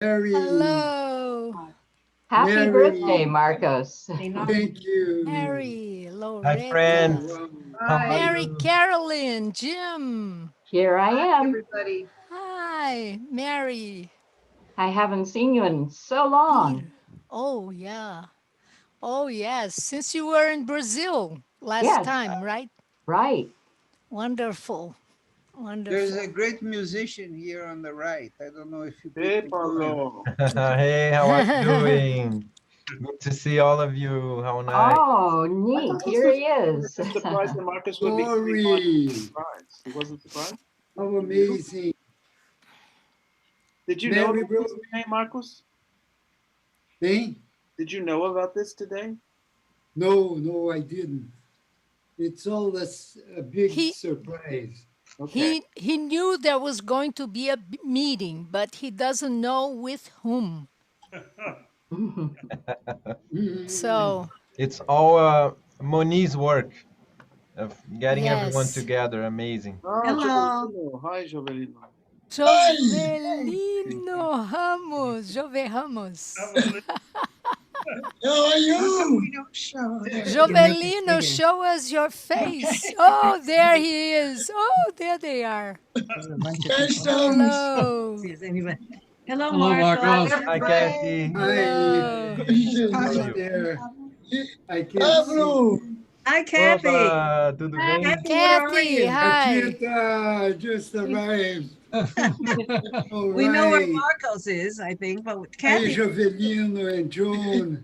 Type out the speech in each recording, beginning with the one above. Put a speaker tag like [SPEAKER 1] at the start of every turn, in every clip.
[SPEAKER 1] Mary,
[SPEAKER 2] Hello.
[SPEAKER 3] Happy birthday,
[SPEAKER 1] Mary,
[SPEAKER 3] Marcos.
[SPEAKER 1] thank you.
[SPEAKER 2] Mary,
[SPEAKER 4] Hi,
[SPEAKER 2] Loretta,
[SPEAKER 4] friends.
[SPEAKER 1] Oh,
[SPEAKER 4] How are
[SPEAKER 5] Hi.
[SPEAKER 2] Mary
[SPEAKER 4] you?
[SPEAKER 2] Carolyn, Jim.
[SPEAKER 3] Here I
[SPEAKER 5] Hi,
[SPEAKER 3] am.
[SPEAKER 5] everybody.
[SPEAKER 2] Hi, Mary,
[SPEAKER 3] I haven't seen you in so long.
[SPEAKER 2] Peter. Oh, yeah. Oh, yes. Since you were in Brazil last
[SPEAKER 3] Yes,
[SPEAKER 2] time, right?
[SPEAKER 3] right.
[SPEAKER 2] Wonderful.
[SPEAKER 1] there's a
[SPEAKER 2] Wonderful.
[SPEAKER 1] great musician here on the right. I don't know if you
[SPEAKER 6] Hey,
[SPEAKER 1] people know him.
[SPEAKER 6] Pablo.
[SPEAKER 4] Hey, how are you doing? Good to see all of you. How nice.
[SPEAKER 3] Oh,
[SPEAKER 6] I
[SPEAKER 3] neat.
[SPEAKER 6] thought this
[SPEAKER 3] Here
[SPEAKER 6] was
[SPEAKER 3] he is.
[SPEAKER 6] surprised that Marcus would be coming on.
[SPEAKER 1] Sorry.
[SPEAKER 6] Surprised. He wasn't surprised?
[SPEAKER 1] How
[SPEAKER 6] You?
[SPEAKER 1] amazing.
[SPEAKER 6] Did you know
[SPEAKER 1] Mary
[SPEAKER 6] about this
[SPEAKER 1] wrote,
[SPEAKER 6] today, Marcus?
[SPEAKER 1] hey?
[SPEAKER 6] Did you know about this today?
[SPEAKER 1] No, I didn't. It's all a big
[SPEAKER 2] he
[SPEAKER 1] surprise.
[SPEAKER 6] Okay.
[SPEAKER 2] he knew there was going to be a meeting, but he doesn't know with whom.
[SPEAKER 1] Mm,
[SPEAKER 2] So,
[SPEAKER 4] It's all Moni's work of getting everyone
[SPEAKER 2] yes.
[SPEAKER 4] together. Amazing.
[SPEAKER 6] Ah,
[SPEAKER 5] Hello.
[SPEAKER 6] Jovelino. Hi, Jovelino.
[SPEAKER 2] Jovelino Ramos, Jove Ramos.
[SPEAKER 1] how are you?
[SPEAKER 5] We don't show there.
[SPEAKER 2] Jovelino, show us your face. Oh, there he is. Oh, there they are.
[SPEAKER 1] Customs.
[SPEAKER 2] Hello.
[SPEAKER 5] Hello,
[SPEAKER 7] Hello,
[SPEAKER 5] Marco.
[SPEAKER 7] Marcos.
[SPEAKER 4] Hi,
[SPEAKER 5] Everybody.
[SPEAKER 4] Kathy.
[SPEAKER 1] Hi.
[SPEAKER 2] Hello.
[SPEAKER 4] How are
[SPEAKER 1] Hi
[SPEAKER 4] you?
[SPEAKER 1] there. I can't see.
[SPEAKER 5] Hi, Kathy.
[SPEAKER 4] Opa, tudo bem?
[SPEAKER 5] Kathy, where are
[SPEAKER 2] Kathy,
[SPEAKER 5] you?
[SPEAKER 2] hi.
[SPEAKER 1] Akita just arrived. All
[SPEAKER 5] We know where
[SPEAKER 1] right.
[SPEAKER 5] Marcos is, I think, but
[SPEAKER 1] Hi,
[SPEAKER 5] Kathy.
[SPEAKER 1] Jovelino and Joan.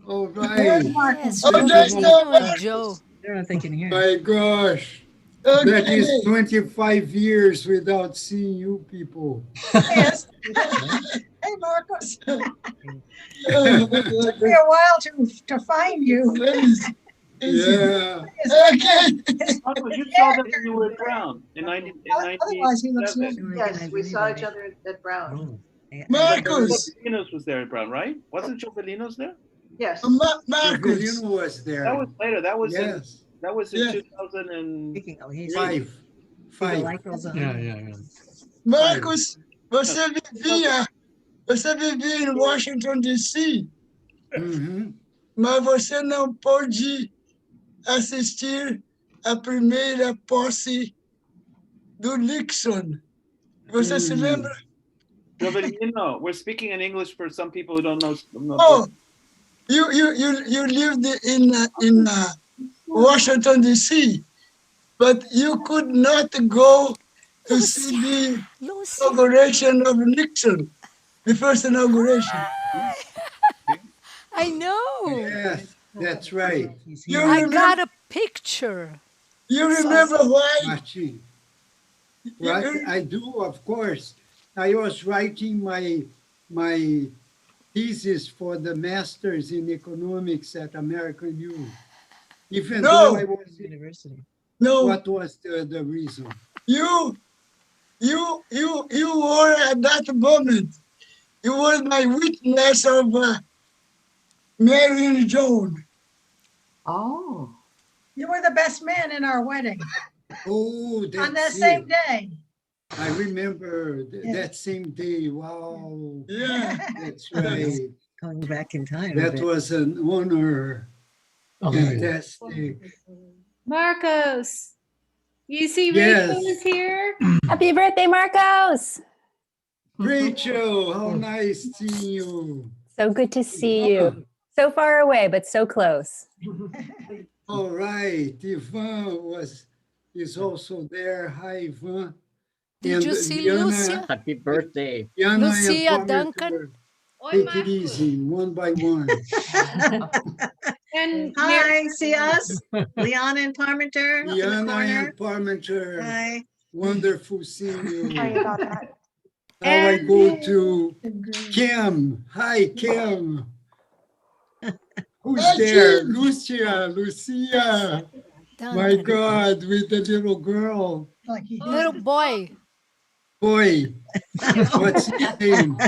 [SPEAKER 1] All
[SPEAKER 5] Where's
[SPEAKER 1] right.
[SPEAKER 5] Marcos?
[SPEAKER 2] Yes,
[SPEAKER 1] Thank you,
[SPEAKER 2] Jovelino and Joe.
[SPEAKER 5] They're not thinking here.
[SPEAKER 1] my gosh. That is 25 years without seeing you people.
[SPEAKER 5] Yes. Hey, Marcos. Took me a while to find you.
[SPEAKER 1] Yeah.
[SPEAKER 6] Marcus, you saw them when you were at Brown in
[SPEAKER 5] Otherwise, he looks
[SPEAKER 6] 97.
[SPEAKER 5] Yes, we saw each other at Brown.
[SPEAKER 6] But
[SPEAKER 1] Marcos.
[SPEAKER 6] Jovelinos was there at Brown, right? Wasn't Jovelinos there?
[SPEAKER 5] Yes.
[SPEAKER 1] Marcos. Jovelino was
[SPEAKER 6] That
[SPEAKER 1] there.
[SPEAKER 6] was later.
[SPEAKER 1] Yes.
[SPEAKER 6] That was in
[SPEAKER 1] Yeah.
[SPEAKER 6] 2003.
[SPEAKER 1] Five.
[SPEAKER 7] Yeah.
[SPEAKER 1] Marcos, você vivia em Washington, D.C., mas você não pôde assistir a primeira posse do Nixon. Você se lembra?
[SPEAKER 6] Jovelino, we're speaking in English for some people who don't know.
[SPEAKER 1] Oh, you lived in Washington, D.C., but you could not go to see the
[SPEAKER 2] Lucia.
[SPEAKER 1] inauguration of Nixon, the first inauguration.
[SPEAKER 2] I know.
[SPEAKER 1] Yes, that's right.
[SPEAKER 2] I got a picture.
[SPEAKER 1] You remember why? Martin, what I do, of course, I was writing my thesis for the Masters in Economics at American U. Even though I was
[SPEAKER 5] University.
[SPEAKER 1] no, what was the reason? You were at that moment. You were my witness of Mary and Joan.
[SPEAKER 3] Oh,
[SPEAKER 5] You were the best man in our wedding
[SPEAKER 1] Oh, that's
[SPEAKER 5] on that
[SPEAKER 1] it.
[SPEAKER 5] same day.
[SPEAKER 1] I remember that same day. Wow. Yeah, that's right.
[SPEAKER 5] Going back in time.
[SPEAKER 1] That was an honor. Fantastic.
[SPEAKER 8] Marcos, you see
[SPEAKER 1] Yes.
[SPEAKER 8] Rachel is here?
[SPEAKER 9] Happy birthday, Marcos.
[SPEAKER 1] Rachel, how nice seeing you.
[SPEAKER 9] So good to see you. So far away, but so close.
[SPEAKER 1] All right. Ivan is also there. Hi, Ivan.
[SPEAKER 2] Did you see
[SPEAKER 1] Liana,
[SPEAKER 2] Lucia?
[SPEAKER 7] Happy birthday.
[SPEAKER 1] Liana
[SPEAKER 2] Lucia
[SPEAKER 1] and
[SPEAKER 2] Duncan?
[SPEAKER 1] Palmer,
[SPEAKER 8] Oi,
[SPEAKER 1] take it
[SPEAKER 8] Marcos.
[SPEAKER 1] easy, one by one.
[SPEAKER 8] And
[SPEAKER 5] Hi, see us? Leona and Parmenter up in the
[SPEAKER 1] Liana
[SPEAKER 5] corner.
[SPEAKER 1] and Parmenter,
[SPEAKER 5] Hi.
[SPEAKER 1] wonderful seeing you.
[SPEAKER 9] Sorry about that.
[SPEAKER 1] Now I go to Kim. Hi, Kim. Who's there? Lucia. My
[SPEAKER 2] Duncan.
[SPEAKER 1] God, with the little girl.
[SPEAKER 5] Like he
[SPEAKER 2] Little boy.
[SPEAKER 1] Boy, what's his name?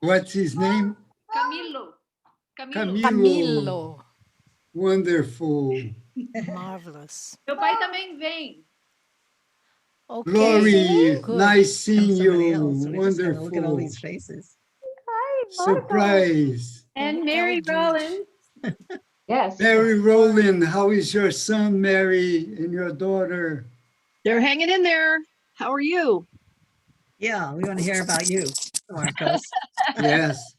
[SPEAKER 1] What's his name?
[SPEAKER 8] Camilo.
[SPEAKER 2] Camilo.
[SPEAKER 1] Wonderful.
[SPEAKER 2] Marvelous.
[SPEAKER 8] Meu pai também vem.
[SPEAKER 2] Okay.
[SPEAKER 1] Glory,
[SPEAKER 2] Good.
[SPEAKER 1] nice seeing
[SPEAKER 5] Somebody
[SPEAKER 1] you.
[SPEAKER 5] else. So we just gotta look at all
[SPEAKER 1] Wonderful.
[SPEAKER 5] these faces.
[SPEAKER 9] Hi, Marco.
[SPEAKER 1] Surprise.
[SPEAKER 8] And Mary
[SPEAKER 2] Eldridge.
[SPEAKER 8] Rollins.
[SPEAKER 3] Yes.
[SPEAKER 1] Mary Rowland, how is your son, Mary, and your daughter?
[SPEAKER 10] They're hanging in there. How are you?
[SPEAKER 5] Yeah, we want to hear about you, Marcos.
[SPEAKER 1] Yes,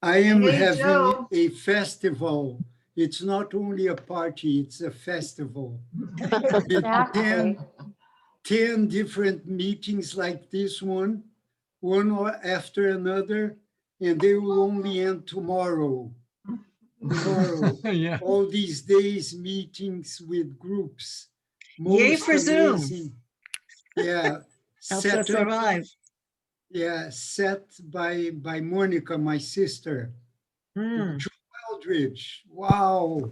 [SPEAKER 1] I am
[SPEAKER 3] Hey,
[SPEAKER 1] having
[SPEAKER 3] Joe.
[SPEAKER 1] a festival. It's not only a party, it's a festival. With
[SPEAKER 3] Exactly.
[SPEAKER 1] 10 different meetings like this one or after another, and they will only end tomorrow. Tomorrow.
[SPEAKER 7] Yeah.
[SPEAKER 1] All these days, meetings with groups.
[SPEAKER 5] Yay
[SPEAKER 1] Most
[SPEAKER 5] for Zoom.
[SPEAKER 1] amazing. Yeah.
[SPEAKER 5] Helps
[SPEAKER 1] set
[SPEAKER 5] us
[SPEAKER 1] up-
[SPEAKER 5] survive.
[SPEAKER 1] Yeah, set by Monica, my sister.
[SPEAKER 5] Hmm.
[SPEAKER 1] Joe Eldridge. Wow.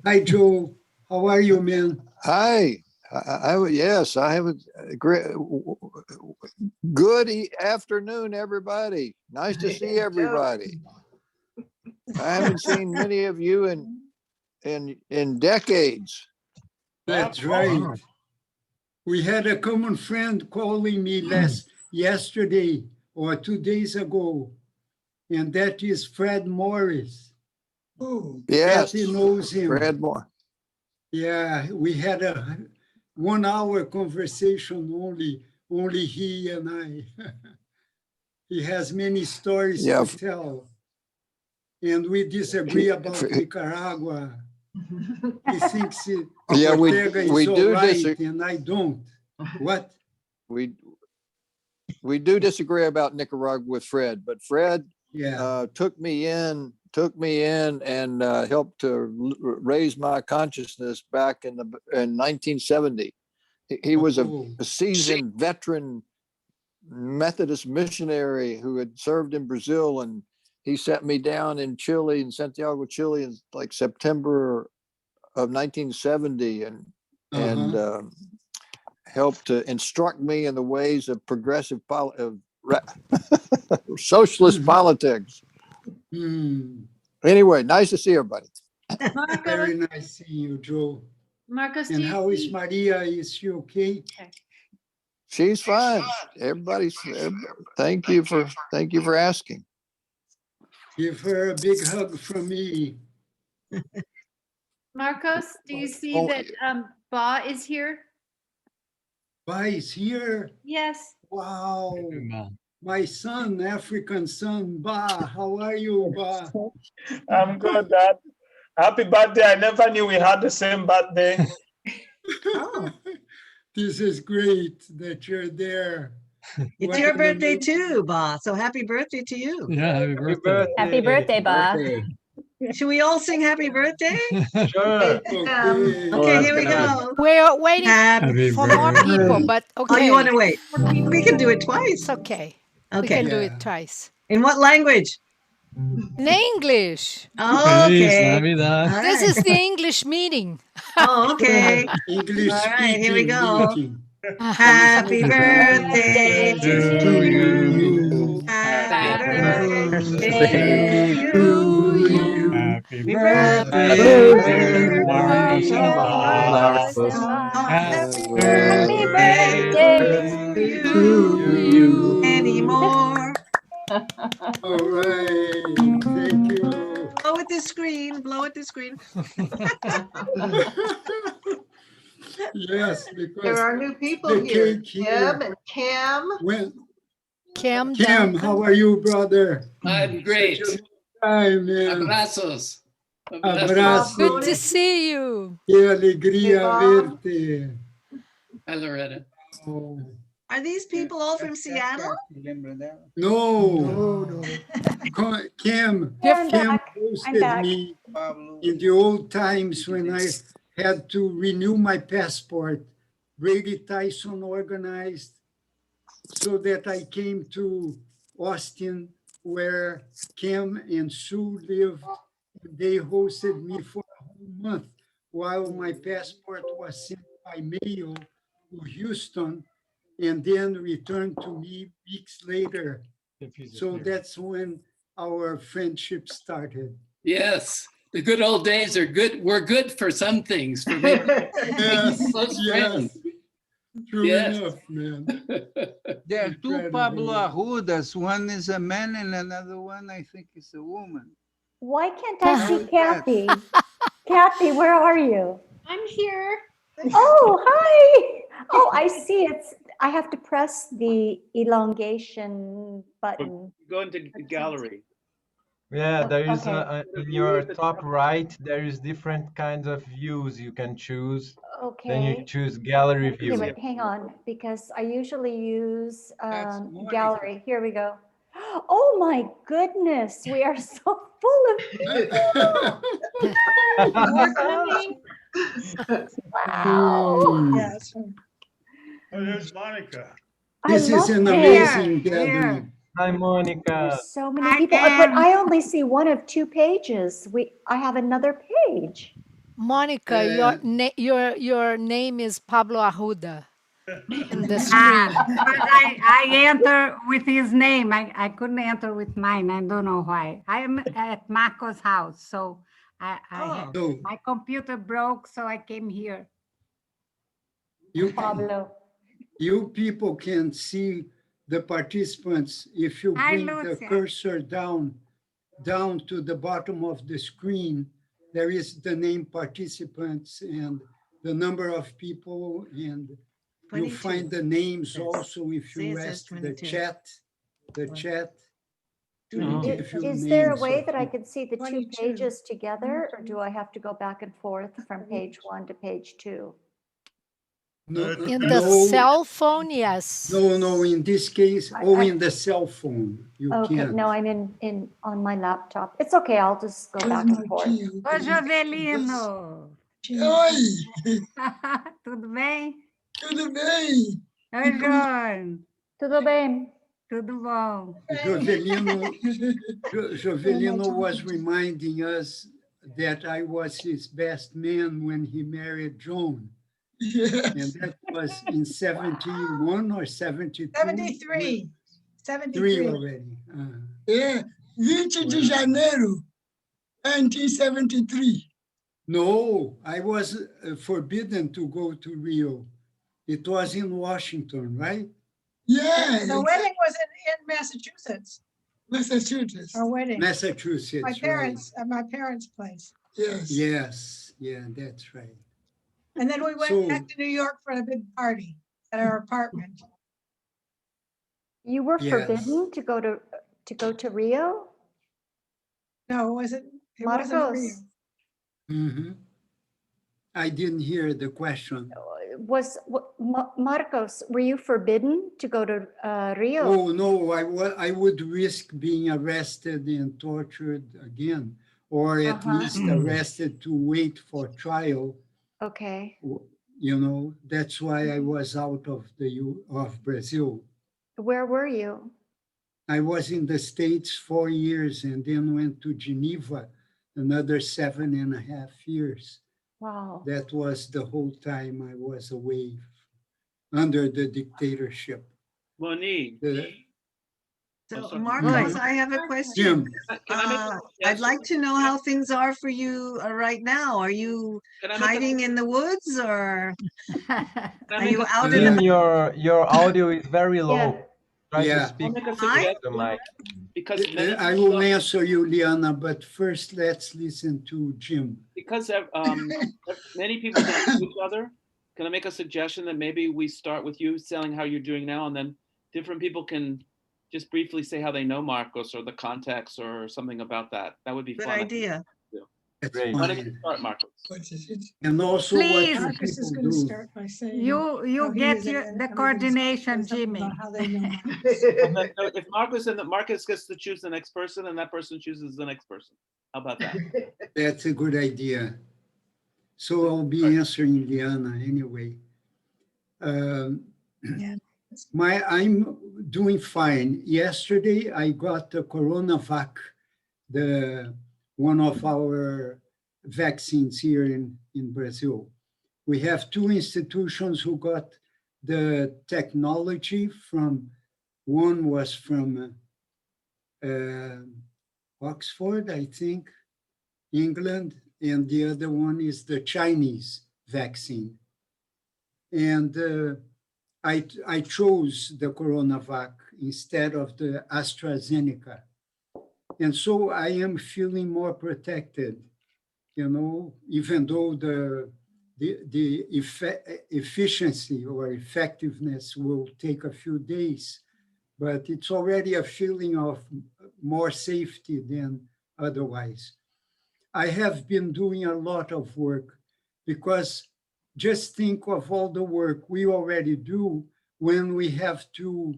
[SPEAKER 1] Hi, Joe. How are you, man?
[SPEAKER 11] Hi. Yes, I have a great, good afternoon, everybody. Nice to see everybody. I haven't seen many of you in decades.
[SPEAKER 1] That's right. We had a common friend calling me yesterday or 2 days ago, and that is Fred Morris.
[SPEAKER 11] Yes,
[SPEAKER 1] Kathy knows him.
[SPEAKER 11] Fred Moore.
[SPEAKER 1] Yeah, we had a 1 hour conversation only he and I. He has many stories
[SPEAKER 11] Yeah.
[SPEAKER 1] to tell. And we disagree about Nicaragua. He thinks
[SPEAKER 11] Yeah,
[SPEAKER 1] Ortega is
[SPEAKER 11] we
[SPEAKER 1] all
[SPEAKER 11] do
[SPEAKER 1] right,
[SPEAKER 11] disagree.
[SPEAKER 1] and I don't. What?
[SPEAKER 11] We do disagree about Nicaragua with Fred, but Fred
[SPEAKER 1] Yeah.
[SPEAKER 11] took me in and helped to raise my consciousness back in 1970. He was a seasoned veteran Methodist missionary who had served in Brazil, and he set me down in Chile, in Santiago, Chile, in like September of 1970, and helped to instruct me in the ways of progressive socialist politics. Anyway, nice to see everybody.
[SPEAKER 8] Marcos,
[SPEAKER 1] Very nice seeing you, Joe.
[SPEAKER 8] Marcos, do
[SPEAKER 1] And
[SPEAKER 8] you
[SPEAKER 1] how is
[SPEAKER 8] see?
[SPEAKER 1] Maria? Is she okay?
[SPEAKER 11] She's fine. Thank you for asking.
[SPEAKER 1] Give her a big hug from me.
[SPEAKER 8] Marcos, do you see
[SPEAKER 11] Oh,
[SPEAKER 8] that Ba is here?
[SPEAKER 1] Ba is here.
[SPEAKER 8] Yes.
[SPEAKER 1] Wow. My son, African son, Ba. How are you, Ba?
[SPEAKER 12] I'm good, Dad. Happy birthday. I never knew we had the same birthday.
[SPEAKER 5] Oh,
[SPEAKER 1] This is great that you're there.
[SPEAKER 5] it's
[SPEAKER 1] What
[SPEAKER 5] your
[SPEAKER 1] an
[SPEAKER 5] birthday
[SPEAKER 1] amazing-
[SPEAKER 5] too, Ba. So happy birthday to you.
[SPEAKER 7] Yeah, happy birthday.
[SPEAKER 9] Happy birthday, Ba.
[SPEAKER 5] Should we all sing happy birthday?
[SPEAKER 10] Sure.
[SPEAKER 1] Okay.
[SPEAKER 5] Okay, here we go.
[SPEAKER 2] We're waiting
[SPEAKER 5] Happy
[SPEAKER 2] for more people, but okay.
[SPEAKER 5] Oh, you want to wait? We can do it twice.
[SPEAKER 2] It's okay. We
[SPEAKER 5] Okay.
[SPEAKER 2] can do
[SPEAKER 1] Yeah.
[SPEAKER 2] it twice.
[SPEAKER 5] In what language?
[SPEAKER 2] In English.
[SPEAKER 7] Feliz
[SPEAKER 5] Okay.
[SPEAKER 7] Navidad.
[SPEAKER 5] All
[SPEAKER 2] This
[SPEAKER 5] right.
[SPEAKER 2] is the English meeting.
[SPEAKER 5] Oh, okay.
[SPEAKER 1] English
[SPEAKER 5] All right, here we
[SPEAKER 1] speaking
[SPEAKER 5] go.
[SPEAKER 1] meeting.
[SPEAKER 5] Happy birthday to
[SPEAKER 1] you.
[SPEAKER 5] Happy birthday
[SPEAKER 2] Birthday
[SPEAKER 5] to
[SPEAKER 2] to
[SPEAKER 5] you.
[SPEAKER 2] you.
[SPEAKER 7] Happy
[SPEAKER 5] Happy
[SPEAKER 7] birthday,
[SPEAKER 5] birthday,
[SPEAKER 7] dear Marcos and
[SPEAKER 2] Marcos
[SPEAKER 7] Ba.
[SPEAKER 2] and Ba.
[SPEAKER 7] Happy
[SPEAKER 9] Happy birthday
[SPEAKER 5] to
[SPEAKER 7] to
[SPEAKER 5] you.
[SPEAKER 7] you.
[SPEAKER 5] Anymore.
[SPEAKER 1] All right. Thank you.
[SPEAKER 5] Blow at the screen. Blow at the screen.
[SPEAKER 1] Yes, because
[SPEAKER 3] There are new people
[SPEAKER 1] the
[SPEAKER 3] here.
[SPEAKER 1] cake here.
[SPEAKER 3] Kim and Kim.
[SPEAKER 1] When,
[SPEAKER 2] Kim,
[SPEAKER 1] Kim, how are you, brother?
[SPEAKER 13] I'm great.
[SPEAKER 1] Such a long time, man.
[SPEAKER 13] Abrazos.
[SPEAKER 1] Abraço.
[SPEAKER 2] good to see you.
[SPEAKER 1] Qué alegría
[SPEAKER 3] Bob.
[SPEAKER 1] verte.
[SPEAKER 13] Hi, Loretta.
[SPEAKER 1] Oh.
[SPEAKER 5] Are these people all from Seattle?
[SPEAKER 1] No. Kim
[SPEAKER 9] I'm
[SPEAKER 1] Kim
[SPEAKER 9] back.
[SPEAKER 1] hosted
[SPEAKER 9] back.
[SPEAKER 1] me in the old times when I had to renew my passport. Brady Tyson organized so that I came to Austin, where Kim and Sue lived. They hosted me for a whole month while my passport was sent by mail to Houston and then returned to me weeks later. So that's when our friendship started.
[SPEAKER 13] Yes, the good old days are good. We're good for some things. For making
[SPEAKER 1] Yes,
[SPEAKER 13] close
[SPEAKER 1] yes.
[SPEAKER 13] friends.
[SPEAKER 1] True
[SPEAKER 13] Yes.
[SPEAKER 1] enough, man.
[SPEAKER 7] There are two
[SPEAKER 1] Incredible.
[SPEAKER 7] Pablo Arrudas. One is a man and another one, I think, is a woman.
[SPEAKER 9] Why can't
[SPEAKER 7] How
[SPEAKER 9] I
[SPEAKER 7] is
[SPEAKER 9] see
[SPEAKER 7] that?
[SPEAKER 9] Kathy? Kathy, where are you?
[SPEAKER 8] I'm here.
[SPEAKER 9] Oh, hi. Oh, I see. I have to press the elongation button.
[SPEAKER 6] Go into gallery.
[SPEAKER 4] Yeah, there is
[SPEAKER 9] Okay.
[SPEAKER 4] in your top right, there is different kinds of views you can choose. Then you
[SPEAKER 9] Okay.
[SPEAKER 4] choose gallery
[SPEAKER 9] Okay,
[SPEAKER 4] view.
[SPEAKER 9] but hang on, because I usually use
[SPEAKER 7] That's Monica.
[SPEAKER 9] gallery. Here we go. Oh my goodness, we are so full of people.
[SPEAKER 10] More coming.
[SPEAKER 9] Wow.
[SPEAKER 10] Yes.
[SPEAKER 12] Oh, there's Monica.
[SPEAKER 1] This is an
[SPEAKER 9] it.
[SPEAKER 1] amazing gathering.
[SPEAKER 4] Hi, Monica.
[SPEAKER 9] There's so many people, but I only see one of two pages. I have another page.
[SPEAKER 2] Monica, your name is Pablo Arruda in the
[SPEAKER 14] Ah,
[SPEAKER 2] screen.
[SPEAKER 14] but I enter with his name. I couldn't enter with mine. I don't know why. I am at Marco's house, so
[SPEAKER 1] So
[SPEAKER 14] my computer broke, so I came here.
[SPEAKER 9] Pablo.
[SPEAKER 1] you people can see the participants if you
[SPEAKER 14] Hi,
[SPEAKER 1] bring the
[SPEAKER 14] Lucia.
[SPEAKER 1] cursor down to the bottom of the screen. There is the name participants and the number of people, and you'll
[SPEAKER 5] 22.
[SPEAKER 1] find the names
[SPEAKER 5] Yes.
[SPEAKER 1] also if
[SPEAKER 5] See,
[SPEAKER 1] you
[SPEAKER 5] it says
[SPEAKER 1] ask the
[SPEAKER 5] 22.
[SPEAKER 1] chat. The chat.
[SPEAKER 2] Oh.
[SPEAKER 1] Give you
[SPEAKER 9] Is there a
[SPEAKER 1] names
[SPEAKER 9] way
[SPEAKER 1] of
[SPEAKER 9] that I
[SPEAKER 1] people.
[SPEAKER 9] could see the two
[SPEAKER 10] 22.
[SPEAKER 9] pages together, or do I have to go back and forth from page 1 to page 2?
[SPEAKER 1] No,
[SPEAKER 2] In the cell phone, yes.
[SPEAKER 1] No, in this case,
[SPEAKER 9] I-
[SPEAKER 1] in the cell phone, you
[SPEAKER 9] Okay,
[SPEAKER 1] can't.
[SPEAKER 9] no, I'm in on my laptop. It's okay, I'll just go back and forth.
[SPEAKER 14] Ô, Jovelino.
[SPEAKER 12] Oi,
[SPEAKER 14] Tudo bem?
[SPEAKER 12] tudo bem?
[SPEAKER 14] Oi, João.
[SPEAKER 9] Tudo bem?
[SPEAKER 14] Tudo bom?
[SPEAKER 1] Jovelino was reminding us that I was his best man when he married Joan. And that was in 71 or 72?
[SPEAKER 10] 73.
[SPEAKER 1] 3 already.
[SPEAKER 12] É, 20 de janeiro, 1973.
[SPEAKER 1] No, I was forbidden to go to Rio. It was in Washington, right?
[SPEAKER 12] Yeah,
[SPEAKER 10] The wedding was in Massachusetts.
[SPEAKER 12] Massachusetts.
[SPEAKER 10] Our wedding.
[SPEAKER 1] Massachusetts,
[SPEAKER 10] My
[SPEAKER 1] right.
[SPEAKER 10] parents, at my parents' place.
[SPEAKER 12] Yes.
[SPEAKER 1] Yes, yeah, that's right.
[SPEAKER 10] And then we went
[SPEAKER 1] So-
[SPEAKER 10] back to New York for a big party at our apartment.
[SPEAKER 9] You were
[SPEAKER 1] Yes.
[SPEAKER 9] forbidden to go to Rio?
[SPEAKER 10] No, it wasn't Rio.
[SPEAKER 9] Marcos,
[SPEAKER 1] Mhm. I didn't hear the question.
[SPEAKER 9] Marcos, were you forbidden to go to Rio?
[SPEAKER 1] Oh, no, I would risk being arrested and tortured again, or at least arrested to wait for trial.
[SPEAKER 9] Okay.
[SPEAKER 1] You know, that's why I was out of Brazil.
[SPEAKER 9] Where were you?
[SPEAKER 1] I was in the States 4 years and then went to Geneva another 7.5 years.
[SPEAKER 9] Wow.
[SPEAKER 1] That was the whole time I was away under the dictatorship.
[SPEAKER 6] Monique.
[SPEAKER 5] So
[SPEAKER 6] sorry.
[SPEAKER 5] Marcos, I have a question.
[SPEAKER 1] Jim,
[SPEAKER 6] Can I make a
[SPEAKER 5] I'd like to know how things are for you right now. Are you
[SPEAKER 6] Can I make a-
[SPEAKER 5] hiding in the woods or
[SPEAKER 6] Can I
[SPEAKER 5] are
[SPEAKER 6] make
[SPEAKER 5] you
[SPEAKER 6] a-
[SPEAKER 5] out in
[SPEAKER 4] Jim,
[SPEAKER 5] the?
[SPEAKER 4] your audio is very low.
[SPEAKER 9] Yeah.
[SPEAKER 4] Try
[SPEAKER 1] Yeah.
[SPEAKER 4] to speak
[SPEAKER 6] I'll make a
[SPEAKER 4] to
[SPEAKER 6] suggestion.
[SPEAKER 4] the mic.
[SPEAKER 6] Because many
[SPEAKER 1] I
[SPEAKER 6] people
[SPEAKER 1] will
[SPEAKER 6] don't-
[SPEAKER 1] answer you, Liana, but first let's listen to Jim.
[SPEAKER 6] because many people don't know each other. Can I make a suggestion that maybe we start with you telling how you're doing now, and then different people can just briefly say how they know Marcos or the context or something about that. That would be
[SPEAKER 5] Good
[SPEAKER 6] fun.
[SPEAKER 5] idea.
[SPEAKER 1] That's
[SPEAKER 4] Great.
[SPEAKER 6] Why don't you
[SPEAKER 1] fine.
[SPEAKER 6] start, Marcos?
[SPEAKER 1] And also what
[SPEAKER 14] Please.
[SPEAKER 1] do
[SPEAKER 10] Marcus is
[SPEAKER 1] people
[SPEAKER 10] going to
[SPEAKER 1] do?
[SPEAKER 10] start by saying.
[SPEAKER 14] You
[SPEAKER 10] how he
[SPEAKER 14] get
[SPEAKER 10] is in it and
[SPEAKER 14] the
[SPEAKER 10] everybody's
[SPEAKER 14] coordination,
[SPEAKER 10] something
[SPEAKER 14] Jimmy.
[SPEAKER 10] about how they know Marcus.
[SPEAKER 6] And then, if Marcus gets to choose the next person, and that person chooses the next person. How about that?
[SPEAKER 1] That's a good idea. So I'll be answering Liana anyway. I'm doing fine. Yesterday, I got the CoronaVac, one of our vaccines here in Brazil. We have 2 institutions who got the technology from, one was from Oxford, I think, England, and the other one is the Chinese vaccine. And I chose the CoronaVac instead of the AstraZeneca. And so I am feeling more protected, you know, even though the efficiency or effectiveness will take a few days, but it's already a feeling of more safety than otherwise. I have been doing a lot of work because just think of all the work we already do when we have to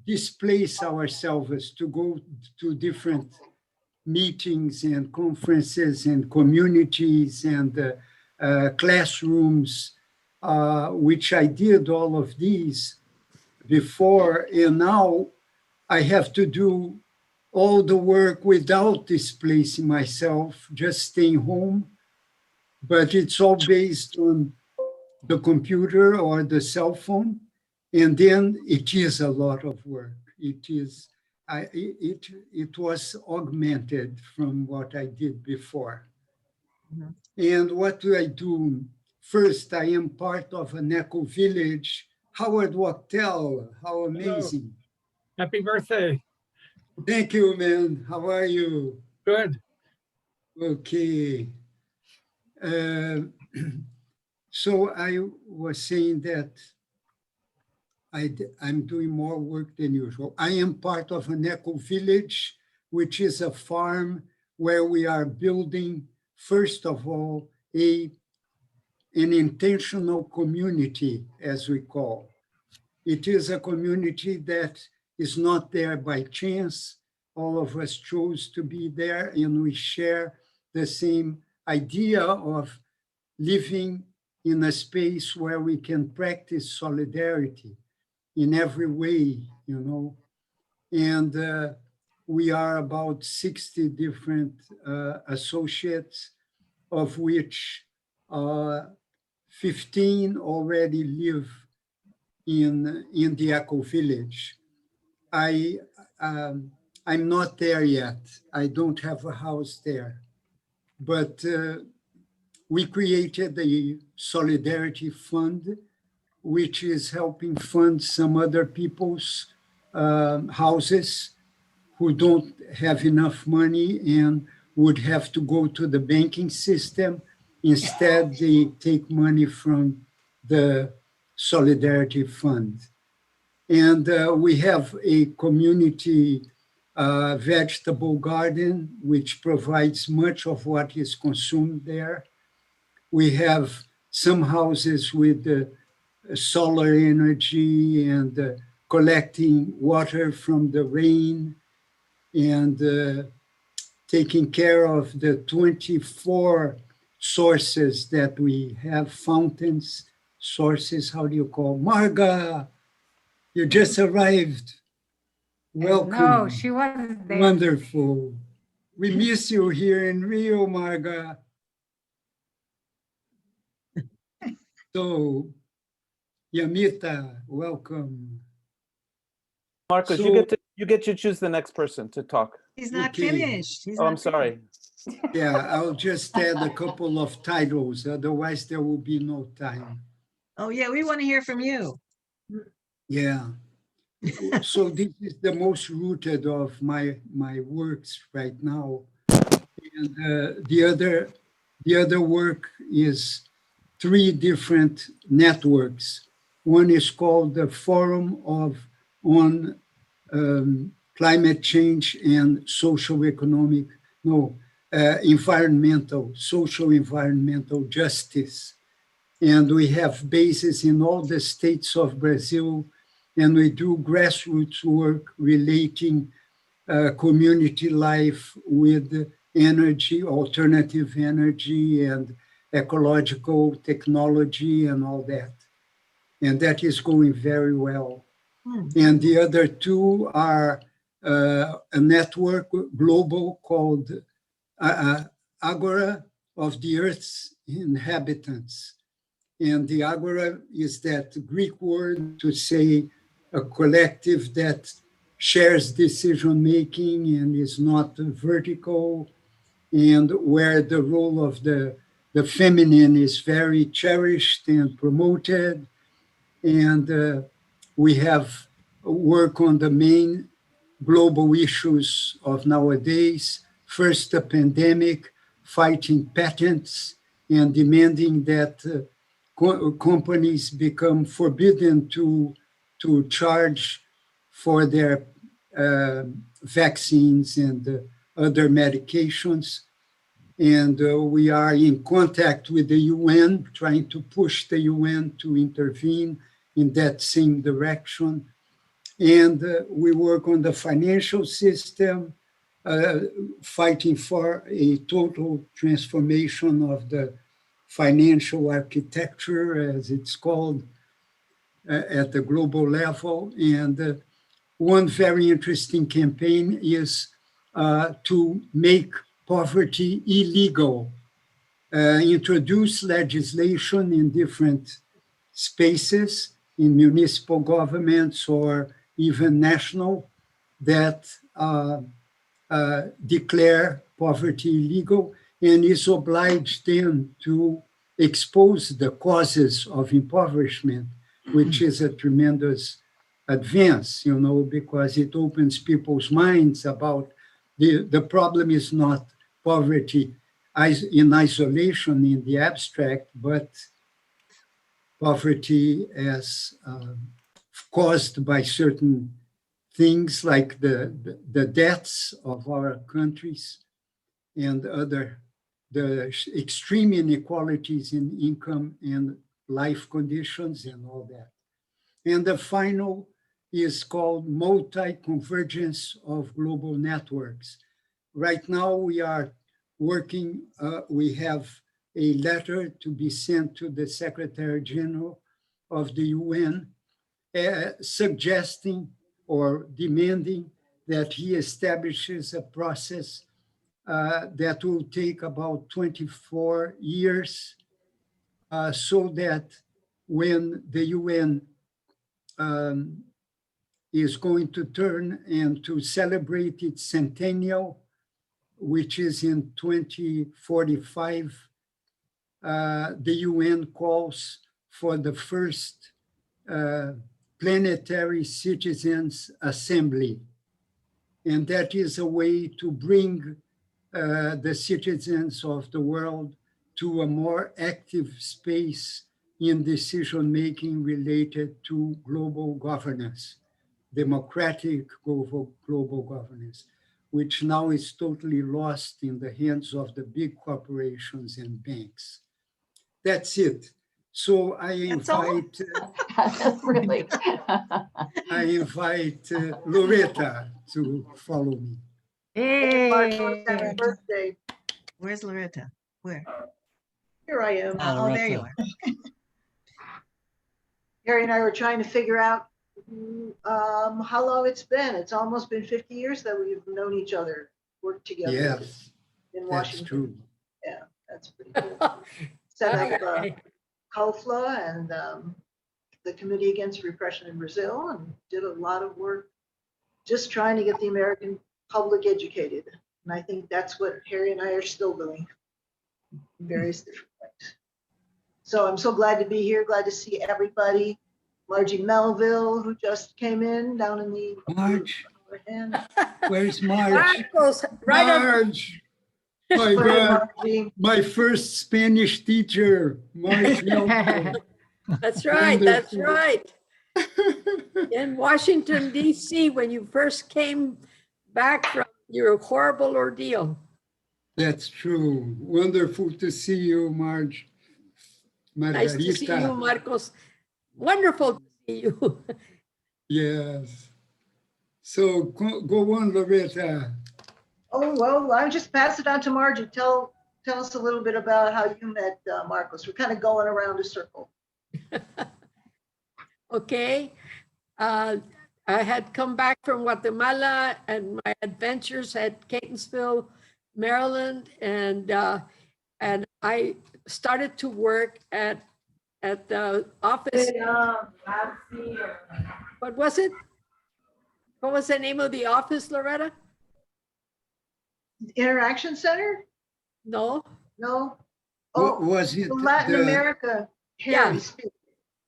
[SPEAKER 1] displace ourselves to go to different meetings and conferences and communities and classrooms, which I did all of these before, and now I have to do all the work without displacing myself, just staying home, but it's all based on the computer or the cell phone, and then it is a lot of work. It was augmented from what I did before. Mm-hmm. And what do I do? First, I am part of an eco village. Howard Wachtel, how amazing.
[SPEAKER 15] Hello. Happy birthday.
[SPEAKER 1] Thank you, man. How are you?
[SPEAKER 15] Good.
[SPEAKER 1] Okay. So I was saying that I'm doing more work than usual. I am part of an eco village, which is a farm where we are building, first of all, an intentional community, as we call. It is a community that is not there by chance. All of us chose to be there, and we share the same idea of living in a space where we can practice solidarity in every way, you know. And we are about 60 different associates, of which 15 already live in the eco village. I'm not there yet. I don't have a house there, but we created a solidarity fund, which is helping fund some other people's houses who don't have enough money and would have to go to the banking system. Instead, they take money from the Solidarity Fund. And we have a community vegetable garden, which provides much of what is consumed there. We have some houses with solar energy and collecting water from the rain and taking care of the 24 sources that we have, fountains, sources, how do you call? Marga, you just arrived. Welcome.
[SPEAKER 14] No, she wasn't there.
[SPEAKER 1] Wonderful. We miss you here in Rio, Marga. So, Yamita, welcome.
[SPEAKER 6] Marcos,
[SPEAKER 1] So-
[SPEAKER 6] you get to choose the next person to talk.
[SPEAKER 5] He's not
[SPEAKER 1] Okay.
[SPEAKER 5] finished. He's
[SPEAKER 6] Oh, I'm
[SPEAKER 5] not
[SPEAKER 6] sorry.
[SPEAKER 1] Yeah, I'll just add a couple of titles, otherwise there will be no time.
[SPEAKER 5] Oh, yeah, we want to hear from you.
[SPEAKER 1] Yeah. So this is the most rooted of my works right now. And the other work is 3 different networks. One is called the Forum on Climate Change and Social Environmental Justice. And we have bases in all the states of Brazil, and we do grassroots work relating community life with energy, alternative energy, and ecological technology and all that. And that is going very well. And the other 2 are a network, global, called Agora of the Earth's Inhabitants. And the Agora is that Greek word to say a collective that shares decision-making and is not vertical, and where the role of the feminine is very cherished and promoted, And we have work on the main global issues of nowadays. First, the pandemic, fighting patents and demanding that companies become forbidden to charge for their vaccines and other medications. And we are in contact with the UN, trying to push the UN to intervene in that same direction. And we work on the financial system, fighting for a total transformation of the financial architecture, as it's called, at the global level. And one very interesting campaign is to make poverty illegal, introduce legislation in different spaces, in municipal governments or even national, that declare poverty illegal and is obliged then to expose the causes of impoverishment, which is a tremendous advance, because it opens people's minds about the problem is not poverty in isolation in the abstract, but poverty as caused by certain things like the deaths of our countries and the extreme inequalities in income and life conditions and all that. And the final is called multi-convergence of global networks. Right now we are working, we have a letter to be sent to the Secretary General of the UN suggesting or demanding that he establishes a process that will take about 24 years so that when the UN is going to turn and to celebrate its centennial, which is in 2045, the UN calls for the first planetary citizens assembly. And that is a way to bring the citizens of the world to a more active space in decision-making related to global governance, democratic global governance, which now is totally lost in the hands of the big corporations and banks. That's it. So I invite,
[SPEAKER 3] Really.
[SPEAKER 1] I invite Loretta to follow me.
[SPEAKER 5] Marcos, happy birthday. Where's Loretta? Where? Here I am. Oh, there you are.
[SPEAKER 3] Harry and I were trying to figure out how long it's been. It's almost been 50 years that we've known each other, worked together
[SPEAKER 1] Yes,
[SPEAKER 3] in
[SPEAKER 1] that's
[SPEAKER 3] Washington.
[SPEAKER 1] true.
[SPEAKER 3] Yeah, that's pretty cool. Set up COFLA and the Committee Against Repression in Brazil, and did a lot of work just trying to get the American public educated. And I think that's what Harry and I are still doing in various different ways. So I'm so glad to be here, glad to see everybody. Margie Melville, who just came in down in the
[SPEAKER 1] Marge, where's Marge?
[SPEAKER 15] Marcos, right on.
[SPEAKER 1] Marge, my God, my first Spanish teacher, Marge Melville.
[SPEAKER 15] That's right, that's right. In Washington, D.C., when you first came back from your horrible ordeal.
[SPEAKER 1] That's true. Wonderful to see you, Marge. Margarita.
[SPEAKER 15] Nice to see you, Marcos. Wonderful to see you.
[SPEAKER 1] Yes. So go on, Loretta.
[SPEAKER 3] Oh, well, I'll just pass it on to Margie. Tell us a little bit about how you met Marcos. We're kind of going around a circle.
[SPEAKER 15] Okay. I had come back from Guatemala and my adventures at Catonsville, Maryland, and I started to work at the office. What was it? What was the name of the office, Loretta?
[SPEAKER 3] Interaction Center?
[SPEAKER 15] No.
[SPEAKER 3] No.
[SPEAKER 1] What was it?
[SPEAKER 3] Latin America. Harry, speak.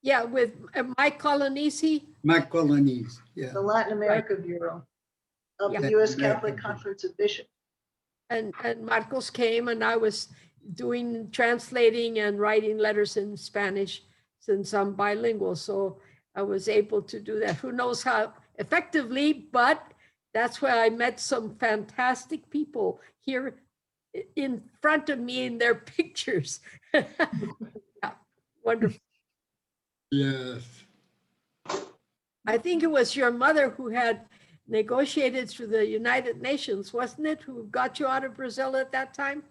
[SPEAKER 15] Yeah, with Mike Colonisi.
[SPEAKER 1] Mike Colonese, yeah.
[SPEAKER 3] The Latin America Bureau of
[SPEAKER 15] Yeah.
[SPEAKER 3] the U.S.
[SPEAKER 1] Latin America
[SPEAKER 3] Catholic
[SPEAKER 1] Bureau.
[SPEAKER 3] Conference of Bishops.
[SPEAKER 15] And Marcos came and I was doing translating and writing letters in Spanish since I'm bilingual. So I was able to do that. Who knows how effectively, but that's where I met some fantastic people here in front of me in their pictures. Yeah, wonderful.
[SPEAKER 1] Yes.
[SPEAKER 15] I think it was your mother who had negotiated through the United Nations, wasn't it? Who got you out of Brazil at that time?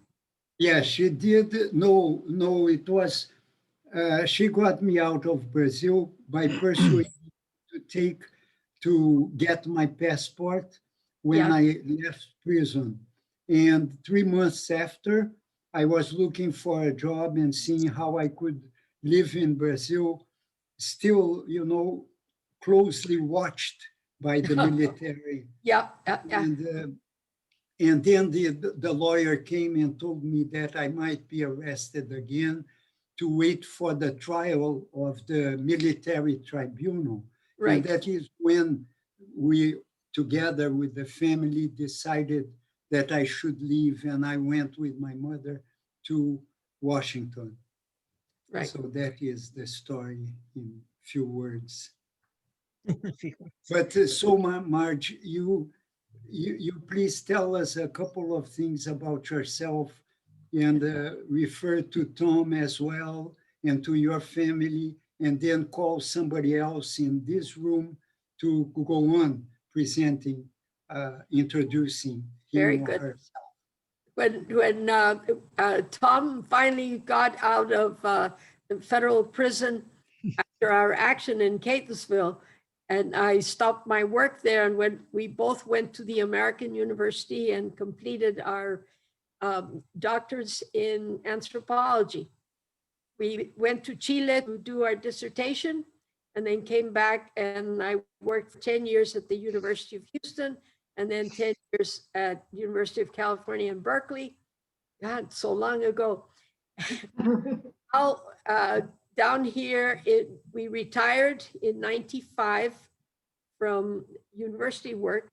[SPEAKER 1] Yeah, she did. No, it was, she got me out of Brazil by persuading me to get my passport when
[SPEAKER 15] Yeah.
[SPEAKER 1] I left prison. And 3 months after, I was looking for a job and seeing how I could live in Brazil, still, closely watched by the military.
[SPEAKER 15] Yeah.
[SPEAKER 1] And then the lawyer came and told me that I might be arrested again to wait for the trial of the military tribunal.
[SPEAKER 15] Right.
[SPEAKER 1] And that is when we, together with the family, decided that I should leave, and I went with my mother to Washington.
[SPEAKER 15] Right.
[SPEAKER 1] So that is the story in few words. But so Marge, you please tell us a couple of things about yourself and refer to Tom as well and to your family, and then call somebody else in this room to go on presenting, introducing
[SPEAKER 15] Very
[SPEAKER 1] him or
[SPEAKER 15] good.
[SPEAKER 1] herself.
[SPEAKER 15] When Tom finally got out of the federal prison after our action in Catonsville, and I stopped my work there, and when we both went to the American University and completed our doctorates in anthropology. We went to Chile to do our dissertation and then came back, and I worked 10 years at the University of Houston and then 10 years at University of California in Berkeley. God, so long ago. Down here, we retired in 95 from university work,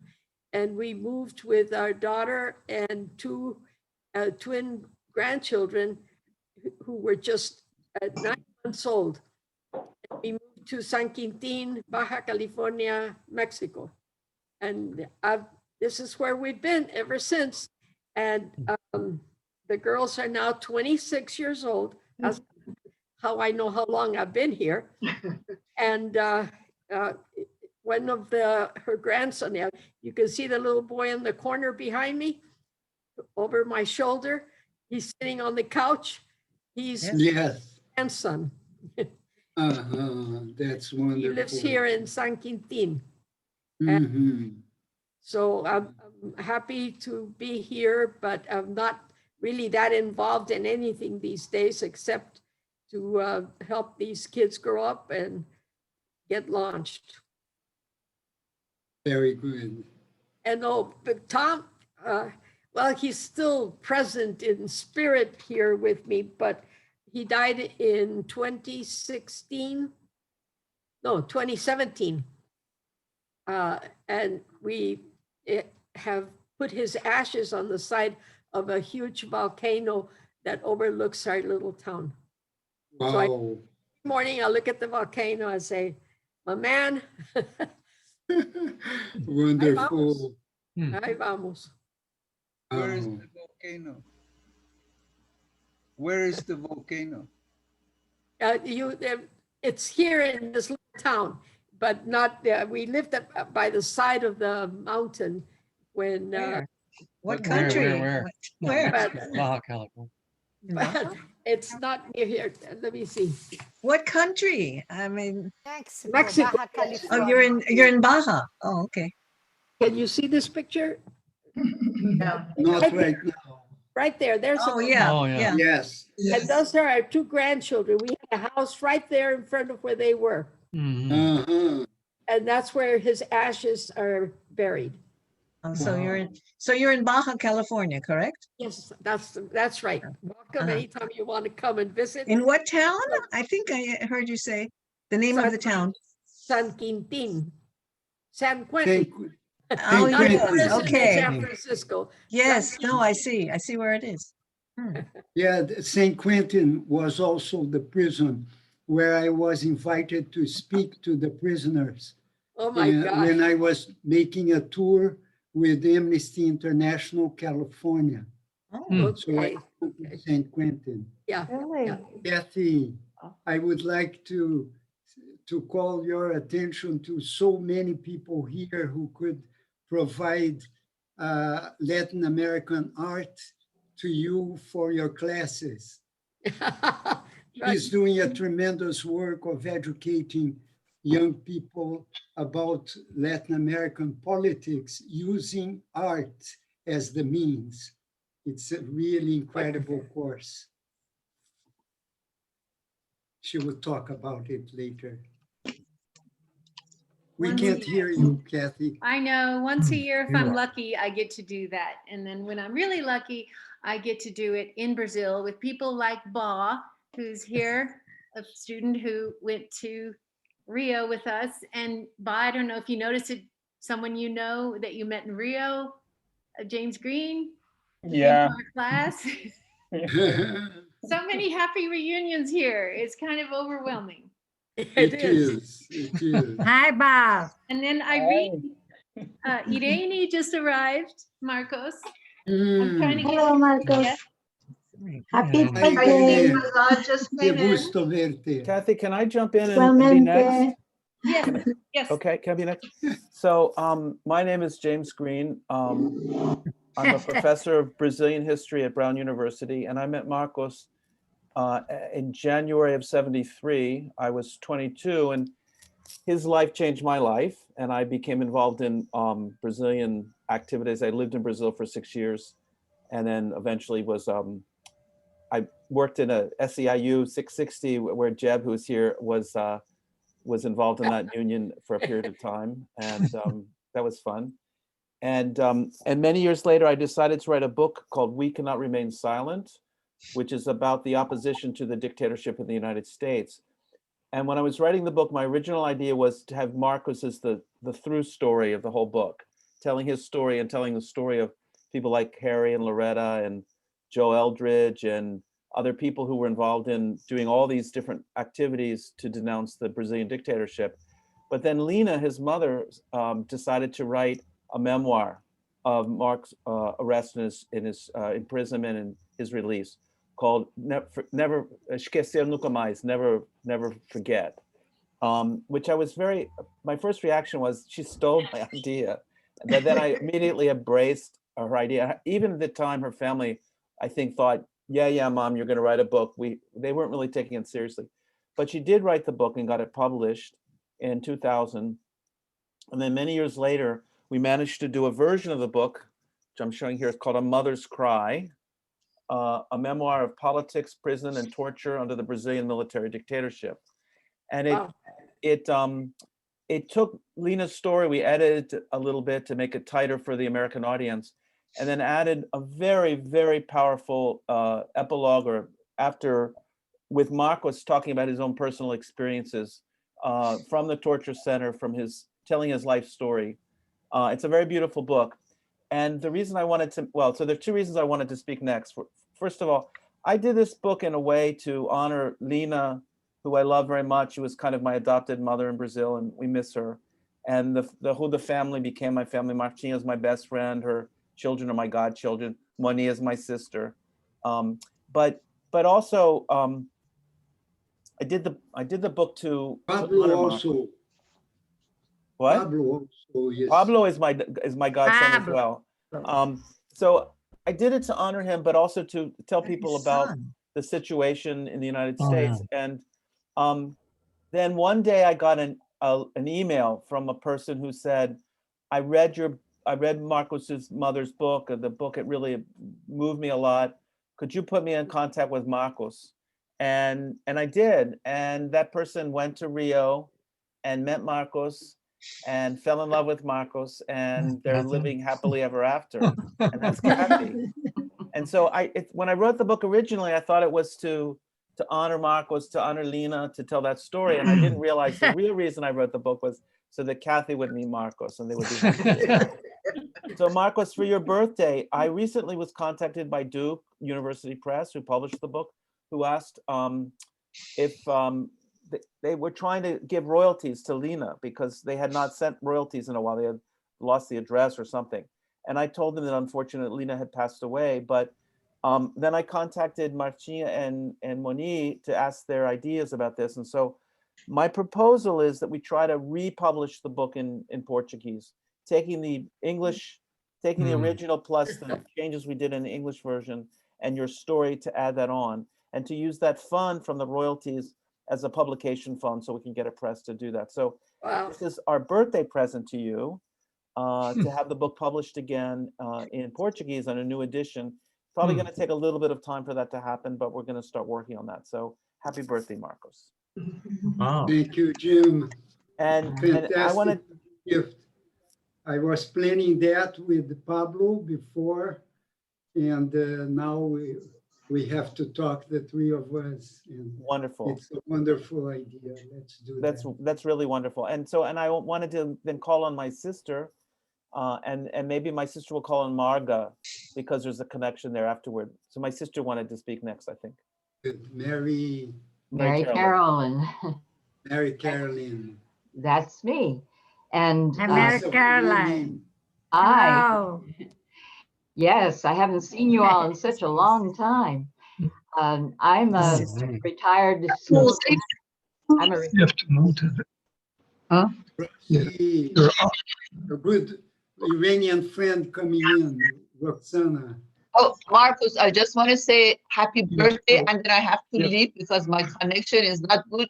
[SPEAKER 15] and we moved with our daughter and two twin grandchildren who were just 9 months old. And we moved to San Quintin, Baja California, Mexico. And this is where we've been ever since. And the girls are now 26 years old. That's how I know how long I've been here. And one of her grandson, you can see the little boy in the corner behind me, over my shoulder. He's sitting on the couch. He's
[SPEAKER 1] Yes.
[SPEAKER 15] grandson.
[SPEAKER 1] That's wonderful.
[SPEAKER 15] He lives here in San Quintin.
[SPEAKER 1] Mhm.
[SPEAKER 15] So I'm happy to be here, but I'm not really that involved in anything these days except to help these kids grow up and get launched.
[SPEAKER 1] Very good.
[SPEAKER 15] And but Tom, well, he's still present in spirit here with me, but he died in 2017. And we have put his ashes on the side of a huge volcano that overlooks our little town.
[SPEAKER 1] Wow.
[SPEAKER 15] So every morning I look at the volcano, I say, my man.
[SPEAKER 1] Wonderful.
[SPEAKER 15] Ahí vamos.
[SPEAKER 7] Where is the volcano? Where is the volcano?
[SPEAKER 15] It's here in this little town, but not, we lived by the side of the mountain when.
[SPEAKER 5] What country?
[SPEAKER 16] Where? Baja California.
[SPEAKER 15] But it's not near here. Let me see.
[SPEAKER 5] What country? I mean,
[SPEAKER 15] Mexico.
[SPEAKER 2] Baja California.
[SPEAKER 5] oh, you're in Baja. Oh, okay.
[SPEAKER 15] Can you see this picture?
[SPEAKER 3] Yeah.
[SPEAKER 1] Not right now.
[SPEAKER 15] Right there. There's.
[SPEAKER 5] Oh, yeah.
[SPEAKER 16] Oh, yeah.
[SPEAKER 1] Yes.
[SPEAKER 15] And those are our two grandchildren. We had a house right there in front of where they were.
[SPEAKER 1] Uh-huh.
[SPEAKER 15] And that's where his ashes are buried.
[SPEAKER 5] Oh, so you're in Baja California, correct?
[SPEAKER 15] Yes, that's right. Welcome anytime you want to come and visit.
[SPEAKER 5] In what town? I think I heard you say The name of the town.
[SPEAKER 15] San Quintin. San Quentin.
[SPEAKER 5] Oh,
[SPEAKER 15] Not the
[SPEAKER 5] yes,
[SPEAKER 15] prison in
[SPEAKER 5] okay.
[SPEAKER 15] San Francisco.
[SPEAKER 5] Yes, no, I see where it is.
[SPEAKER 1] Yeah, St. Quentin was also the prison where I was invited to speak to the prisoners.
[SPEAKER 15] Oh my gosh.
[SPEAKER 1] When I was making a tour with Amnesty International California. So I went to St. Quentin.
[SPEAKER 15] Yeah.
[SPEAKER 9] Really?
[SPEAKER 1] Kathy, I would like to call your attention to so many people here who could provide Latin American art to you for your classes. He's doing a tremendous work of educating young people about Latin American politics using art as the means. It's a really incredible course. She will talk about it later. We can't hear you, Kathy.
[SPEAKER 8] I know. Once a year, if I'm lucky, I get to do that. And then when I'm really lucky, I get to do it in Brazil with people like Ba, who's here, a student who went to Rio with us. And Ba, I don't know if you noticed it, someone you know that you met in Rio, James Green.
[SPEAKER 12] Yeah.
[SPEAKER 8] In our class. So many happy reunions here. It's kind of overwhelming.
[SPEAKER 1] It is.
[SPEAKER 14] Hi, Bob.
[SPEAKER 8] And then Irene, Irene just arrived, Marcos. I'm trying to get
[SPEAKER 9] Hello, Marcos.
[SPEAKER 8] Yes.
[SPEAKER 9] Happy
[SPEAKER 3] Irene
[SPEAKER 9] birthday.
[SPEAKER 3] Mazad just came in.
[SPEAKER 17] Kathy, can I jump in
[SPEAKER 9] Well,
[SPEAKER 17] and be next?
[SPEAKER 8] Yes, yes.
[SPEAKER 17] Okay, can I be next? So my name is James Green. I'm a professor of Brazilian history at Brown University, and I met Marcos in January of '73. I was 22, and his life changed my life, and I became involved in Brazilian activities. I lived in Brazil for 6 years, and then eventually I worked in a SEIU 660 where Jeb, who's here, was involved in that union for a period of time, and that was fun. And many years later, I decided to write a book called "We Cannot Remain Silent," which is about the opposition to the dictatorship in the United States. And when I was writing the book, my original idea was to have Marcos as the through story of the whole book, telling his story and telling the story of people like Harry and Loretta and Joe Eldridge and other people who were involved in doing all these different activities to denounce the Brazilian dictatorship. But then Lena, his mother, decided to write a memoir of Mark's arrest and his imprisonment and his release, called Never Esquecer Nunca Mais, Never Forget, which my first reaction was she stole my idea. But then I immediately embraced her idea. Even at the time, her family, I think, thought, yeah, Mom, you're going to write a book. They weren't really taking it seriously. But she did write the book and got it published in 2000. And then many years later, we managed to do a version of the book, which I'm showing here. It's called A Mother's Cry, a memoir of politics, prison, and torture under the Brazilian military dictatorship. And it took Lena's story, we edited it a little bit to make it tighter for the American audience, and then added a very, very powerful epilogue, or after, with Marcos talking about his own personal experiences from the torture center, from telling his life story. It's a very beautiful book. And the reason I wanted to, so there are two reasons I wanted to speak next. First of all, I did this book in a way to honor Lena, who I love very much. She was kind of my adopted mother in Brazil, and we miss her. And the family became my family. Martinha is my best friend. Her children are my godchildren. Moni is my sister. But also, I did the book to
[SPEAKER 1] Pablo also.
[SPEAKER 17] What?
[SPEAKER 1] Pablo also, yes.
[SPEAKER 17] Pablo is my godson as well. So I did it to honor him, but also to tell people about the situation in the United States. And then one day I got an email from a person who said, I read Marcos's mother's book, the book, it really moved me a lot. Could you put me in contact with Marcos? And I did. And that person went to Rio and met Marcos and fell in love with Marcos, and they're living happily ever after. And that's Kathy. And so when I wrote the book originally, I thought it was to to honor Marcos, to honor Lena, to tell that story. And I didn't realize the real reason I wrote the book was so that Kathy would meet Marcos and they would be happy. So Marcos, for your birthday, I recently was contacted by Duke University Press, who published the book, who asked if they were trying to give royalties to Lena because they had not sent royalties in a while. They had lost the address or something. And I told them that unfortunately Lena had passed away, but then I contacted Marcia and Moni to ask their ideas about this. And so my proposal is that we try to republish the book in Portuguese, taking the English, taking the original plus the changes we did in the English version and your story to add that on, and to use that fund from the royalties as a publication fund so we can get a press to do that. So this is our birthday present to you, to have the book published again in Portuguese on a new edition. Probably going to take a little bit of time for that to happen, but we're going to start working on that. So happy birthday, Marcos.
[SPEAKER 1] Wow. Thank you, Jim.
[SPEAKER 17] And
[SPEAKER 1] fantastic
[SPEAKER 17] I wanted
[SPEAKER 1] gift. I was planning that with Pablo before, and now we have to talk, the three of us. And
[SPEAKER 17] wonderful.
[SPEAKER 1] It's a wonderful idea. Let's do that.
[SPEAKER 17] That's really wonderful. And so, and I wanted to then call on my sister, and maybe my sister will call on Marga because there's a connection there afterward. So my sister wanted to speak next, I think.
[SPEAKER 1] Mary
[SPEAKER 18] Carolyn.
[SPEAKER 1] Mary Carolyn.
[SPEAKER 18] That's me. And
[SPEAKER 14] Mary Caroline.
[SPEAKER 18] Yes, I haven't seen you all in such a long time. I'm a retired school. I'm a
[SPEAKER 19] You have to move to the.
[SPEAKER 18] Huh?
[SPEAKER 1] A good Iranian friend coming in, Roxana.
[SPEAKER 18] Oh, Marcos, I just want to say happy birthday, and then I have to leave because my connection is not good.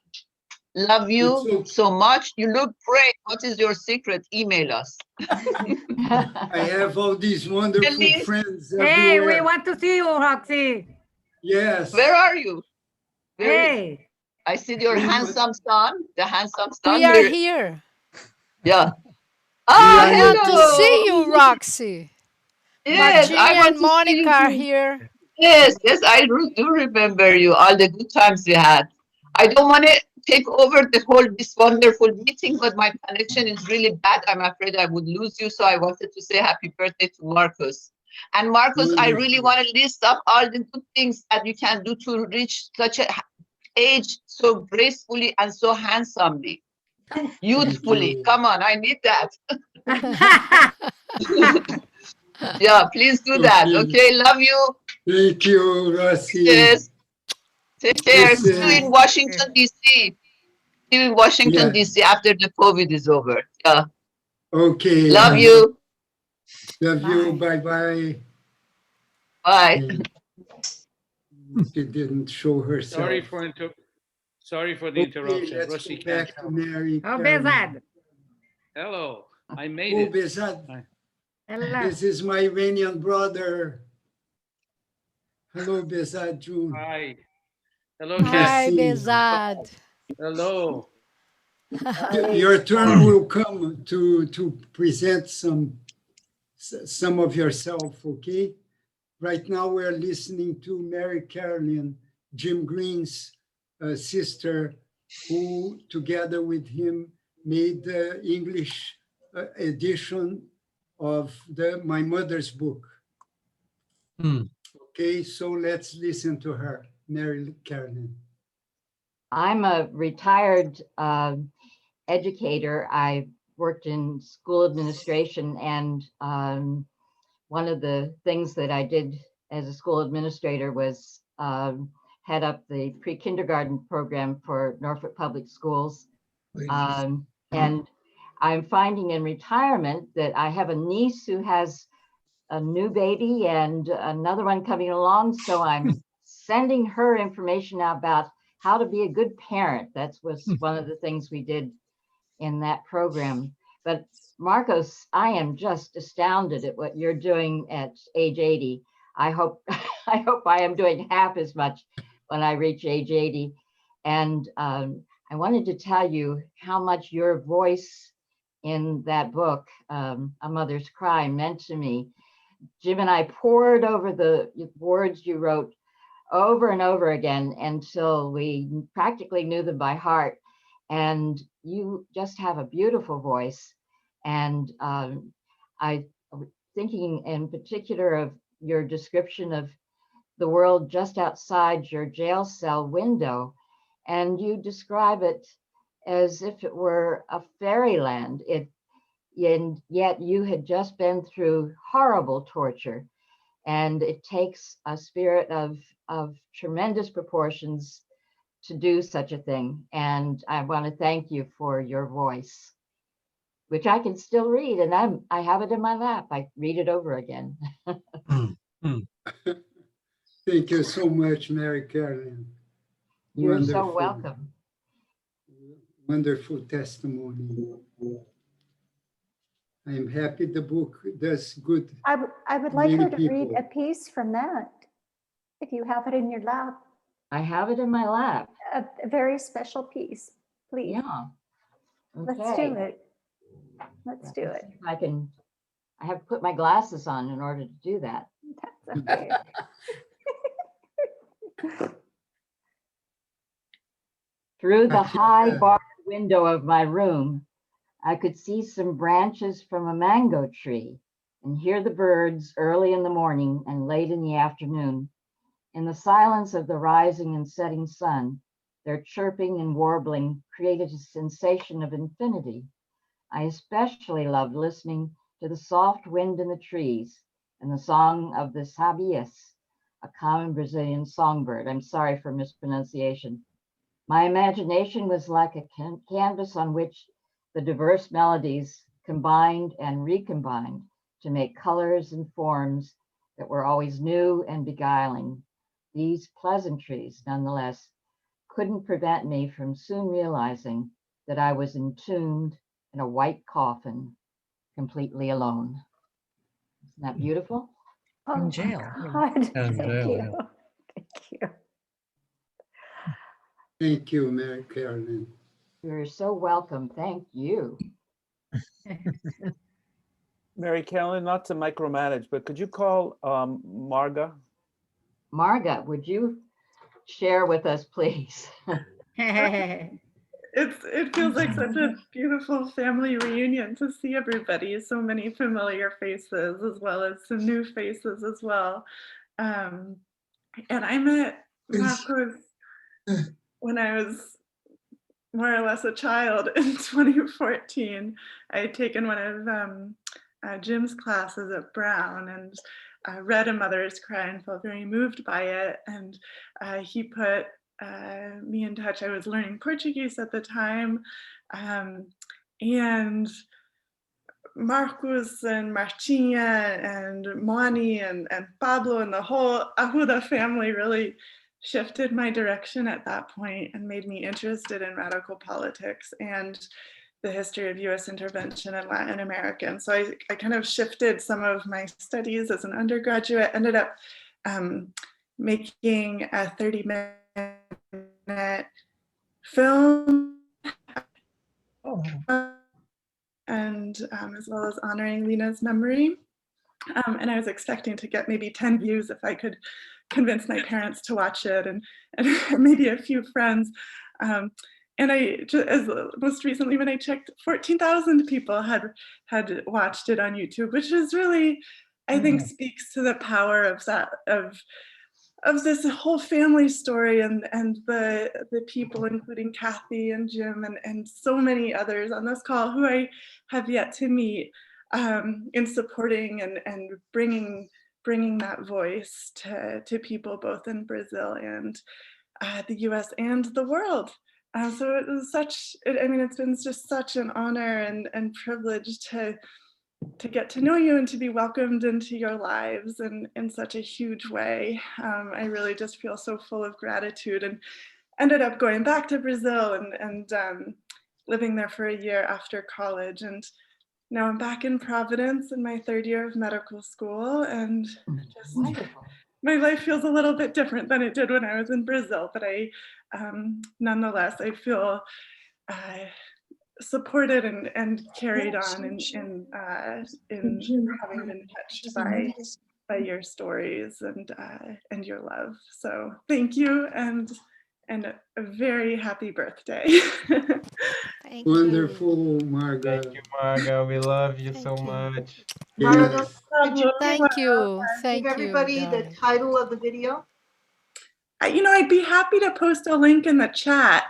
[SPEAKER 18] Love you so much. You look great. What is your secret? Email us.
[SPEAKER 1] I have all these wonderful friends everywhere.
[SPEAKER 14] Hey, we want to see you, Roxy.
[SPEAKER 1] Yes.
[SPEAKER 18] Where are you?
[SPEAKER 14] Hey.
[SPEAKER 18] I see your handsome son. The handsome son.
[SPEAKER 2] We are here.
[SPEAKER 18] Yeah.
[SPEAKER 2] I want to see you, Roxy.
[SPEAKER 18] Yes,
[SPEAKER 2] Virginia and Monica are here.
[SPEAKER 18] Yes, I do remember you, all the good times we had. I don't want to take over this wonderful meeting, but my connection is really bad. I'm afraid I would lose you, so I wanted to say happy birthday to Marcos. And Marcos, I really want to list up all the good things that you can do to reach such an age so gracefully and so handsomely, youthfully. Come on, I need that. Yeah, please do that. Okay, love you.
[SPEAKER 1] Thank you, Rossi.
[SPEAKER 18] Yes. Take care. See you in Washington, D.C. See you in Washington, D.C. after the COVID is over. Yeah.
[SPEAKER 1] Okay.
[SPEAKER 18] Love you.
[SPEAKER 1] Love you. Bye-bye.
[SPEAKER 18] Bye.
[SPEAKER 1] She didn't show herself.
[SPEAKER 6] Sorry for the interruption.
[SPEAKER 1] Let's
[SPEAKER 6] Rossi
[SPEAKER 1] go back to Mary.
[SPEAKER 14] Oh, Bezad.
[SPEAKER 6] Hello, I made
[SPEAKER 1] Oh,
[SPEAKER 6] it.
[SPEAKER 1] Bezad.
[SPEAKER 6] Hi.
[SPEAKER 14] Hello.
[SPEAKER 1] This is my Iranian brother. Hello, Bezad June.
[SPEAKER 6] Hi. Hello,
[SPEAKER 2] Hi,
[SPEAKER 6] Jess.
[SPEAKER 2] Bezad.
[SPEAKER 6] Hello.
[SPEAKER 1] Your turn will come to present some of yourself, okay? Right now we're listening to Mary Carolyn, Jim Green's sister, who together with him made the English edition of my mother's book. Okay, so let's listen to her, Mary Carolyn.
[SPEAKER 18] I'm a retired educator. I worked in school administration, and one of the things that I did as a school administrator was head up the pre-kindergarten program for Norfolk Public Schools. And I'm finding in retirement that I have a niece who has a new baby and another one coming along. So I'm sending her information out about how to be a good parent. That was one of the things we did in that program. But Marcos, I am just astounded at what you're doing at age 80. I hope I am doing half as much when I reach age 80. And I wanted to tell you how much your voice in that book, A Mother's Cry, meant to me. Jim and I pored over the words you wrote over and over again until we practically knew them by heart. And you just have a beautiful voice. And I thinking in particular of your description of the world just outside your jail cell window, and you describe it as if it were a fairyland. And yet you had just been through horrible torture, and it takes a spirit of tremendous proportions to do such a thing. And I want to thank you for your voice, which I can still read, and I have it in my lap. I read it over again.
[SPEAKER 1] Thank you so much, Mary Carolyn.
[SPEAKER 18] You're
[SPEAKER 1] Wonderful.
[SPEAKER 18] so welcome.
[SPEAKER 1] Wonderful testimony. I am happy the book does good.
[SPEAKER 9] I would like
[SPEAKER 1] many
[SPEAKER 9] her to read
[SPEAKER 1] people.
[SPEAKER 9] a piece from that, if you have it in your lap.
[SPEAKER 18] I have it in my lap.
[SPEAKER 9] A very special piece, please.
[SPEAKER 18] Yeah.
[SPEAKER 9] Let's
[SPEAKER 18] Okay.
[SPEAKER 9] do it. Let's do it.
[SPEAKER 18] I have to put my glasses on in order to do that.
[SPEAKER 9] That's okay.
[SPEAKER 18] Through the high barred window of my room, I could see some branches from a mango tree and hear the birds early in the morning and late in the afternoon. In the silence of the rising and setting sun, their chirping and warbling created a sensation of infinity. I especially loved listening to the soft wind in the trees and the song of the sabias, a common Brazilian songbird. I'm sorry for mispronunciation. My imagination was like a canvas on which the diverse melodies combined and recombined to make colors and forms that were always new and beguiling. These pleasantries, nonetheless, couldn't prevent me from soon realizing that I was entombed in a white coffin, completely alone. Isn't that beautiful?
[SPEAKER 9] Oh,
[SPEAKER 16] In jail.
[SPEAKER 9] God.
[SPEAKER 16] In
[SPEAKER 9] Thank
[SPEAKER 16] jail,
[SPEAKER 9] you.
[SPEAKER 16] yeah.
[SPEAKER 9] Thank you.
[SPEAKER 1] Thank you, Mary Carolyn.
[SPEAKER 18] You're so welcome. Thank you.
[SPEAKER 17] Mary Carolyn, not to micromanage, but could you call Marga?
[SPEAKER 18] Marga, would you share with us, please?
[SPEAKER 19] It feels like such a beautiful family reunion to see everybody, so many familiar faces as well as some new faces as well. And I met Marcos when I was more or less a child in 2014. I had taken one of Jim's classes at Brown and read A Mother's Cry and felt very moved by it. And he put me in touch. I was learning Portuguese at the time. And Marcos and Martinha and Moni and Pablo and the whole Arruda family really shifted my direction at that point and made me interested in radical politics and the history of US intervention in Latin America. And so I kind of shifted some of my studies as an undergraduate, ended up making a 30-minute film and as well as honoring Lena's memory. And I was expecting to get maybe 10 views if I could convince my parents to watch it and maybe a few friends. And as most recently when I checked, 14,000 people had watched it on YouTube, which is really, I think, speaks to the power of that, of this whole family story and the people, including Kathy and Jim and so many others on this call who I have yet to meet, in supporting and bringing that voice to people both in Brazil and the US and the world. So it was it's been just such an honor and privilege to get to know you and to be welcomed into your lives in such a huge way. I really just feel so full of gratitude and ended up going back to Brazil and living there for a year after college. And now I'm back in Providence in my third year of medical school, and just my life feels a little bit different than it did when I was in Brazil, but nonetheless, I feel supported and carried on in having been touched by by your stories and your love. So thank you, and a very happy birthday.
[SPEAKER 2] Thank
[SPEAKER 1] Wonderful, Marga.
[SPEAKER 4] Thank you, Marga. We love you so much.
[SPEAKER 3] Margo,
[SPEAKER 1] Yes.
[SPEAKER 3] could you
[SPEAKER 2] Thank you.
[SPEAKER 3] give
[SPEAKER 2] Thank you,
[SPEAKER 3] everybody the
[SPEAKER 2] darling.
[SPEAKER 3] title of the video?
[SPEAKER 19] I'd be happy to post a link in the chat.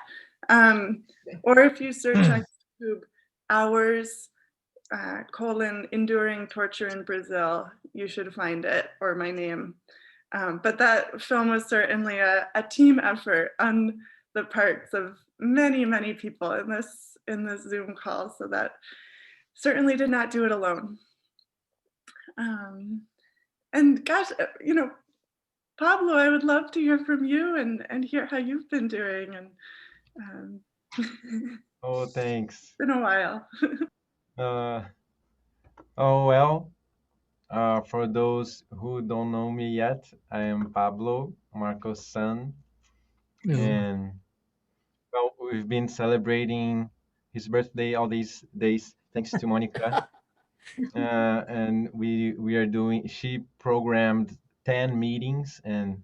[SPEAKER 19] Or if you search on YouTube, hours, enduring torture in Brazil, you should find it, or my name. But that film was certainly a team effort on the parts of many, many people in this Zoom call. So that certainly did not do it alone. And gosh, Pablo, I would love to hear from you and hear how you've been doing. And
[SPEAKER 4] Oh, thanks.
[SPEAKER 19] It's been a while.
[SPEAKER 4] Oh, well, for those who don't know me yet, I am Pablo, Marco's son. And well, we've been celebrating his birthday all these days, thanks to Monica. And she programmed 10 meetings, and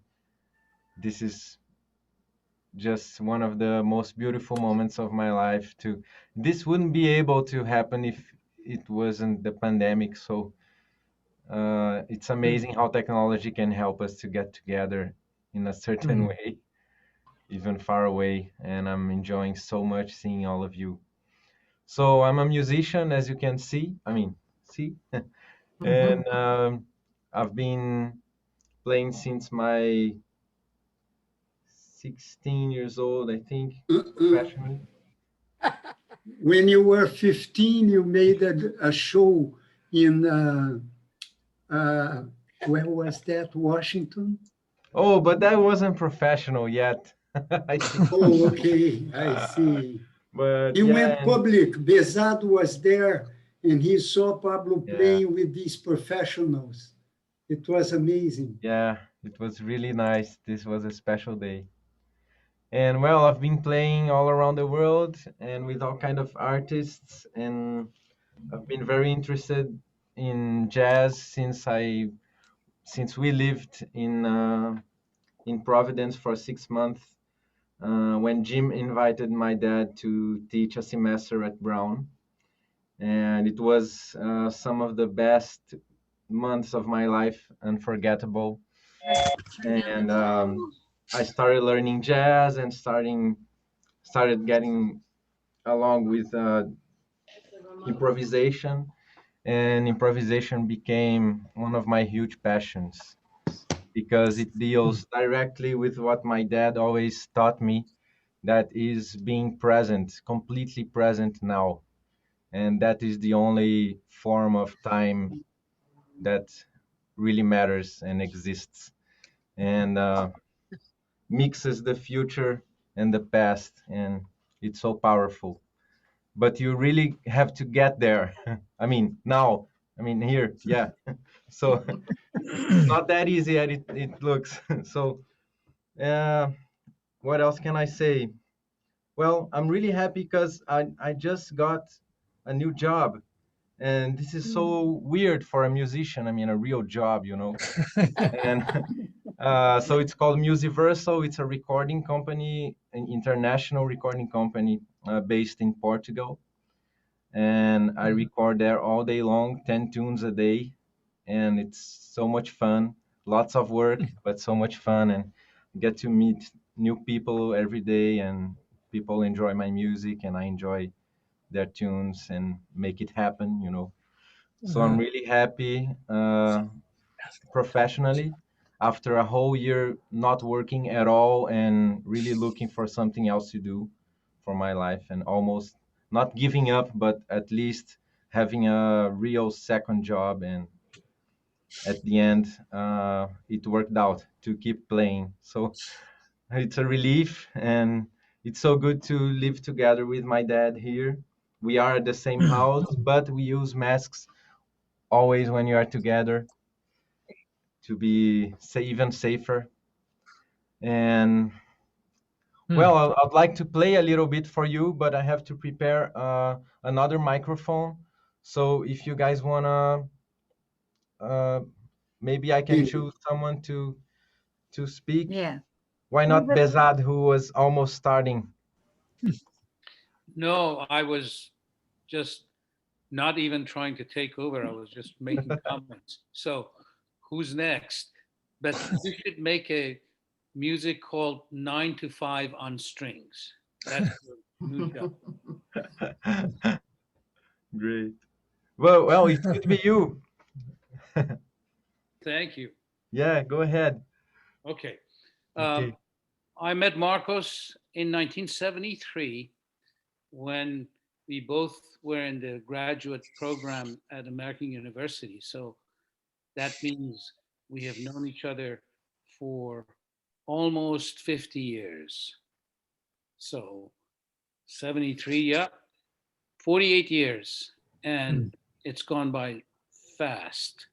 [SPEAKER 4] this is just one of the most beautiful moments of my life. This wouldn't be able to happen if it wasn't the pandemic. So it's amazing how technology can help us to get together in a certain way, even far away. And I'm enjoying so much seeing all of you. So I'm a musician, as you can see. See? And I've been playing since my 16 years old, I think, professionally.
[SPEAKER 1] When you were 15, you made a show in, where was that, Washington?
[SPEAKER 4] Oh, but that wasn't professional yet. I think.
[SPEAKER 1] Oh, okay, I see.
[SPEAKER 4] But
[SPEAKER 1] He
[SPEAKER 4] yeah,
[SPEAKER 1] went public. Bezado was there, and he saw Pablo playing with these professionals. It was amazing.
[SPEAKER 4] Yeah, it was really nice. This was a special day. And well, I've been playing all around the world and with all kind of artists, and I've been very interested in jazz since we lived in Providence for 6 months. When Jim invited my dad to teach a semester at Brown, and it was some of the best months of my life, unforgettable. And I started learning jazz and started getting along with improvisation, and improvisation became one of my huge passions because it deals directly with what my dad always taught me, that is being present, completely present now. And that is the only form of time that really matters and exists, and mixes the future and the past, and it's so powerful. But you really have to get there. Here, yeah. So it's not that easy as it looks. So what else can I say? Well, I'm really happy because I just got a new job, and this is so weird for a musician. A real job, And so it's called Musiversal. It's a recording company, an international recording company based in Portugal. And I record there all day long, 10 tunes a day. And it's so much fun, lots of work, but so much fun, and get to meet new people every day, and people enjoy my music and I enjoy their tunes and make it happen. So I'm really happy professionally after a whole year not working at all and really looking for something else to do for my life, and almost not giving up, but at least having a real second job. And at the end, it worked out to keep playing. So it's a relief, and it's so good to live together with my dad here. We are at the same house, but we use masks always when you are together to be even safer. And well, I'd like to play a little bit for you, but I have to prepare another microphone. So if you guys wanna maybe I can choose someone to speak.
[SPEAKER 14] Yeah.
[SPEAKER 4] Why not Bezad, who was almost starting?
[SPEAKER 20] No, I was just not even trying to take over. I was just making comments. So who's next? But you should make a music called 9 to 5 on strings. That's your new job.
[SPEAKER 4] Great. Well, it could be you.
[SPEAKER 20] Thank you.
[SPEAKER 4] Yeah, go ahead.
[SPEAKER 20] Okay.
[SPEAKER 4] Okay.
[SPEAKER 20] I met Marcos in 1973 when we both were in the graduate program at American University. So that means we have known each other for almost 50 years. So 73, yeah, 48 years. And it's gone by fast.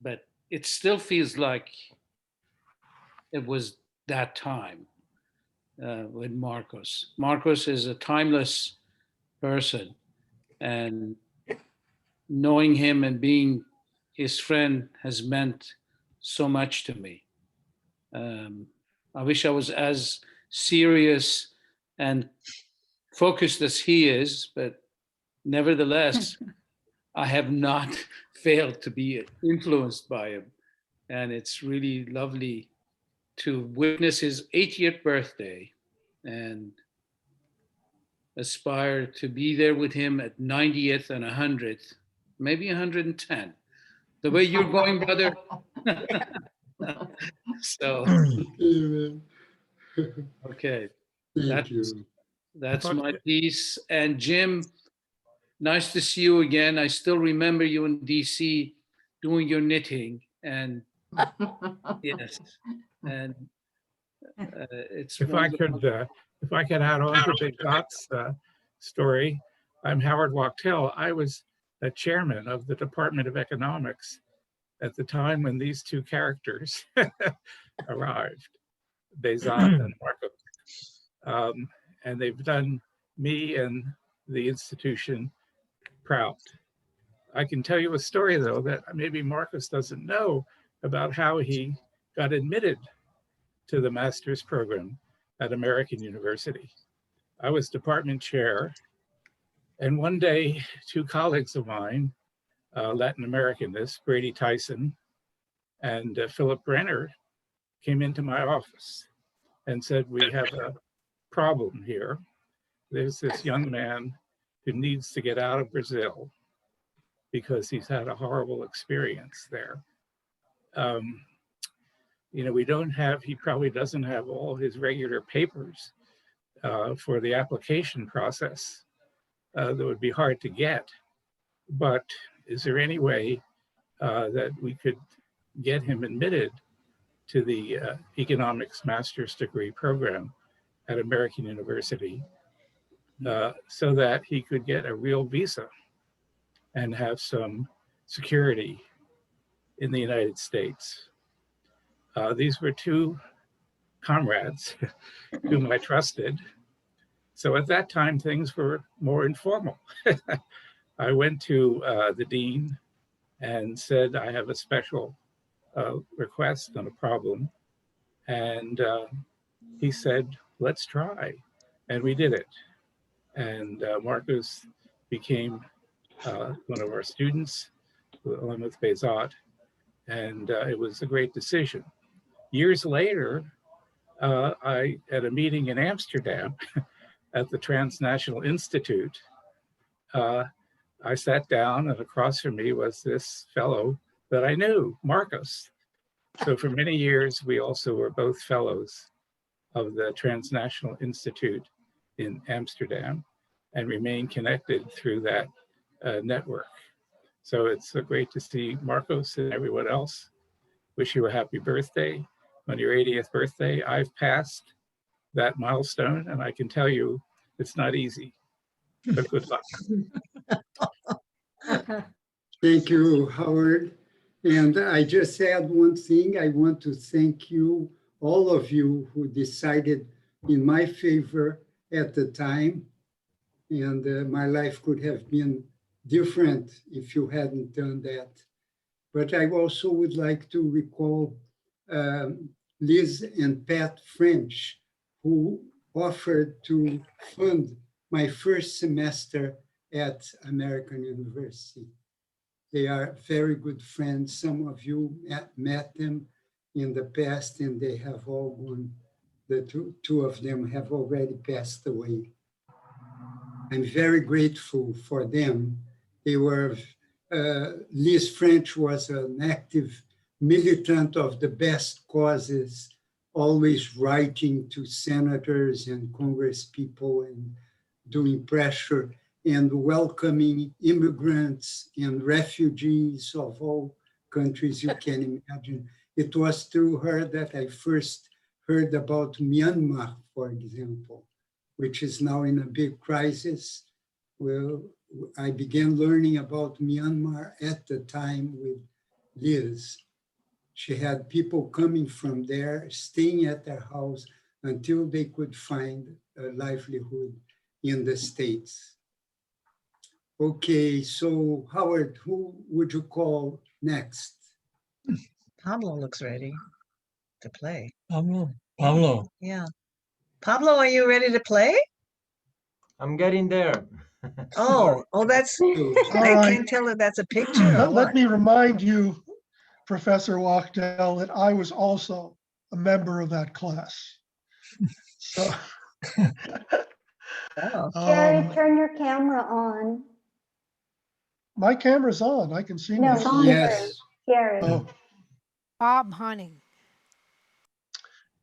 [SPEAKER 20] But it still feels like it was that time with Marcos. Marcos is a timeless person. And knowing him and being his friend has meant so much to me. I wish I was as serious and focused as he is, but nevertheless, I have not failed to be influenced by him. And it's really lovely to witness his 80th birthday and aspire to be there with him at 90th and 100th, maybe 110. The way you're going, brother. So, okay. That's my piece. And Jim, nice to see you again. I still remember you in DC doing your knitting, and yes, and it's
[SPEAKER 21] If I could add on to Big Dot's story, I'm Howard Wachtel. I was the chairman of the Department of Economics at the time when these two characters arrived, Bezat and Marcos. And they've done me and the institution proud. I can tell you a story, though, that maybe Marcos doesn't know about how he got admitted to the master's program at American University. I was department chair, and one day, two colleagues of mine, Latin Americanists, Brady Tyson and Philip Brenner, came into my office and said, we have a problem here. There's this young man who needs to get out of Brazil because he's had a horrible experience there. You know, he probably doesn't have all his regular papers for the application process that would be hard to get. But is there any way that we could get him admitted to the economics master's degree program at American University so that he could get a real visa and have some security in the United States? These were two comrades whom I trusted. So at that time, things were more informal. I went to the dean and said, I have a special request on a problem. And he said, let's try. And we did it. And Marcos became one of our students, along with Bezat. And it was a great decision. Years later, at a meeting in Amsterdam at the Transnational Institute, I sat down, and across from me was this fellow that I knew, Marcos. So for many years, we also were both fellows of the Transnational Institute in Amsterdam and remain connected through that network. So it's great to see Marcos and everyone else. Wish you a happy birthday on your 80th birthday. I've passed that milestone, and I can tell you it's not easy, but good luck.
[SPEAKER 1] Thank you, Howard. And I just add one thing. I want to thank you, all of you who decided in my favor at the time. And my life could have been different if you hadn't done that. But I also would like to recall Liz and Pat French, who offered to fund my first semester at American University. They are very good friends. Some of you met them in the past, and they have all gone, the two of them have already passed away. I'm very grateful for them. They were, Liz French was an active militant of the best causes, always writing to senators and congress people and doing pressure and welcoming immigrants and refugees of all countries you can imagine. It was through her that I first heard about Myanmar, for example, which is now in a big crisis. Well, I began learning about Myanmar at the time with Liz. She had people coming from there, staying at their house until they could find a livelihood in the States. Okay, so Howard, who would you call next?
[SPEAKER 5] Pablo looks ready to play.
[SPEAKER 16] Pablo.
[SPEAKER 5] Yeah. Pablo, are you ready to play?
[SPEAKER 4] I'm getting there.
[SPEAKER 5] Oh, that's,
[SPEAKER 11] All
[SPEAKER 5] I
[SPEAKER 11] right.
[SPEAKER 5] can't tell if that's a picture or
[SPEAKER 11] Let
[SPEAKER 5] what.
[SPEAKER 11] me remind you, Professor Wachtel, that I was also a member of that class. So,
[SPEAKER 9] Jerry, turn your camera on.
[SPEAKER 11] my camera's on. I can see
[SPEAKER 9] No,
[SPEAKER 11] myself.
[SPEAKER 9] Jerry. Jerry.
[SPEAKER 11] Oh,
[SPEAKER 2] Bob Hunting.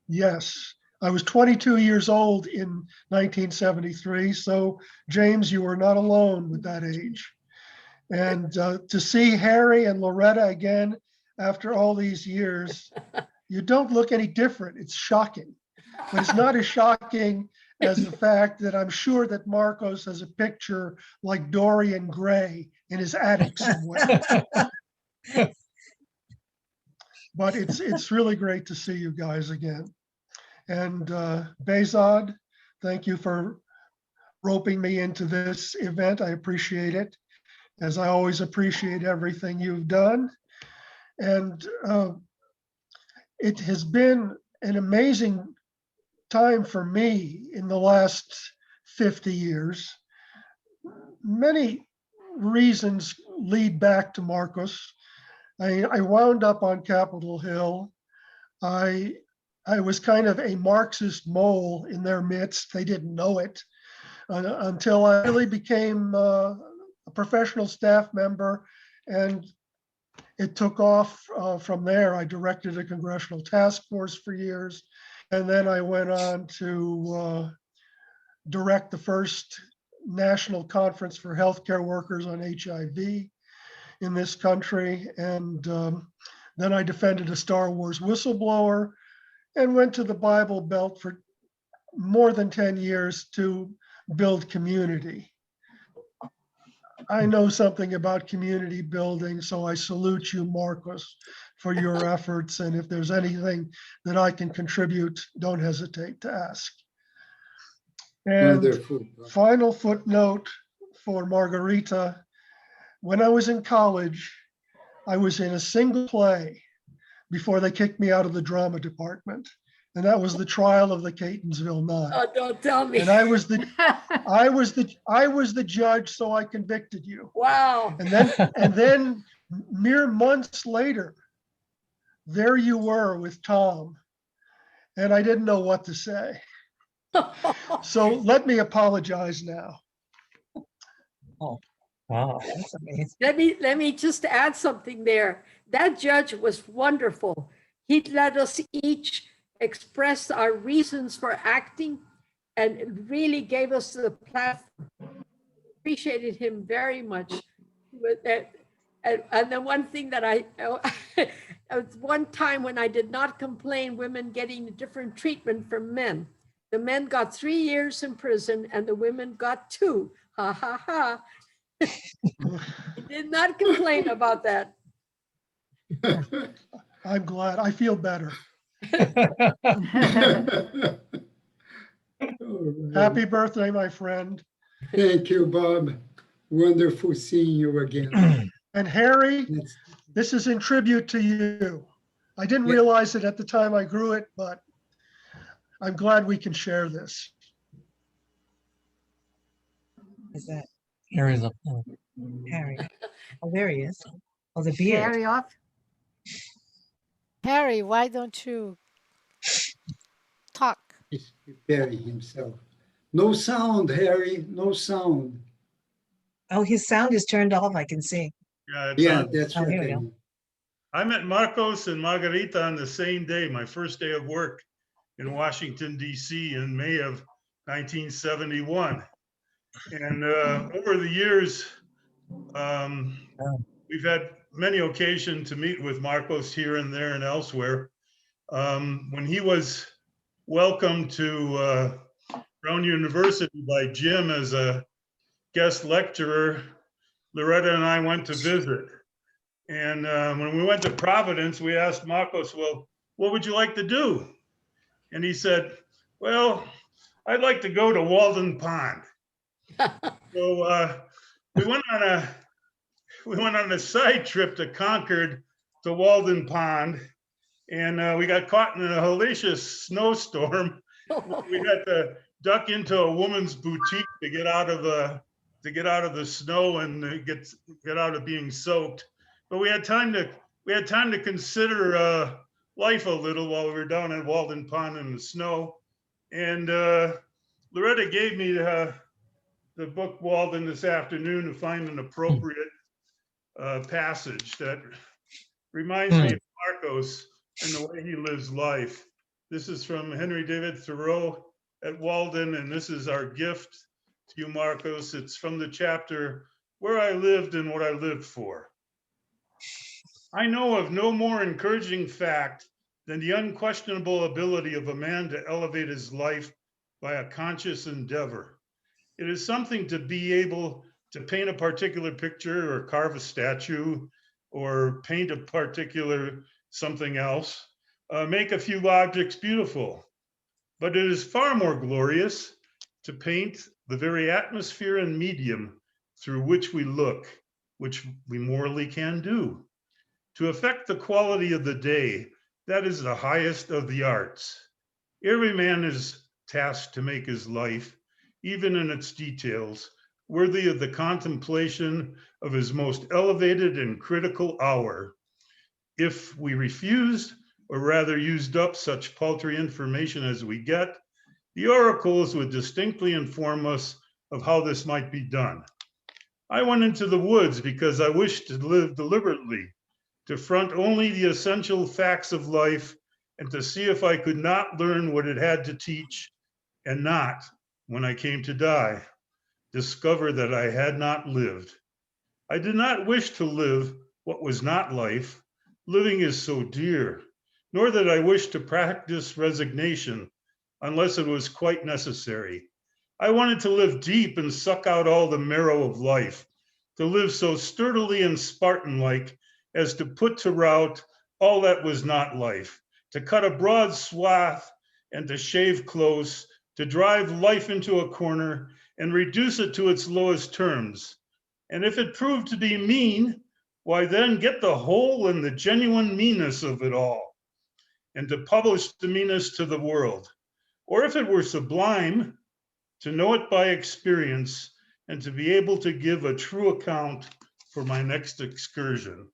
[SPEAKER 11] yes. I was 22 years old in 1973. So, James, you were not alone with that age. And to see Harry and Loretta again after all these years, you don't look any different. It's shocking. But it's not as shocking as the fact that I'm sure that Marcos has a picture like Dorian Gray in his attic somewhere. But it's really great to see you guys again. And Behzad, thank you for roping me into this event. I appreciate it, as I always appreciate everything you've done. And it has been an amazing time for me in the last 50 years. Many reasons lead back to Marcos. I wound up on Capitol Hill. I was kind of a Marxist mole in their midst. They didn't know it until I really became a professional staff member, and it took off from there. I directed a congressional task force for years, and then I went on to direct the first national conference for healthcare workers on HIV in this country. And then I defended a Star Wars whistleblower and went to the Bible Belt for more than 10 years to build community. I know something about community building, so I salute you, Marcos, for your efforts. And if there's anything that I can contribute, don't hesitate to ask. And
[SPEAKER 1] Wonderful.
[SPEAKER 11] final footnote for Margarita. When I was in college, I was in a single play before they kicked me out of the drama department. And that was The Trial of the Catonsville Nine.
[SPEAKER 15] Oh, don't tell me.
[SPEAKER 11] And I was the judge, so I convicted you.
[SPEAKER 15] Wow.
[SPEAKER 11] And then mere months later, there you were with Tom, and I didn't know what to say. So let me apologize now.
[SPEAKER 16] Oh, wow.
[SPEAKER 5] That's amazing.
[SPEAKER 15] Let me just add something there. That judge was wonderful. He let us each express our reasons for acting and really gave us the platform. Appreciated him very much. And the one thing that one time when I did not complain, women getting different treatment from men. The men got 3 years in prison and the women got 2. Ha ha ha. He did not complain about that.
[SPEAKER 11] I'm glad. I feel better. Happy birthday, my friend.
[SPEAKER 1] Thank you, Bob. Wonderful seeing you again.
[SPEAKER 11] And Harry, This is in tribute to you. I didn't realize it at the time I grew it, but I'm glad we can share this.
[SPEAKER 5] Is that
[SPEAKER 16] Harry's up there.
[SPEAKER 5] Harry? Oh, there he is. Oh, the beard.
[SPEAKER 14] Harry off.
[SPEAKER 2] Harry, why don't you talk?
[SPEAKER 1] He's preparing himself. No sound, Harry, no sound.
[SPEAKER 5] Oh, his sound is turned off, I can see.
[SPEAKER 13] Yeah, it's
[SPEAKER 1] Yeah,
[SPEAKER 13] on.
[SPEAKER 1] that's
[SPEAKER 5] Oh,
[SPEAKER 1] what
[SPEAKER 5] here we
[SPEAKER 1] I
[SPEAKER 5] go.
[SPEAKER 1] mean.
[SPEAKER 13] I met Marcos and Margarita on the same day, my first day of work in Washington, D.C. in May of 1971. And over the years, we've had many occasions to meet with Marcos here and there and elsewhere. When he was welcomed to Brown University by Jim as a guest lecturer, Loretta and I went to visit. And when we went to Providence, we asked Marcos, well, what would you like to do? And he said, well, I'd like to go to Walden Pond. So we went on a side trip to Concord to Walden Pond, and we got caught in a hellacious snowstorm. We had to duck into a woman's boutique to get out of the snow and get out of being soaked. But we had time to consider life a little while we were down at Walden Pond in the snow. And Loretta gave me the book Walden this afternoon to find an appropriate passage that reminds me of Marcos and the way he lives life. This is from Henry David Thoreau at Walden, and this is our gift to you, Marcos. It's from the chapter, Where I Lived and What I Lived For. I know of no more encouraging fact than the unquestionable ability of a man to elevate his life by a conscious endeavor. It is something to be able to paint a particular picture or carve a statue or paint a particular something else, make a few objects beautiful. But it is far more glorious to paint the very atmosphere and medium through which we look, which we morally can do. To affect the quality of the day, that is the highest of the arts. Every man is tasked to make his life, even in its details, worthy of the contemplation of his most elevated and critical hour. If we refused, or rather used up such paltry information as we get, the oracles would distinctly inform us of how this might be done. I went into the woods because I wished to live deliberately, to front only the essential facts of life, and to see if I could not learn what it had to teach, and not, when I came to die, discover that I had not lived. I did not wish to live what was not life. Living is so dear, nor did I wish to practice resignation unless it was quite necessary. I wanted to live deep and suck out all the marrow of life, to live so sturdily and Spartan-like as to put to rout all that was not life, to cut a broad swath and to shave close, to drive life into a corner and reduce it to its lowest terms. And if it proved to be mean, why then get the whole and the genuine meanness of it all, and to publish the meanness to the world. Or if it were sublime, to know it by experience and to be able to give a true account for my next excursion.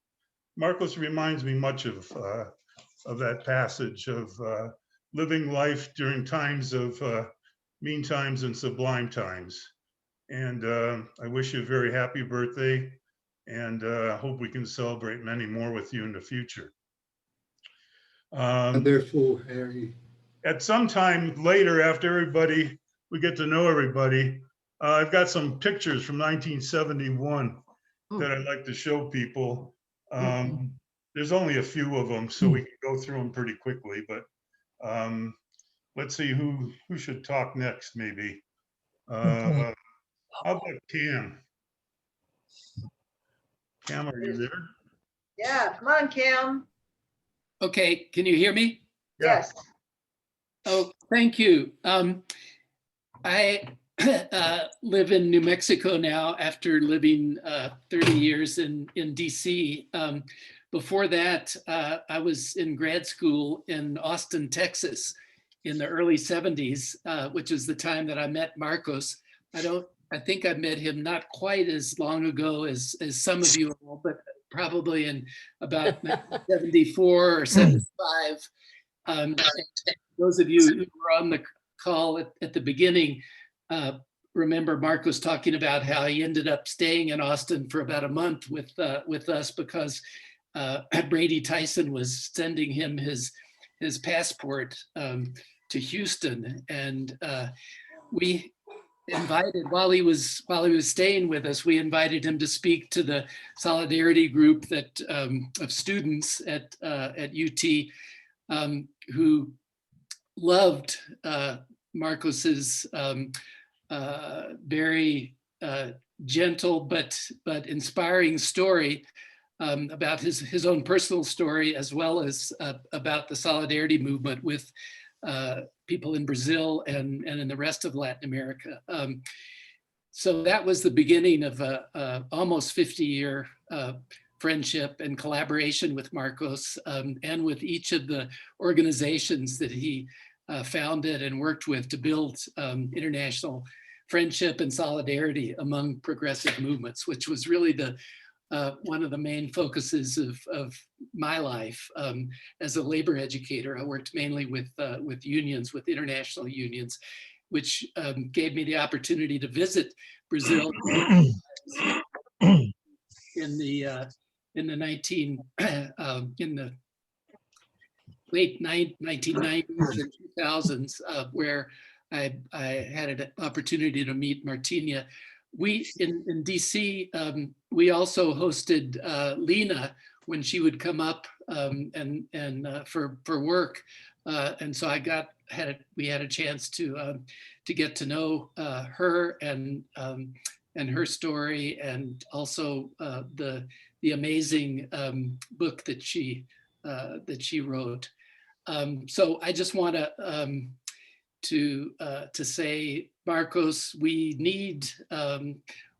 [SPEAKER 13] Marcos reminds me much of that passage of living life during times of mean times and sublime times. And I wish you a very happy birthday, and hope we can celebrate many more with you in the future.
[SPEAKER 1] Wonderful, Harry.
[SPEAKER 13] At some time later, after we get to know everybody, I've got some pictures from 1971 that I'd like to show people. There's only a few of them, so we can go through them pretty quickly, but let's see who should talk next, maybe. How about Cam? Cam, are you there?
[SPEAKER 3] Yeah, come on, Cam.
[SPEAKER 22] Okay, can you hear me?
[SPEAKER 3] Yes.
[SPEAKER 22] Oh, thank you. I live in New Mexico now after living 30 years in DC. before that, I was in grad school in Austin, Texas in the early 70s, which is the time that I met Marcos. I think I met him not quite as long ago as some of you all, but probably in about 74 or 75. Those of you who were on the call at the beginning remember Marcos talking about how he ended up staying in Austin for about a month with us because Brady Tyson was sending him his passport to Houston, and we invited while he was staying with us, we invited him to speak to the solidarity group that of students at UT who loved Marcos's very gentle but inspiring story about his own personal story, as well as about the solidarity movement with people in Brazil and in the rest of Latin America. So that was the beginning of a almost 50-year friendship and collaboration with Marcos and with each of the organizations that he founded and worked with to build international friendship and solidarity among progressive movements, which was really the one of the main focuses of my life as a labor educator. I worked mainly with unions, with international unions, which gave me the opportunity to visit Brazil in the late 1990s and 2000s, where I had an opportunity to meet Martina. We in DC, we also hosted Lena when she would come up and for work, and so we had a chance to get to know her and her story, and also the amazing book that she wrote. So I just want to say, Marcos, we need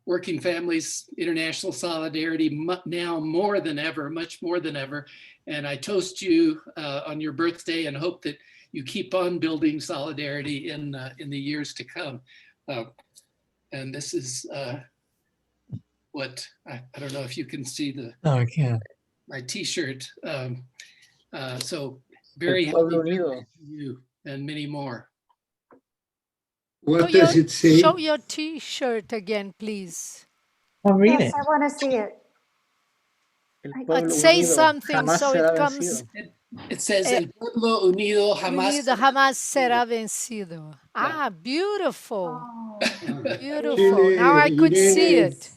[SPEAKER 22] working families, international solidarity now more than ever, much more than ever. And I toast you on your birthday and hope that you keep on building solidarity in the years to come. And this is what I don't know if you can see
[SPEAKER 16] I can't.
[SPEAKER 22] my T-shirt. So very happy birthday to you and many more.
[SPEAKER 1] What does it say?
[SPEAKER 2] Show your T-shirt again, please.
[SPEAKER 9] Yes, I want to see it.
[SPEAKER 2] Say something so it comes.
[SPEAKER 22] It says, El pueblo unido
[SPEAKER 2] jamás será vencido. Ah, beautiful. Beautiful. Now I could see it.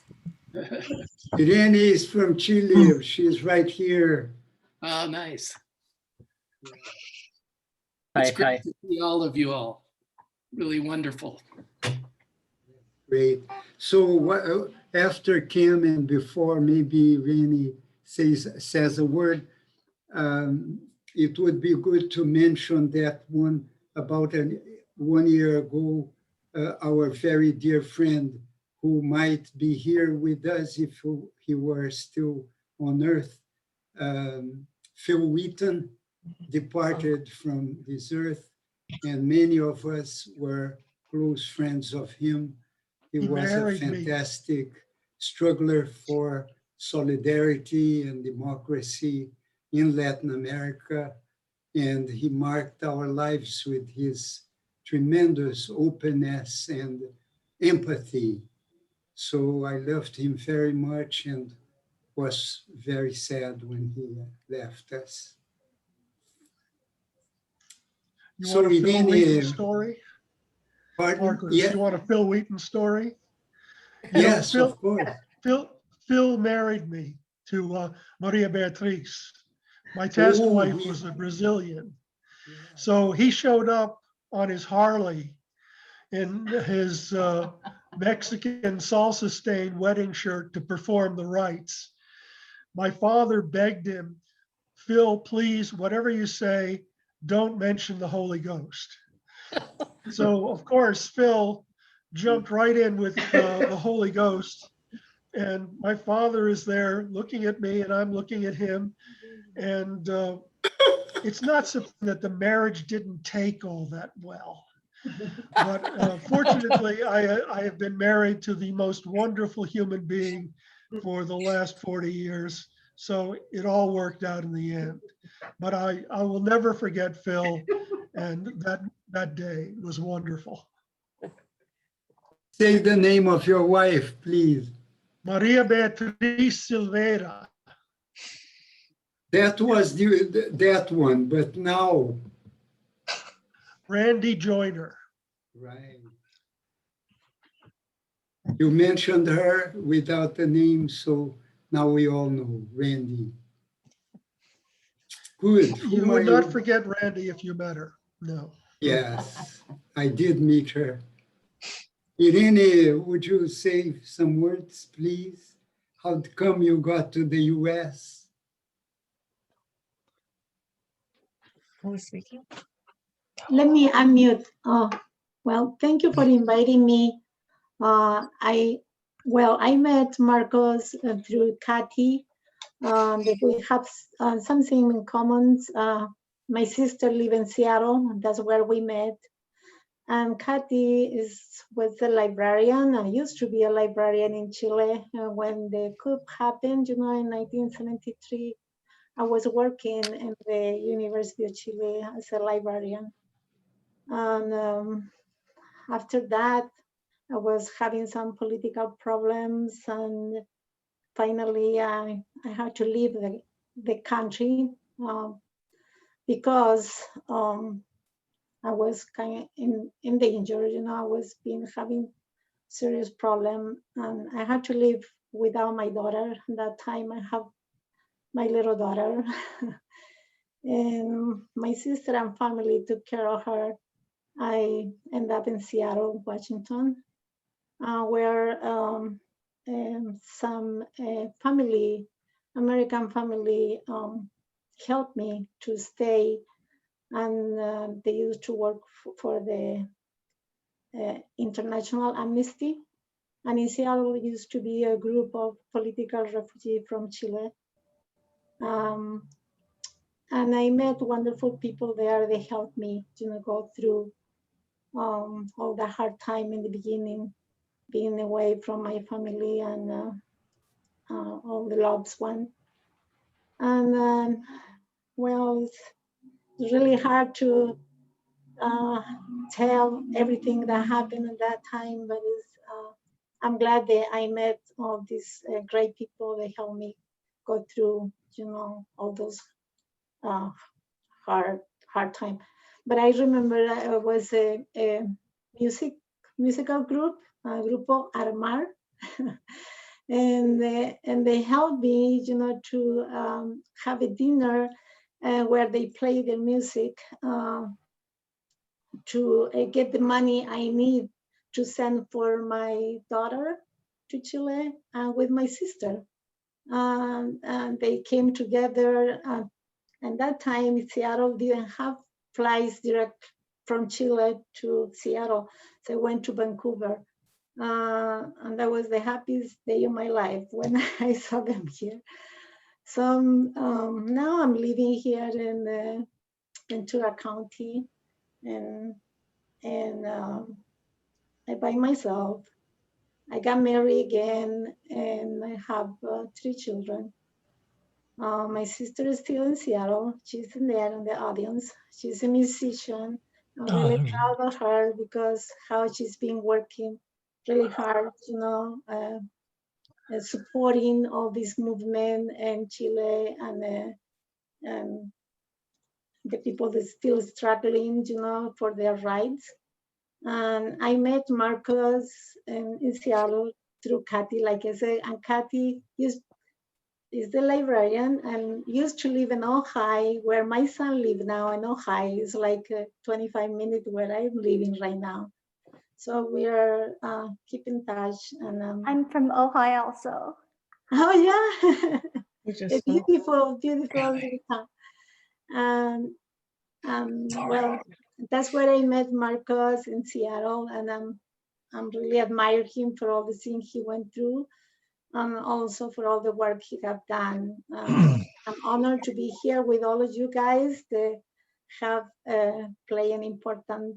[SPEAKER 1] Irene is from Chile. She's right here.
[SPEAKER 22] Oh, nice. It's great to see all of you all. Really wonderful.
[SPEAKER 1] Great. So what, after Kim and before maybe Irene says a word, it would be good to mention that about 1 year ago, our very dear friend who might be here with us if he were still on earth, Phil Wheaton, departed from this earth, and many of us were close friends of him. He was a fantastic struggler for solidarity and democracy in Latin America, and he marked our lives with his tremendous openness and empathy. So I loved him very much and was very sad when he left us.
[SPEAKER 11] You want a Phil Wheaton story? Marcos,
[SPEAKER 1] yeah.
[SPEAKER 11] You want a Phil Wheaton story?
[SPEAKER 1] Yes, of course.
[SPEAKER 11] Phil married me to Maria Beatriz. My test wife was a Brazilian. So he showed up on his Harley in his Mexican salsa-stained wedding shirt to perform the rites. My father begged him, Phil, please, whatever you say, don't mention the Holy Ghost. So, of course, Phil jumped right in with the Holy Ghost And my father is there looking at me and I'm looking at him. And it's not something that the marriage didn't take all that well. But fortunately, I have been married to the most wonderful human being for the last 40 years. So it all worked out in the end. But I will never forget Phil, and that day was wonderful.
[SPEAKER 1] Say the name of your wife, please.
[SPEAKER 11] Maria Beatriz Silveira.
[SPEAKER 1] That was that one, but now.
[SPEAKER 11] Randy Joyner.
[SPEAKER 1] Right. You mentioned her without the name, so now we all know Randy. Good.
[SPEAKER 11] You would not forget Randy if you met her. No.
[SPEAKER 1] Yes, I did meet her. Irene, would you say some words, please? How come you got to the US?
[SPEAKER 5] Who is speaking?
[SPEAKER 7] Let me unmute. Well, thank you for inviting me. I met Marcos through Kathy. We have something in common. My sister lives in Seattle, and that's where we met. And Kathy was a librarian. I used to be a librarian in Chile. When the coup happened, in 1973, I was working in the University of Chile as a librarian. And after that, I was having some political problems, and finally I had to leave the country because I was kind of in danger. I was having serious problem, and I had to live without my daughter. At that time, I have my little daughter, and my sister and family took care of her. I ended up in Seattle, Washington, where some American family helped me to stay, and they used to work for the International Amnesty. And in Seattle, it used to be a group of political refugees from Chile. And I met wonderful people there. They helped me go through all the hard time in the beginning, being away from my family and all the loved ones. And well, it's really hard to tell everything that happened at that time, but I'm glad that I met all these great people that helped me go through, all those hard time. But I remember I was a musical group, Grupo Armar, and they helped me, to have a dinner where they play the music to get the money I need to send for my daughter to Chile with my sister. And they came together. And that time, Seattle didn't have flights direct from Chile to Seattle. So I went to Vancouver. And that was the happiest day of my life when I saw them here. So now I'm living here in Ventura County, and I by myself. I got married again, and I have 3 children. My sister is still in Seattle. She's in there in the audience. She's a musician. I'm really proud of her because how she's been working really hard, supporting all this movement in Chile and the people that still struggling, for their rights. And I met Marcos in Seattle through Kathy, like I said, and Kathy is the librarian and used to live in Ojai, where my son lives now in Ojai. It's like 25 minutes where I'm living right now. So we are keep in touch. And
[SPEAKER 9] I'm from Ojai also.
[SPEAKER 7] Oh yeah, a beautiful little town. Well, that's where I met Marcos in Seattle, and I'm really admire him for all the things he went through. and also for all the work he have done. I'm honored to be here with all of you guys that have played an important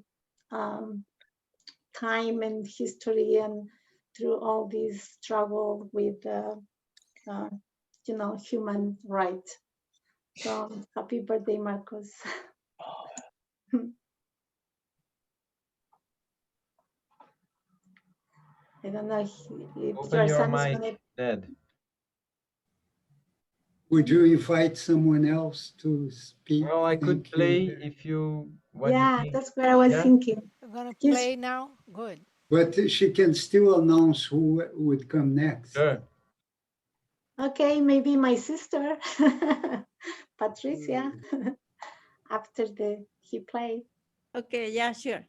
[SPEAKER 7] time in history and through all this struggle with, human rights. So happy birthday, Marcos. I don't know if
[SPEAKER 4] Open
[SPEAKER 7] your
[SPEAKER 4] your
[SPEAKER 7] son is
[SPEAKER 4] mic,
[SPEAKER 7] gonna.
[SPEAKER 4] Dad.
[SPEAKER 1] Would you invite someone else to speak?
[SPEAKER 4] Well, I could
[SPEAKER 1] Thank
[SPEAKER 4] play
[SPEAKER 1] you.
[SPEAKER 4] if you. What do you
[SPEAKER 7] Yeah,
[SPEAKER 4] think?
[SPEAKER 7] that's what I was
[SPEAKER 4] Yeah.
[SPEAKER 7] thinking.
[SPEAKER 2] We're gonna
[SPEAKER 7] Yes.
[SPEAKER 2] play now? Good.
[SPEAKER 1] But she can still announce who would come next.
[SPEAKER 4] Sure.
[SPEAKER 7] Okay, maybe my sister, Patricia, after he played.
[SPEAKER 5] Okay, yeah, sure.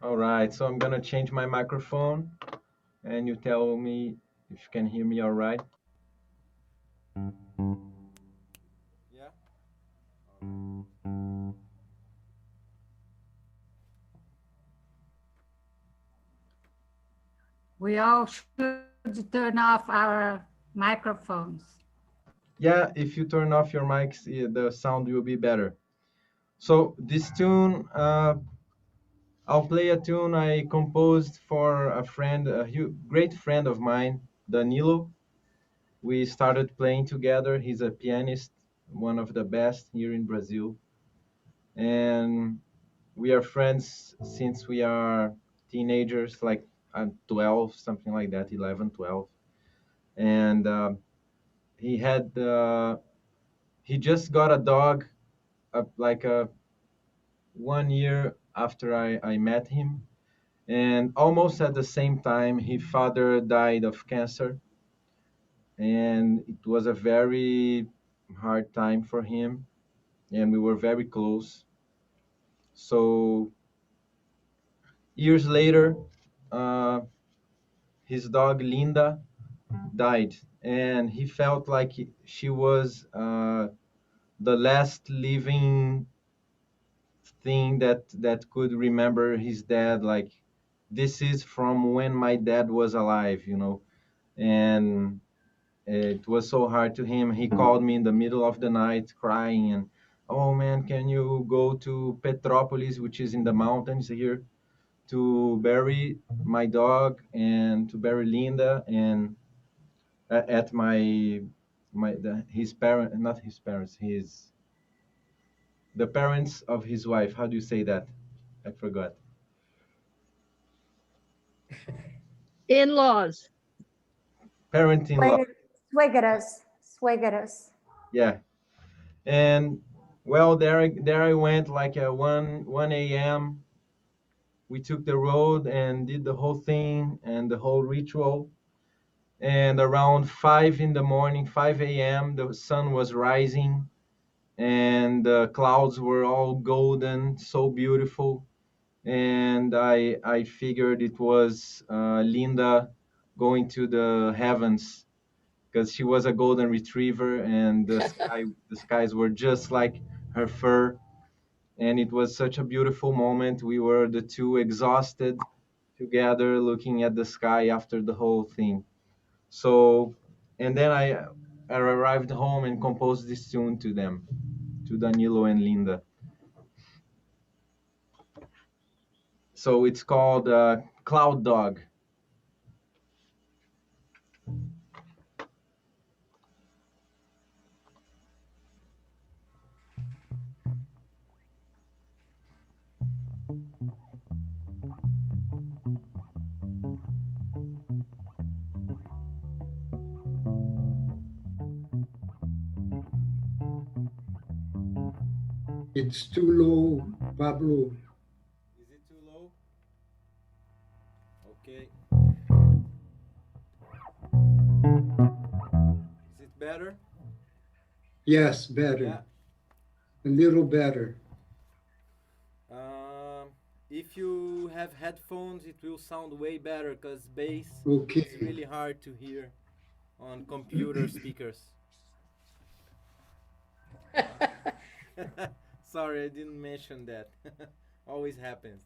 [SPEAKER 4] All right. So I'm gonna change my microphone, and you tell me if you can hear me all right. Yeah.
[SPEAKER 14] We all should turn off our microphones.
[SPEAKER 4] Yeah. If you turn off your mics, the sound will be better. So this tune, I'll play a tune I composed for a friend, great friend of mine, Danilo. We started playing together. He's a pianist, one of the best here in Brazil. And we are friends since we are teenagers, like I'm 12, something like that, 11, 12. And he just got a dog like 1 year after I met him. And almost at the same time, his father died of cancer. And it was a very hard time for him. And we were very close. So years later, uh, his dog Linda died, and he felt like she was the last living thing that could remember his dad. Like, this is from when my dad was alive, and it was so hard to him. He called me in the middle of the night crying, and, oh man, can you go to Petrópolis, which is in the mountains here, to bury my dog and to bury Linda, and at his parent, not his parents, the parents of his wife. How do you say that? I forgot.
[SPEAKER 5] In-laws.
[SPEAKER 4] Parent-in-law.
[SPEAKER 9] Suegras.
[SPEAKER 4] Yeah. And well, there I went like at 1 a.m. We took the road and did the whole thing and the whole ritual. And around 5 in the morning, 5 a.m., the sun was rising and the clouds were all golden, so beautiful. And I figured it was Linda going to the heavens, because she was a golden retriever, and the skies were just like her fur. And it was such a beautiful moment. We were the two exhausted together, looking at the sky after the whole thing. So, and then I arrived home and composed this tune to them, to Danilo and Linda. So it's called Cloud Dog.
[SPEAKER 1] It's too low, Pablo.
[SPEAKER 4] Is it too low? Okay. Is it better?
[SPEAKER 1] Yes, better.
[SPEAKER 4] Yeah.
[SPEAKER 1] A little better.
[SPEAKER 4] If you have headphones, it will sound way better, because bass
[SPEAKER 1] Okay.
[SPEAKER 4] is really hard to hear on computer speakers. Sorry, I didn't mention that. Always happens.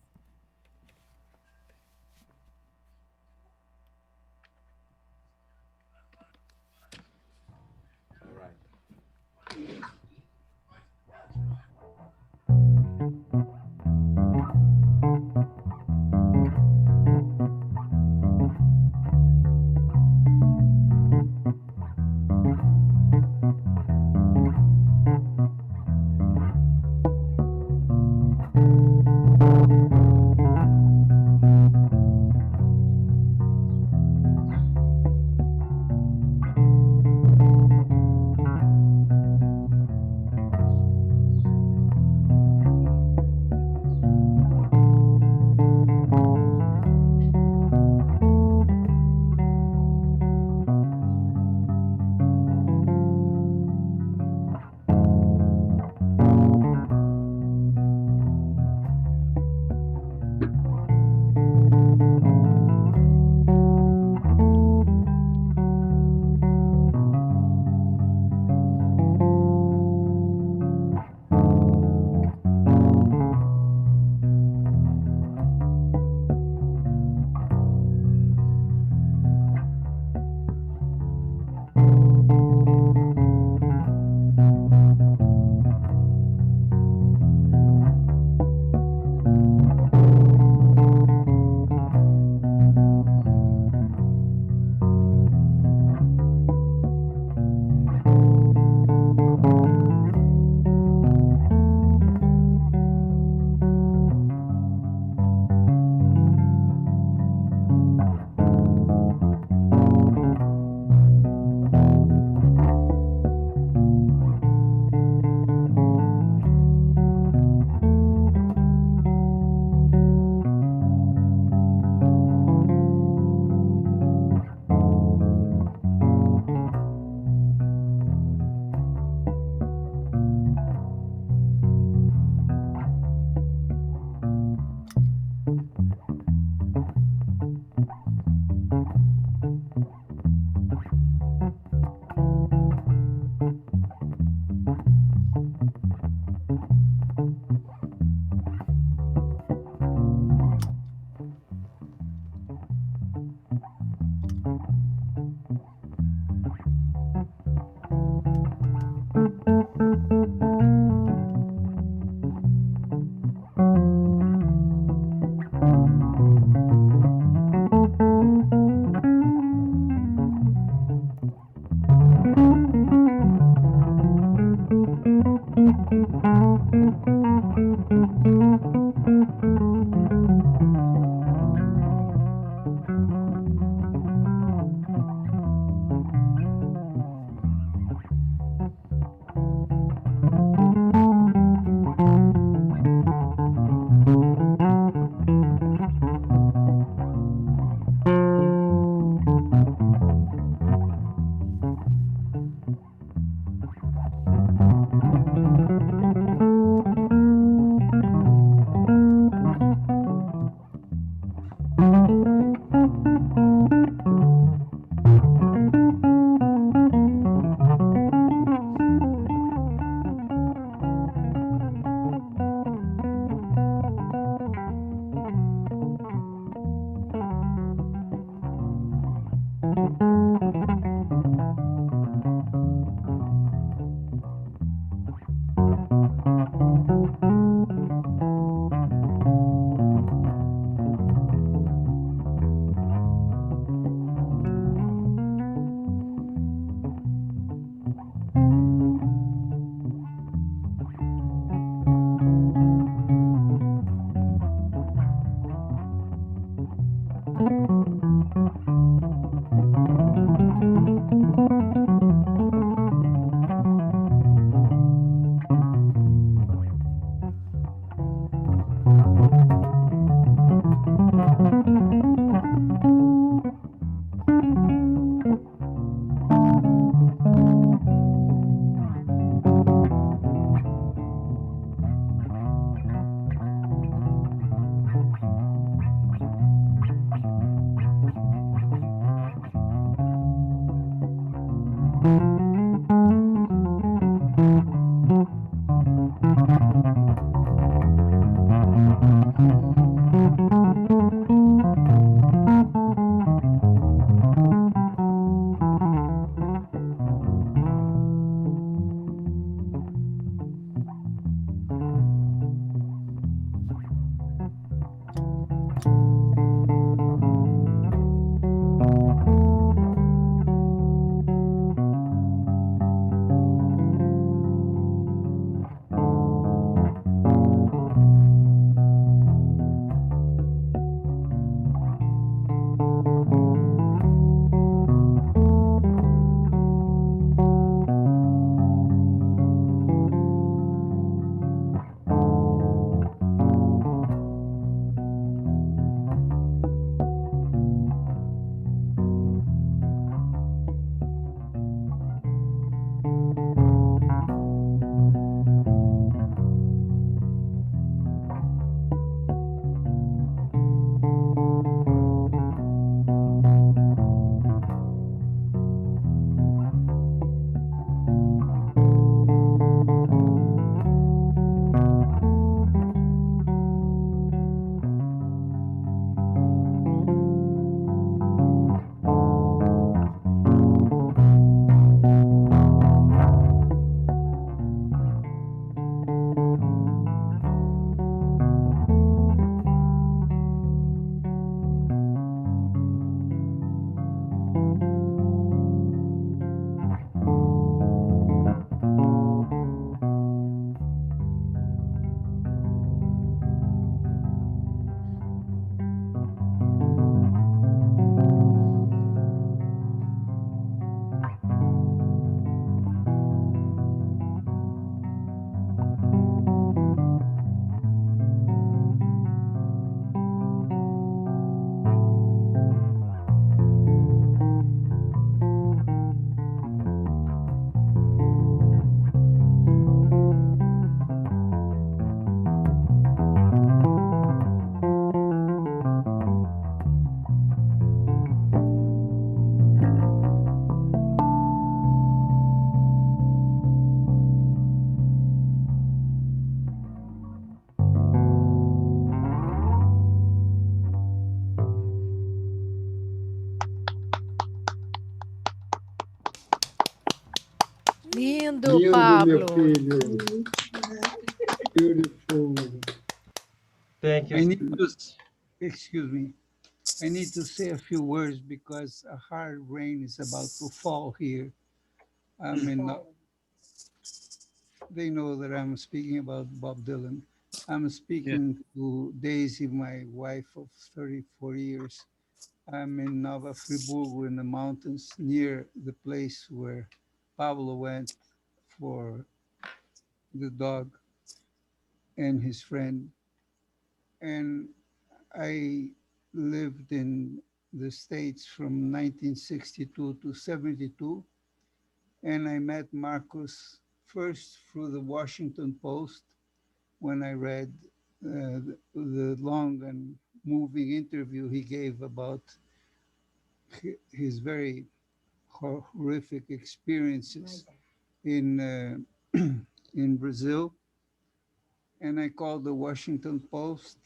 [SPEAKER 2] Lindo,
[SPEAKER 1] Lindo,
[SPEAKER 2] Pablo.
[SPEAKER 1] meu filho. Beautiful.
[SPEAKER 4] Thank you.
[SPEAKER 10] I need to, excuse me, I need to say a few words because a hard rain is about to fall here. I mean, they know that I'm speaking about Bob Dylan. I'm speaking to Daisy, my wife of 34 years. I'm in Nova Friburgo in the mountains near the place where Pablo went for the dog and his friend. And I lived in the States from 1962 to 72. And I met Marcos first through the Washington Post when I read the long and moving interview he gave about his very horrific experiences in in Brazil. And I called the Washington Post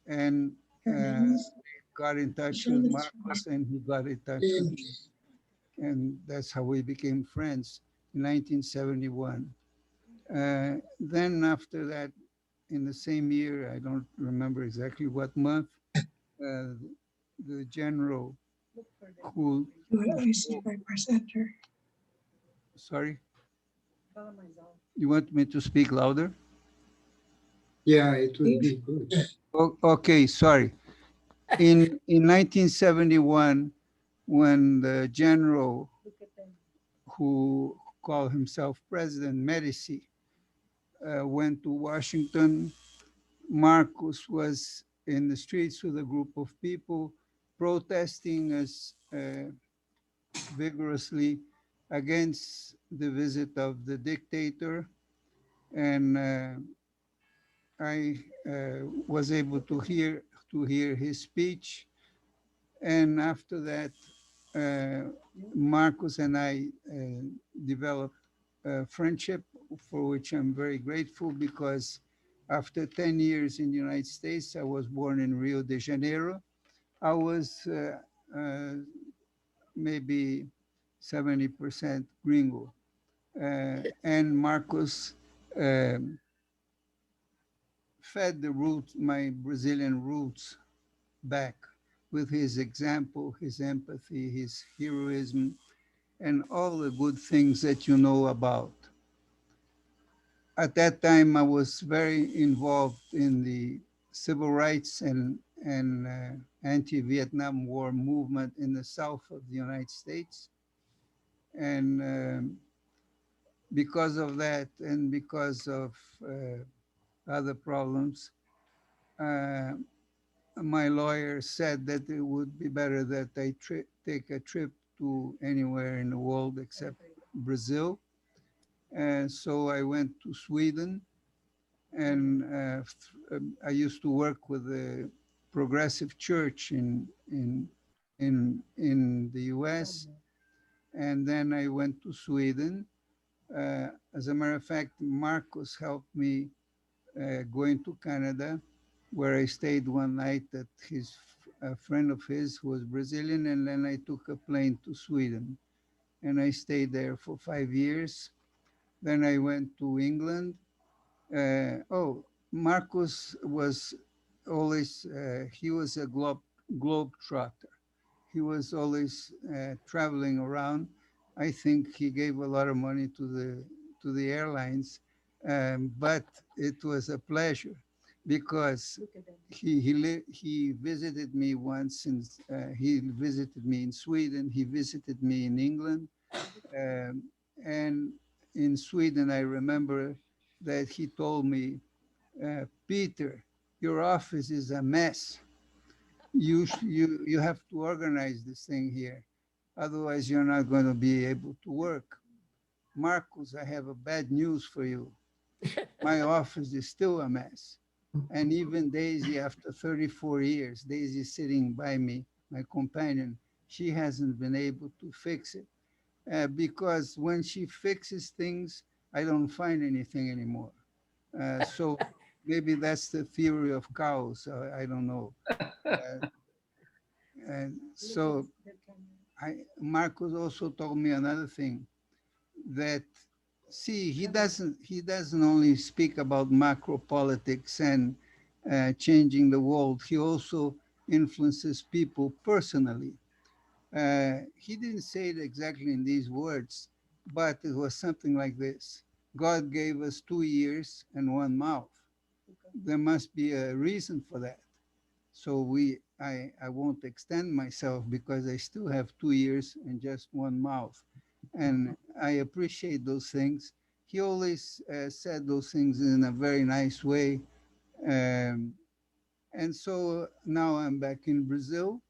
[SPEAKER 10] and got in touch with Marcos and he got in touch with me. And that's how we became friends in 1971. Then after that, in the same year, I don't remember exactly what month, the general who, sorry, you want me to speak louder?
[SPEAKER 1] Yeah, it would be good.
[SPEAKER 10] Okay, sorry. In 1971, when the general who called himself President Medici went to Washington, Marcos was in the streets with a group of people protesting as vigorously against the visit of the dictator, and I was able to hear his speech. And after that, Marcos and I developed a friendship for which I'm very grateful, because after 10 years in the United States, I was born in Rio de Janeiro. I was maybe 70% gringo. And Marcos fed the roots, my Brazilian roots, back with his example, his empathy, his heroism, and all the good things that you know about. At that time, I was very involved in the civil rights and anti-Vietnam War movement in the South of the United States. And because of that, and because of other problems, my lawyer said that it would be better that I take a trip to anywhere in the world except Brazil. And so I went to Sweden, and I used to work with the Progressive Church in the US. And then I went to Sweden. As a matter of fact, Marcos helped me going to Canada, where I stayed one night at a friend of his who was Brazilian, and then I took a plane to Sweden. And I stayed there for 5 years. Then I went to England. Marcos was always, he was a globe trotter. He was always traveling around. I think he gave a lot of money to the airlines, but it was a pleasure, because he visited me once, and he visited me in Sweden. He visited me in England, and in Sweden, I remember that he told me, Peter, your office is a mess. You have to organize this thing here. Otherwise, you're not going to be able to work. Marcos, I have a bad news for you. My office is still a mess. And even Daisy, after 34 years, Daisy sitting by me, my companion, she hasn't been able to fix it. Because when she fixes things, I don't find anything anymore. So maybe that's the theory of chaos. I don't know. And so Marcos also told me another thing, that see, he doesn't only speak about macro politics and changing the world. He also influences people personally. He didn't say it exactly in these words, but it was something like this: God gave us 2 ears and 1 mouth. There must be a reason for that. So I won't extend myself, because I still have 2 ears and just 1 mouth. And I appreciate those things. He always said those things in a very nice way. And so now I'm back in Brazil.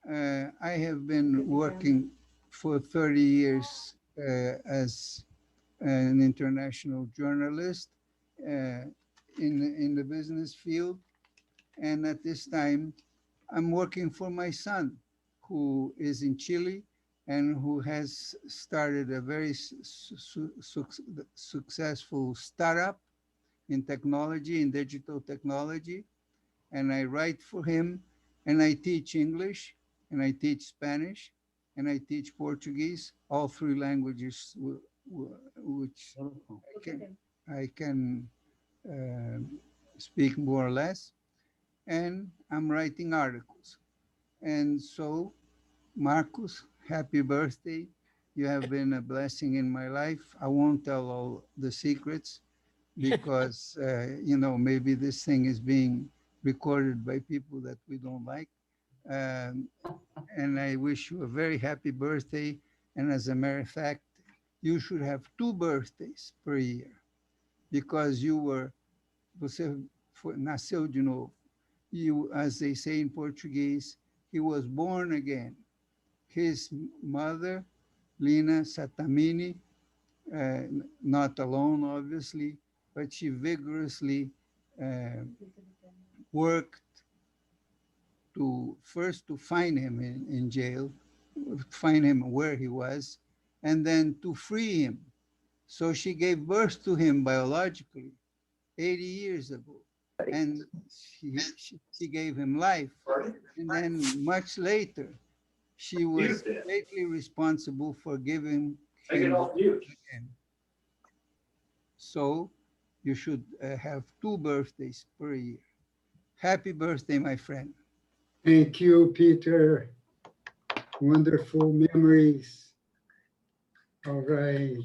[SPEAKER 10] I have been working for 30 years as an international journalist in the business field. And at this time, I'm working for my son, who is in Chile and who has started a very successful startup in technology, in digital technology. And I write for him, And I teach English, and I teach Spanish, and I teach Portuguese, all three languages which I can speak more or less. And I'm writing articles. And so, Marcos, happy birthday. You have been a blessing in my life. I won't tell all the secrets because, you know, maybe this thing is being recorded by people that we don't like. Um, and I wish you a very happy birthday. And as a matter of fact, you should have 2 birthdays per year because você nasceu de novo. You, as they say in Portuguese, he was born again. His mother, Lina Satamini, not alone, obviously, but she vigorously worked to first to find him in jail, find him where he was, and then to free him. So she gave birth to him biologically 80 years ago. And she gave him life. And then much later, she was greatly responsible for giving him life again. So you should have 2 birthdays per year. Happy birthday, my friend.
[SPEAKER 1] Thank you, Peter. Wonderful memories. All right.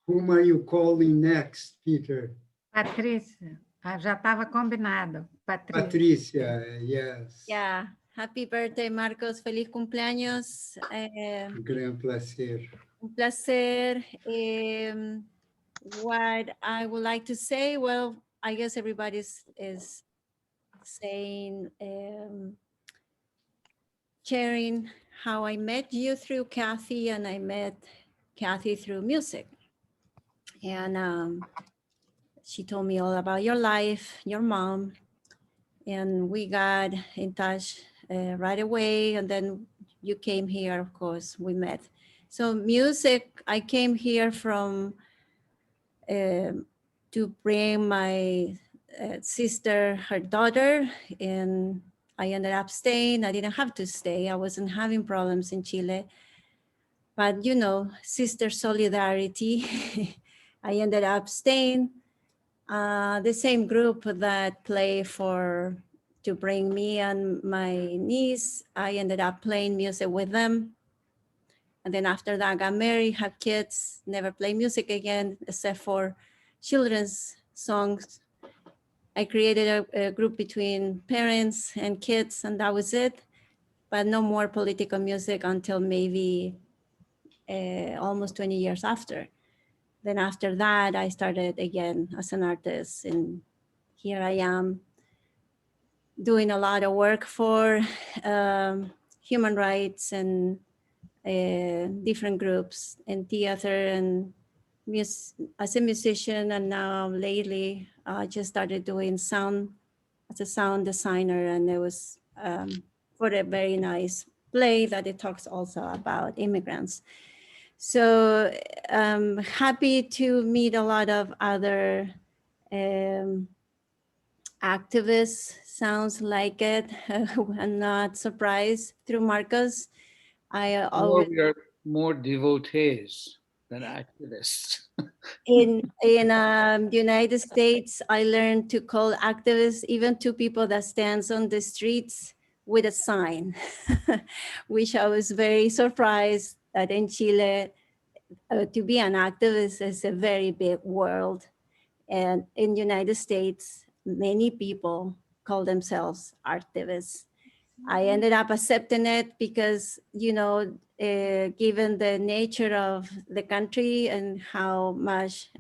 [SPEAKER 1] Whom are you calling next, Peter?
[SPEAKER 14] Patrícia. Ah, já estava combinado. Patrícia.
[SPEAKER 1] Patricia, yes.
[SPEAKER 8] Yeah. Happy birthday, Marcos. Feliz cumpleaños.
[SPEAKER 1] Un gran placer.
[SPEAKER 8] Un placer. What I would like to say, well, I guess everybody is saying, sharing how I met you through Kathy, and I met Kathy through music. And she told me all about your life, your mom, and we got in touch right away. And then you came here, of course, we met. So music, I came here from to bring my sister, her daughter, and I ended up staying. I didn't have to stay. I wasn't having problems in Chile. But, you know, sister solidarity, I ended up staying. The same group that play to bring me and my niece, I ended up playing music with them. And then after that, I got married, had kids, never play music again, except for children's songs. I created a group between parents and kids, and that was it. But no more political music until maybe almost 20 years after. Then after that, I started again as an artist, and here I am doing a lot of work for human rights and different groups in theater and as a musician. And now lately, I just started doing sound as a sound designer, and it was for a very nice play that it talks also about immigrants. So I'm happy to meet a lot of other activists. Sounds like it. I'm not surprised through Marcos. I always
[SPEAKER 20] We are more devotees than activists.
[SPEAKER 8] in the United States, I learned to call activists even to people that stands on the streets with a sign, which I was very surprised that in Chile, to be an activist is a very big world. And in the United States, many people call themselves activists. I ended up accepting it because, you know, given the nature of the country and how much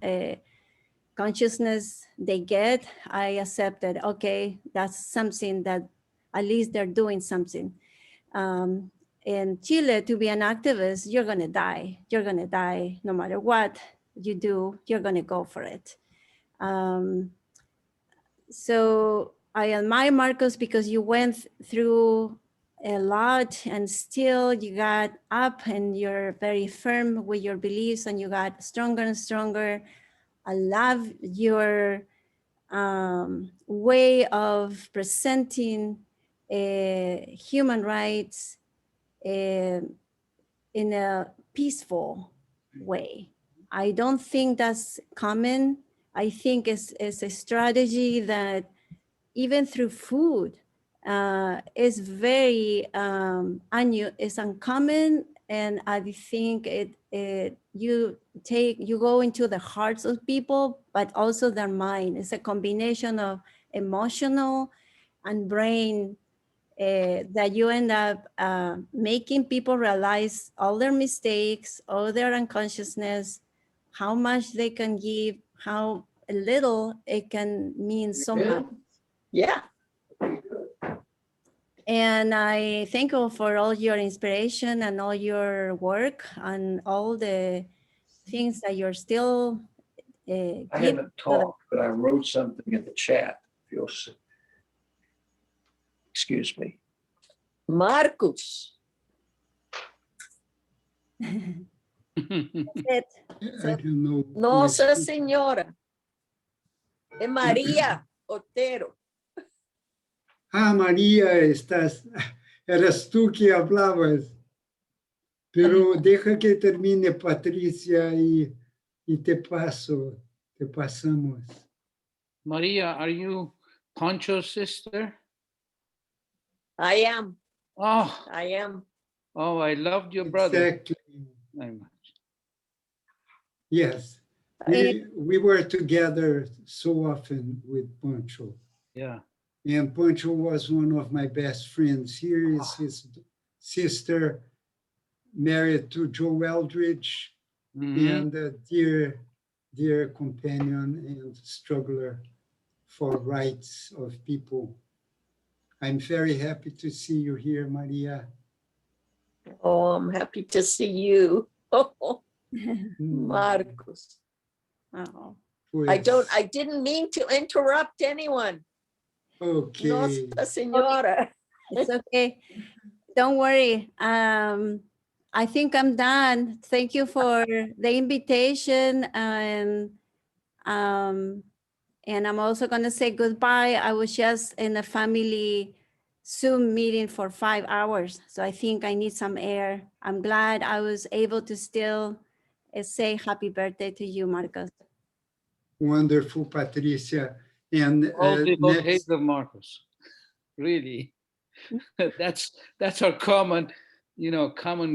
[SPEAKER 8] consciousness they get, I accepted, okay, that's something that at least they're doing something. In Chile, to be an activist, you're gonna die. You're gonna die no matter what you do, you're gonna go for it. So I admire Marcos because you went through a lot and still you got up and you're very firm with your beliefs and you got stronger and stronger. I love your way of presenting human rights in a peaceful way. I don't think that's common. I think it's a strategy that even through food is very is uncommon, and I think you go into the hearts of people, but also their mind. It's a combination of emotional and brain that you end up making people realize all their mistakes, all their unconsciousness, how much they can give, how little it can mean so much.
[SPEAKER 15] Yeah.
[SPEAKER 8] And I thank you for all your inspiration and all your work and all the things that you're still
[SPEAKER 6] I haven't talked, but I wrote something in the chat. If you'll excuse me.
[SPEAKER 15] Marcos.
[SPEAKER 8] That's it.
[SPEAKER 1] I don't know.
[SPEAKER 15] Nossa Senhora. É Maria Otero.
[SPEAKER 1] Ah, María, eras tú que hablabas. Pero deja que termine Patricia y te pasamos.
[SPEAKER 20] Maria, are you Pancho's sister?
[SPEAKER 15] I am.
[SPEAKER 20] Oh,
[SPEAKER 15] I am.
[SPEAKER 20] oh, I loved your brother.
[SPEAKER 1] Exactly.
[SPEAKER 20] Very much.
[SPEAKER 1] Yes. We were together so often with Pancho.
[SPEAKER 20] Yeah.
[SPEAKER 1] And Pancho was one of my best friends. Here is his sister, married to Joe Eldridge, and a dear, dear companion and struggler for rights of people. I'm very happy to see you here, Maria.
[SPEAKER 15] Oh, I'm happy to see you. Marcos.
[SPEAKER 8] Oh.
[SPEAKER 15] I didn't mean to interrupt anyone.
[SPEAKER 1] Okay.
[SPEAKER 15] Nossa Senhora.
[SPEAKER 8] It's okay. Don't worry. I think I'm done. Thank you for the invitation, and I'm also going to say goodbye. I was just in a family Zoom meeting for 5 hours, so I think I need some air. I'm glad I was able to still say happy birthday to you, Marcos.
[SPEAKER 1] Wonderful, Patricia. And
[SPEAKER 20] All devotees
[SPEAKER 1] next,
[SPEAKER 20] of Marcos. Really. That's our common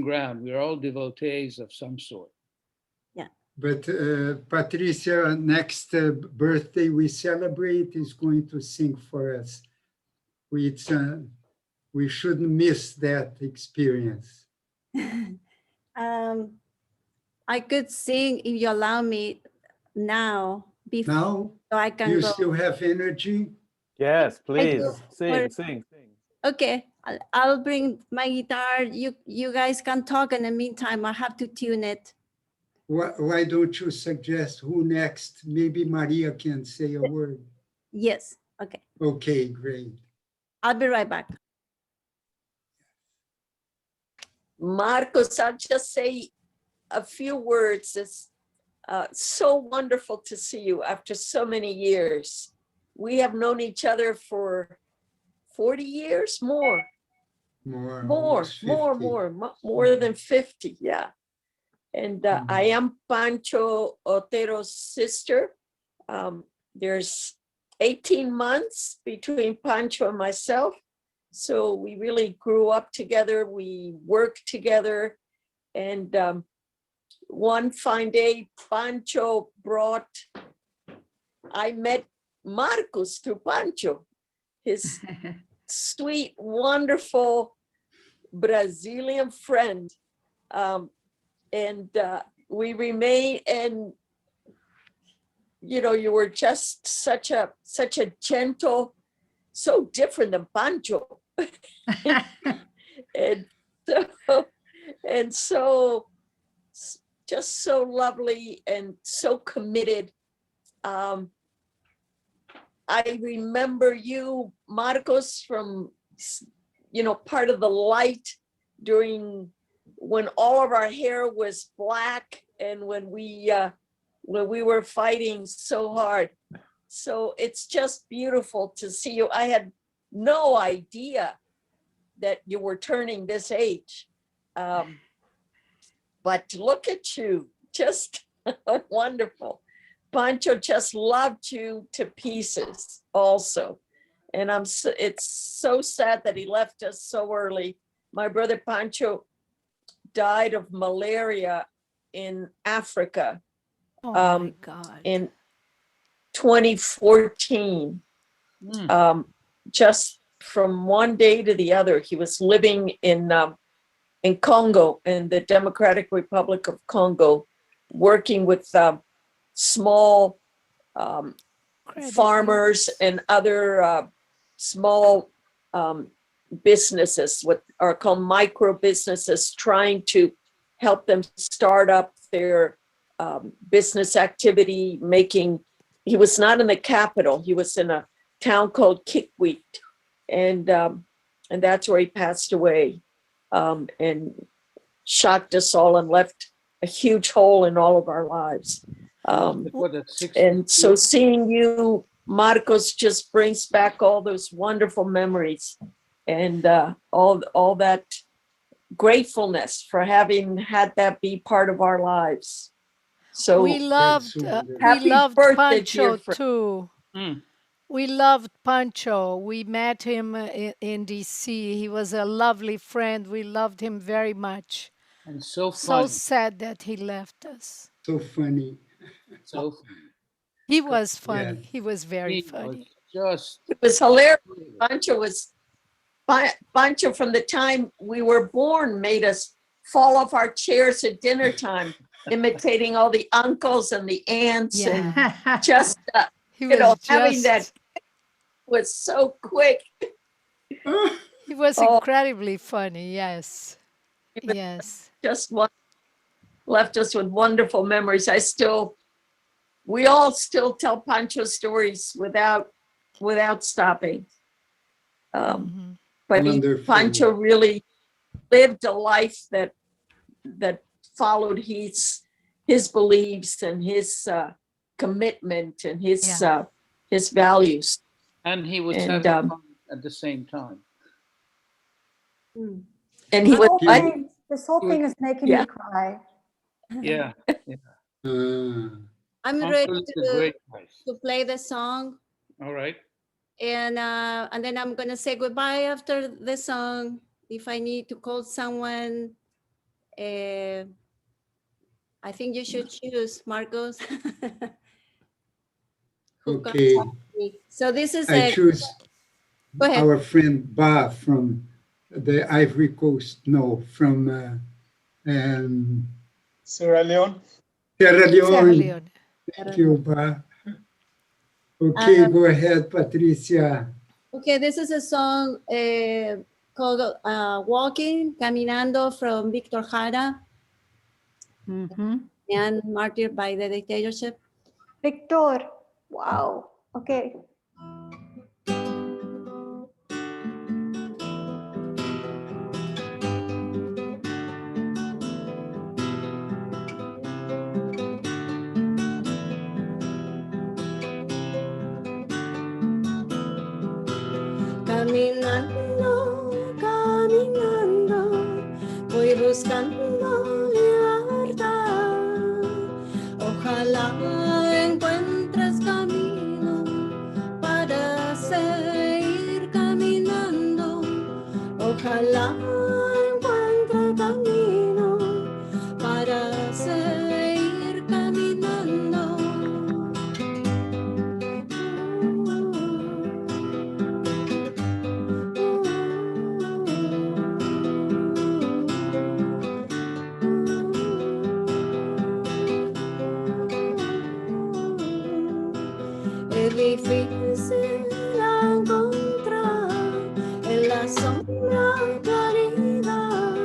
[SPEAKER 20] ground. We're all devotees of some sort.
[SPEAKER 8] Yeah.
[SPEAKER 1] But Patricia, next birthday we celebrate is going to sing for us. We shouldn't miss that experience.
[SPEAKER 8] I could sing if you allow me now.
[SPEAKER 1] Now,
[SPEAKER 8] so I can
[SPEAKER 1] do you
[SPEAKER 8] go.
[SPEAKER 1] still have energy?
[SPEAKER 17] Yes, please.
[SPEAKER 8] do.
[SPEAKER 17] Sing.
[SPEAKER 8] Okay, I'll bring my guitar. You guys can talk in the meantime. I have to tune it.
[SPEAKER 1] Why don't you suggest who next? Maybe Maria can say a word.
[SPEAKER 8] Yes, okay.
[SPEAKER 1] Okay, great.
[SPEAKER 8] I'll be right back.
[SPEAKER 15] Marcos, I'll just say a few words. It's so wonderful to see you after so many years. We have known each other for 40 years, more than 50, yeah. And I am Pancho Otero's sister. There's 18 months between Pancho and myself. So we really grew up together. We worked together. And one fine day, Pancho I met Marcos through Pancho, his sweet, wonderful Brazilian friend. We remain, and you were just such a gentle, so different than Pancho. and so just so lovely and so committed. I remember you, Marcos, from part of the light during when all of our hair was black and when we were fighting so hard.
[SPEAKER 12] So it's just beautiful to see you. I had no idea that you were turning this age. But look at you, just wonderful. Pancho just loved you to pieces also. And it's so sad that he left us so early. My brother Pancho died of malaria in Africa
[SPEAKER 2] my God.
[SPEAKER 12] in 2014. Just from one day to the other. He was living in Congo, in the Democratic Republic of Congo, working with small farmers and other small businesses, what are called micro businesses, trying to help them start up their business activity, he was not in the capital, he was in a town called Kikwit, and that's where he passed away, and shocked us all and left a huge hole in all of our lives. And so seeing you, Marcos, just brings back all those wonderful memories and all that gratefulness for having had that be part of our lives. So
[SPEAKER 2] we loved Pancho too. We loved Pancho. We met him in DC. He was a lovely friend. We loved him very much.
[SPEAKER 20] And so
[SPEAKER 2] So
[SPEAKER 20] funny.
[SPEAKER 2] sad that he left us.
[SPEAKER 1] So funny.
[SPEAKER 20] So funny.
[SPEAKER 2] He was funny.
[SPEAKER 1] Yeah.
[SPEAKER 2] He was very funny.
[SPEAKER 12] It was hilarious. Pancho from the time we were born made us fall off our chairs at dinner time, imitating all the uncles and the aunts, and just having that was so quick.
[SPEAKER 2] He was incredibly funny. Yes. Yes.
[SPEAKER 12] Just left us with wonderful memories. We all still tell Pancho stories without stopping. But Pancho really lived a life that followed his beliefs and his commitment and his values.
[SPEAKER 20] And he was having fun at the same time.
[SPEAKER 12] And he was.
[SPEAKER 9] This whole thing is making me cry.
[SPEAKER 20] Yeah.
[SPEAKER 8] I'm ready to play the song.
[SPEAKER 20] All right.
[SPEAKER 8] And then I'm gonna say goodbye after the song. If I need to call someone, I think you should choose Marcos.
[SPEAKER 1] Okay.
[SPEAKER 8] So this is
[SPEAKER 1] I choose
[SPEAKER 8] go ahead.
[SPEAKER 1] our friend Ba from the Ivory Coast. No, from
[SPEAKER 18] Sierra Leone.
[SPEAKER 1] Sierra Leone.
[SPEAKER 2] Sierra Leone.
[SPEAKER 1] Thank you, Ba. Okay, go ahead, Patricia.
[SPEAKER 8] Okay, this is a song called Walking, Caminando from Victor Jara and Martyred by the Dictatorship.
[SPEAKER 9] Victor, wow. Okay.
[SPEAKER 8] Caminando, caminando, voy buscando libertad. Ojalá encuentres camino para seguir caminando. Ojalá encuentre camino para seguir caminando. Es difícil encontrar en la sombra claridad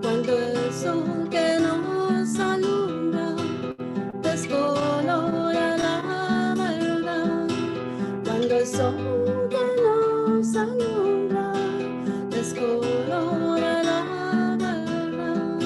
[SPEAKER 8] cuando el sol que nos alumbra descolora la verdad. Cuando el sol que nos alumbra descolora la verdad.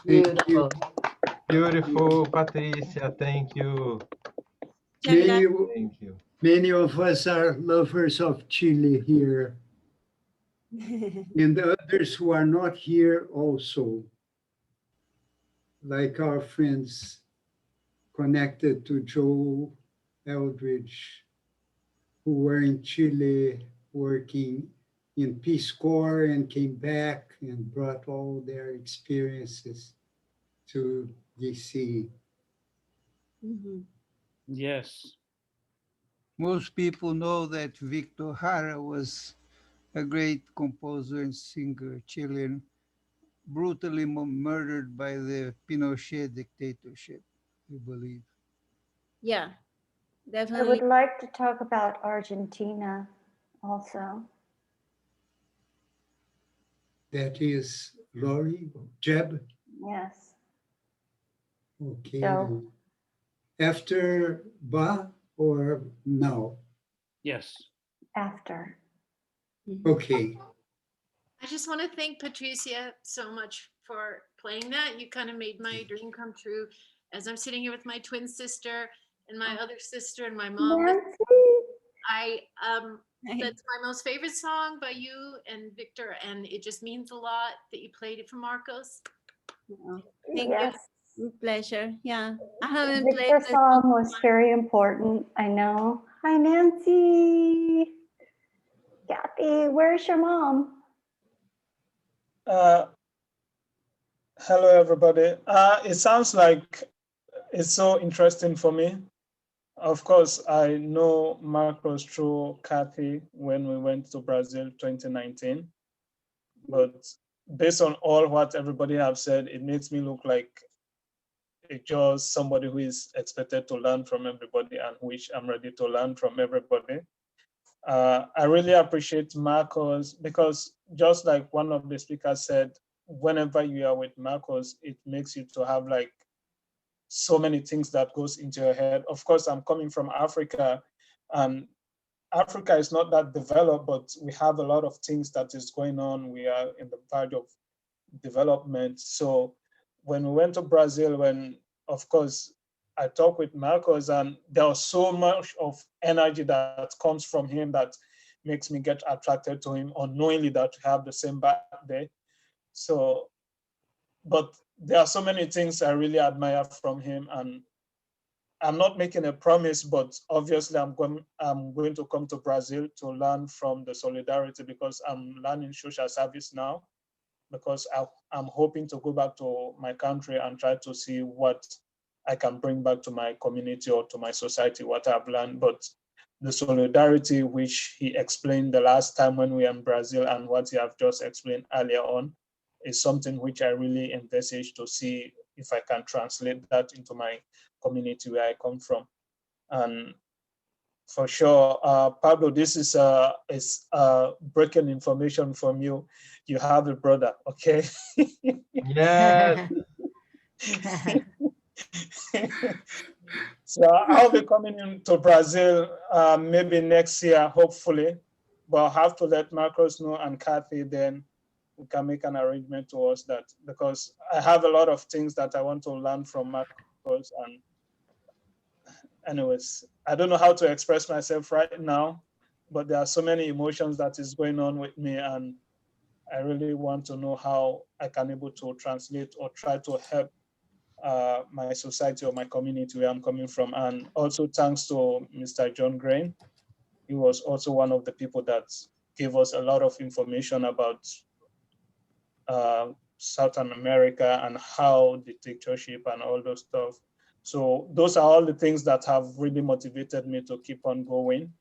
[SPEAKER 3] Beautiful.
[SPEAKER 4] Beautiful, Patricia. Thank you.
[SPEAKER 1] Many,
[SPEAKER 4] Thank you.
[SPEAKER 1] many of us are lovers of Chile here, and others who are not here also, like our friends connected to Joe Eldridge, who were in Chile working in Peace Corps and came back and brought all their experiences to DC.
[SPEAKER 20] Yes.
[SPEAKER 10] Most people know that Victor Jara was a great composer and singer, Chilean, brutally murdered by the Pinochet dictatorship, I believe.
[SPEAKER 8] Yeah,
[SPEAKER 9] I
[SPEAKER 8] definitely.
[SPEAKER 9] would like to talk about Argentina also.
[SPEAKER 1] That is Lori, Jeb.
[SPEAKER 9] Yes.
[SPEAKER 1] Okay.
[SPEAKER 9] So-
[SPEAKER 1] After Ba or now?
[SPEAKER 20] Yes.
[SPEAKER 9] After.
[SPEAKER 1] Okay.
[SPEAKER 18] I just want to thank Patricia so much for playing that. You kind of made my dream come true as I'm sitting here with my twin sister and my other sister and my mom. That's my most favorite song by you and Victor, and it just means a lot that you played it for Marcos.
[SPEAKER 8] Thank you. Pleasure. Yeah. I haven't played
[SPEAKER 9] Victor's
[SPEAKER 8] this
[SPEAKER 9] song was very important, I know. Hi, Nancy. Kathy, where's your mom?
[SPEAKER 19] Hello, everybody. It sounds like it's so interesting for me. Of course, I know Marcos through Kathy when we went to Brazil 2019. But based on all what everybody have said, it makes me look like just somebody who is expected to learn from everybody and which I'm ready to learn from everybody. I really appreciate Marcos because just like one of the speakers said, whenever you are with Marcos, it makes you to have like so many things that goes into your head. Of course, I'm coming from Africa, and Africa is not that developed, but we have a lot of things that is going on. We are in the verge of development. So when we went to Brazil, of course, I talked with Marcos, and there was so much of energy that comes from him that makes me get attracted to him unknowingly that we have the same birthday. So, but there are so many things I really admire from him, and I'm not making a promise, but obviously I'm going to come to Brazil to learn from the solidarity because I'm learning social service now, because I'm hoping to go back to my country and try to see what I can bring back to my community or to my society, what I've learned. But the solidarity which he explained the last time when we were in Brazil and what he have just explained earlier on is something which I really envisage to see if I can translate that into my community where I come from. And for sure, Pablo, this is breaking information from you. You have a brother, okay?
[SPEAKER 4] Yes.
[SPEAKER 19] So I'll be coming into Brazil maybe next year, hopefully. But I'll have to let Marcos know and Kathy, then we can make an arrangement towards that, because I have a lot of things that I want to learn from Marcos. And anyways, I don't know how to express myself right now, but there are so many emotions that is going on with me, and I really want to know how I can able to translate or try to help my society or my community where I'm coming from. And also thanks to Mr. John Grain. He was also one of the people that gave us a lot of information about Southern America and how dictatorship and all those stuff. So those are all the things that have really motivated me to keep on going.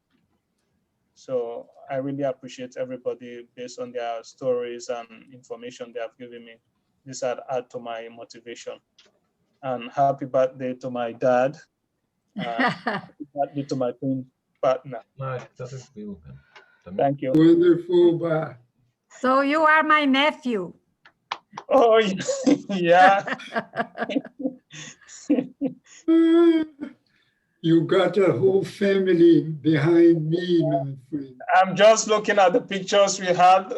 [SPEAKER 19] So I really appreciate everybody based on their stories and information they have given me. This had add to my motivation. And happy birthday to my dad. Happy birthday to my twin partner. Thank you.
[SPEAKER 1] Wonderful, Ba.
[SPEAKER 14] So you are my nephew.
[SPEAKER 19] Oh, yeah.
[SPEAKER 1] You got a whole family behind me, my friend.
[SPEAKER 19] I'm just looking at the pictures we had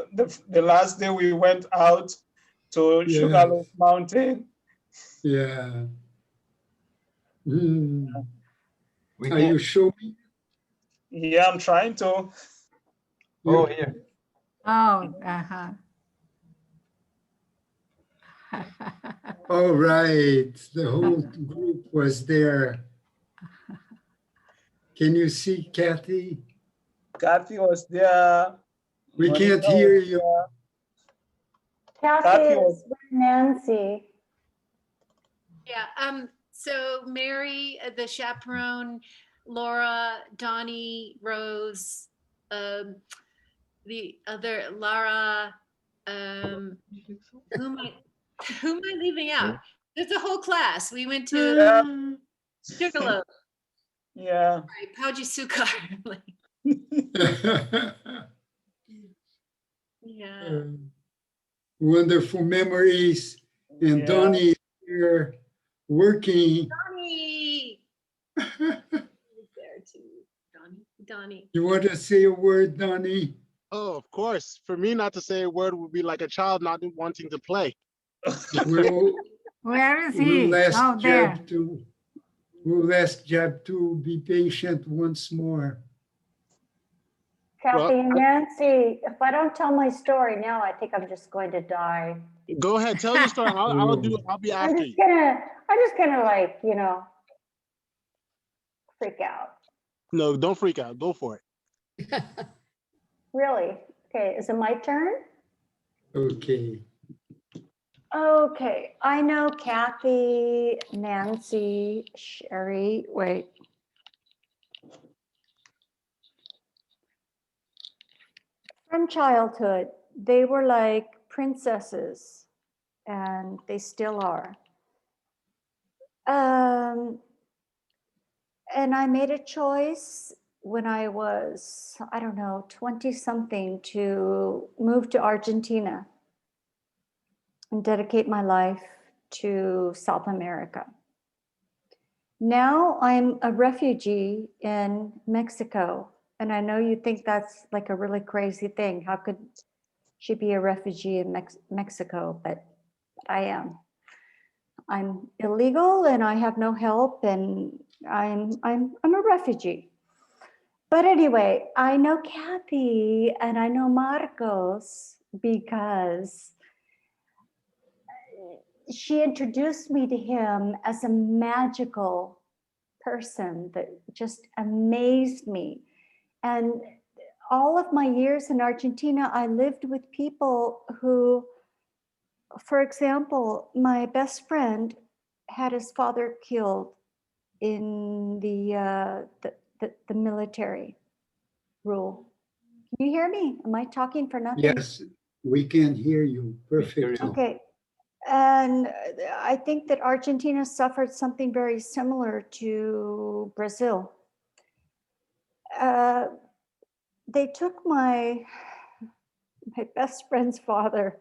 [SPEAKER 19] the last day we went out. to
[SPEAKER 1] Yeah.
[SPEAKER 19] Sugarloaf Mountain.
[SPEAKER 1] Yeah. Mm.
[SPEAKER 4] We
[SPEAKER 1] Are
[SPEAKER 4] can.
[SPEAKER 1] you showing?
[SPEAKER 19] Yeah, I'm trying to.
[SPEAKER 4] Oh, here.
[SPEAKER 14] Oh, uh-huh.
[SPEAKER 1] All right. The whole group was there. Can you see Kathy?
[SPEAKER 19] Kathy was there.
[SPEAKER 1] We
[SPEAKER 19] Monica
[SPEAKER 1] can't hear
[SPEAKER 19] was
[SPEAKER 1] you.
[SPEAKER 19] there.
[SPEAKER 9] Kathy
[SPEAKER 19] was-
[SPEAKER 9] is with Nancy.
[SPEAKER 18] Yeah. So Mary, the chaperone, Laura, Donnie, Rose, the other Lara. Who am I leaving out? There's a whole class. We went to Sugarloaf.
[SPEAKER 19] Yeah.
[SPEAKER 18] Right, Pauji Sukar. Yeah.
[SPEAKER 1] Wonderful memories. And
[SPEAKER 19] Yeah.
[SPEAKER 1] Donnie is here working.
[SPEAKER 18] Donnie. He's there too. Donnie.
[SPEAKER 1] You want to say a word, Donnie?
[SPEAKER 13] Oh, of course. For me not to say a word would be like a child not wanting to play.
[SPEAKER 14] Where is
[SPEAKER 1] We'll
[SPEAKER 14] he?
[SPEAKER 1] ask
[SPEAKER 14] Oh, there.
[SPEAKER 1] Jeb to be patient once more.
[SPEAKER 9] Kathy and Nancy, if I don't tell my story now, I think I'm just going to die.
[SPEAKER 13] Go ahead, tell your story. I'll be after you.
[SPEAKER 9] I'm just gonna like, you know, freak out.
[SPEAKER 13] No, don't freak out. Go for it.
[SPEAKER 9] Really? Okay, is it my turn?
[SPEAKER 1] Okay.
[SPEAKER 9] Okay, I know Kathy, Nancy, Sherry, wait. From childhood, they were like princesses, and they still are. And I made a choice when I was, I don't know, 20 something to move to Argentina and dedicate my life to South America. Now I'm a refugee in Mexico. And I know you think that's like a really crazy thing. How could she be a refugee in Mexico? But I am. I'm illegal and I have no help, and I'm a refugee. But anyway, I know Kathy and I know Marcos because she introduced me to him as a magical person that just amazed me. And all of my years in Argentina, I lived with people who, for example, my best friend had his father killed in the military rule. Can you hear me? Am I talking for nothing?
[SPEAKER 1] Yes, we can hear you perfectly.
[SPEAKER 9] Okay. And I think that Argentina suffered something very similar to Brazil. They took my best friend's father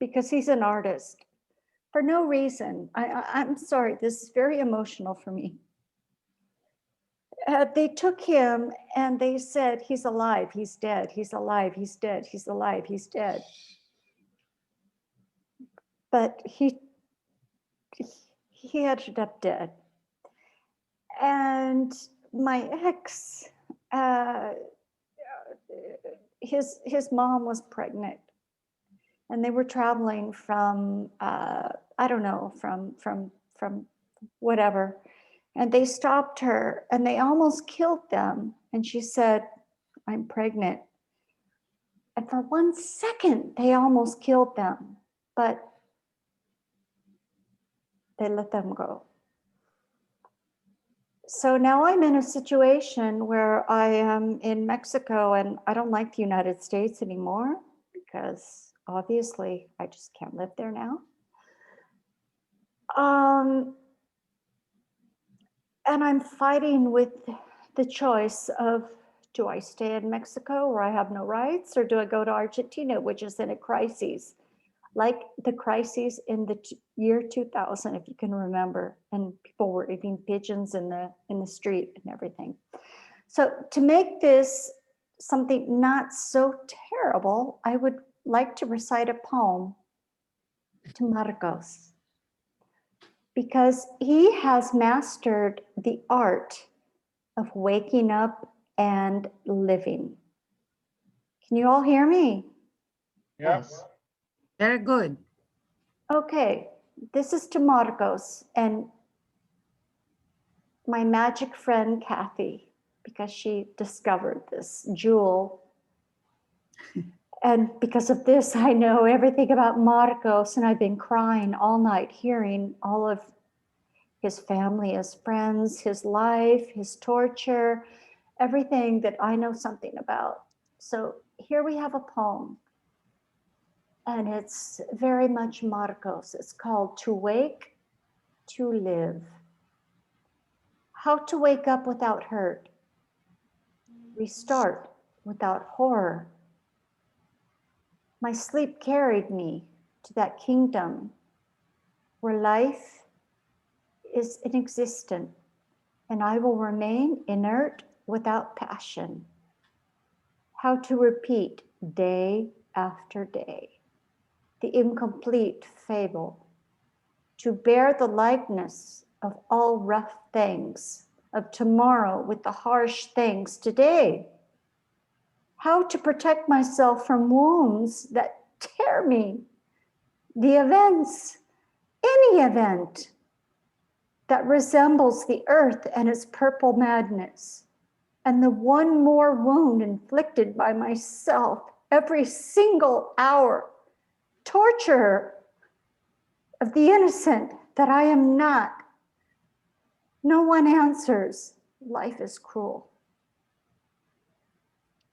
[SPEAKER 9] because he's an artist for no reason. I'm sorry, this is very emotional for me. They took him and they said, he's alive, he's dead, he's alive, he's dead, he's alive, he's dead. But he ended up dead. And my ex, his mom was pregnant, and they were traveling from, I don't know, from whatever. And they stopped her and they almost killed them. And she said, I'm pregnant. And for 1 second, they almost killed them, but they let them go. So now I'm in a situation where I am in Mexico and I don't like the United States anymore because obviously I just can't live there now. And I'm fighting with the choice of, do I stay in Mexico where I have no rights, or do I go to Argentina, which is in a crisis, like the crises in the year 2000, if you can remember, and people were eating pigeons in the street and everything. So to make this something not so terrible, I would like to recite a poem to Marcos, because he has mastered the art of waking up and living. Can you all hear me?
[SPEAKER 19] Yes.
[SPEAKER 14] Very good.
[SPEAKER 9] Okay, this is to Marcos and my magic friend Kathy, because she discovered this jewel. And because of this, I know everything about Marcos, and I've been crying all night hearing all of his family, his friends, his life, his torture, everything that I know something about. So here we have a poem, and it's very much Marcos. It's called To Wake, To Live. How to wake up without hurt, restart without horror. My sleep carried me to that kingdom where life is inexistent, and I will remain inert without passion. How to repeat day after day the incomplete fable, to bear the likeness of all rough things of tomorrow with the harsh things today. How to protect myself from wounds that tear me, the events, any event that resembles the earth and its purple madness, and the one more wound inflicted by myself every single hour, torture of the innocent that I am not. No one answers. Life is cruel.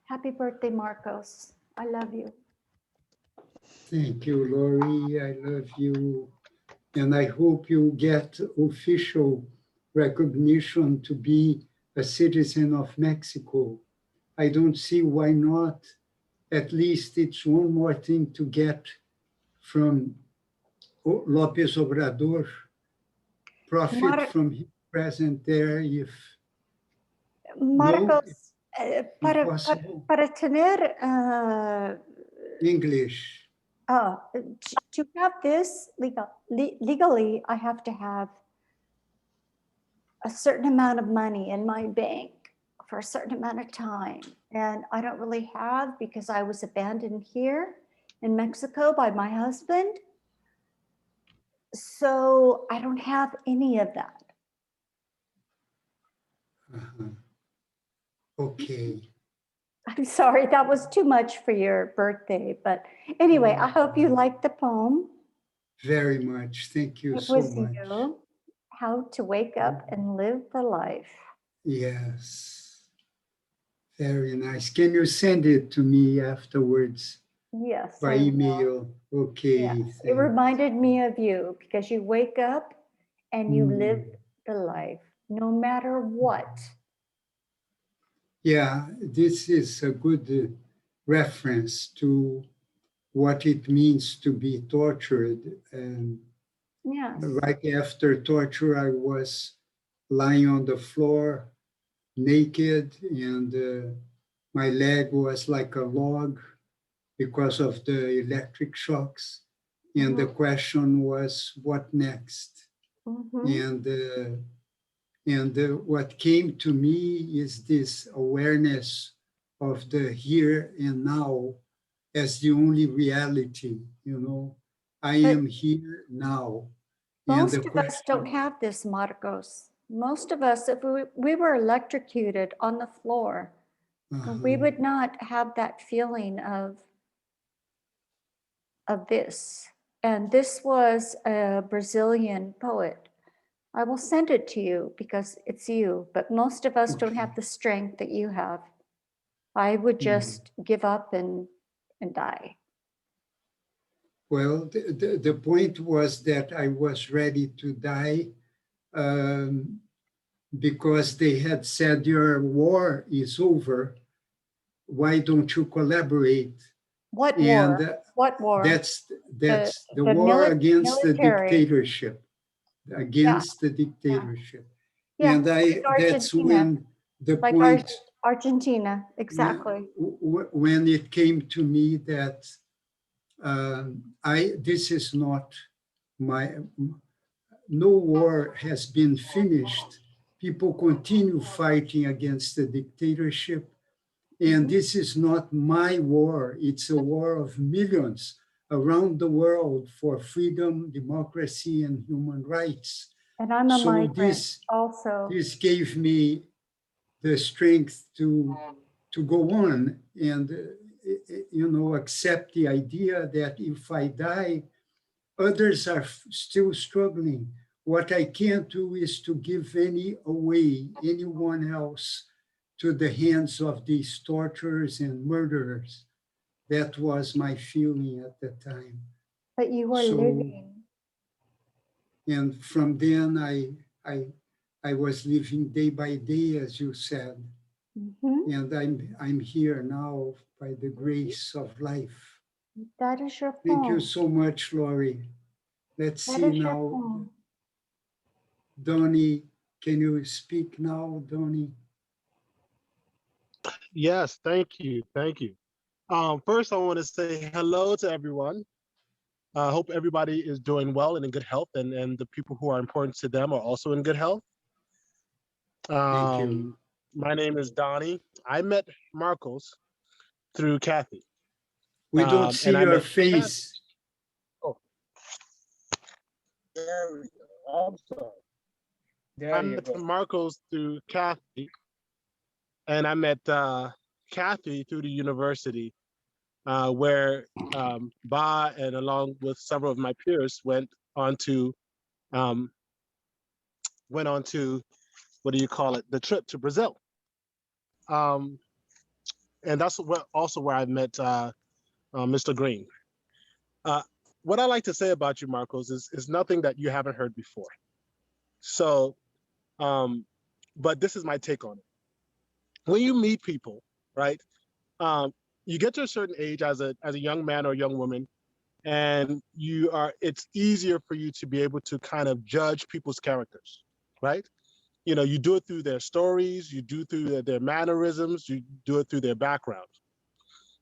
[SPEAKER 9] Happy birthday, Marcos. I love you.
[SPEAKER 1] Thank you, Lori. I love you. And I hope you get official recognition to be a citizen of Mexico. I don't see why not. At least it's one more thing to get from López Obrador, profit from his presence there if
[SPEAKER 9] Marcos,
[SPEAKER 1] impossible.
[SPEAKER 9] para tener
[SPEAKER 1] English.
[SPEAKER 9] To have this legally, I have to have a certain amount of money in my bank for a certain amount of time. And I don't really have, because I was abandoned here in Mexico by my husband. So I don't have any of that.
[SPEAKER 1] Okay.
[SPEAKER 9] I'm sorry, that was too much for your birthday. But anyway, I hope you liked the poem.
[SPEAKER 1] Very much. Thank you
[SPEAKER 9] It
[SPEAKER 1] so
[SPEAKER 9] was
[SPEAKER 1] much.
[SPEAKER 9] you, how to wake up and live the life.
[SPEAKER 1] Yes. Very nice. Can you send it to me afterwards?
[SPEAKER 9] Yes.
[SPEAKER 1] By email. Okay.
[SPEAKER 9] Yes. It reminded me of you because you wake up and you live the life, no matter what.
[SPEAKER 1] Yeah, this is a good reference to what it means to be tortured. And
[SPEAKER 9] yes.
[SPEAKER 1] Right after torture, I was lying on the floor, naked, and my leg was like a log because of the electric shocks. And the question was, what next? And what came to me is this awareness of the here and now as the only reality, I am here now.
[SPEAKER 9] Most of us don't have this, Marcos. Most of us, if we were electrocuted on the floor, we would not have that feeling of this. And this was a Brazilian poet. I will send it to you because it's you, but most of us don't have the strength that you have. I would just give up and die.
[SPEAKER 1] Well, the point was that I was ready to die because they had said, your war is over. Why don't you collaborate?
[SPEAKER 9] What war? What war?
[SPEAKER 1] That's the war against the dictatorship. Against the dictatorship.
[SPEAKER 9] Yeah.
[SPEAKER 1] And that's when the
[SPEAKER 9] like
[SPEAKER 1] point.
[SPEAKER 9] Argentina, exactly.
[SPEAKER 1] When it came to me that This is not my, no war has been finished. People continue fighting against the dictatorship. And this is not my war. It's a war of millions around the world for freedom, democracy, and human rights.
[SPEAKER 9] And I'm a
[SPEAKER 1] So
[SPEAKER 9] migrant also.
[SPEAKER 1] this gave me the strength to go on and, accept the idea that if I die, others are still struggling. What I can't do is to give anyone else to the hands of these torturers and murderers. That was my feeling at the time.
[SPEAKER 9] But you were living.
[SPEAKER 1] And from then I was living day by day, as you said. And I'm here now by the grace of life.
[SPEAKER 9] That is your phone.
[SPEAKER 1] Thank you so much, Lori. Let's see now. Donnie, can you speak now, Donnie?
[SPEAKER 13] Yes, thank you. Thank you. First, I want to say hello to everyone. I hope everybody is doing well and in good health, and the people who are important to them are also in good health.
[SPEAKER 1] Thank you.
[SPEAKER 13] My name is Donnie. I met Marcos through Kathy.
[SPEAKER 1] We don't see your face.
[SPEAKER 13] Oh.
[SPEAKER 19] There we go. I'm sorry. There
[SPEAKER 13] I
[SPEAKER 19] you
[SPEAKER 13] met
[SPEAKER 19] go.
[SPEAKER 13] Marcos through Kathy, and I met Kathy through the university, where Ba and along with several of my peers went on to what do you call it? The trip to Brazil. And that's also where I met Mr. Green. What I like to say about you, Marcos, is nothing that you haven't heard before. So, but this is my take on it. When you meet people, right? You get to a certain age as a young man or young woman, and it's easier for you to be able to kind of judge people's characters, right? You do it through their stories, you do it through their mannerisms, you do it through their background.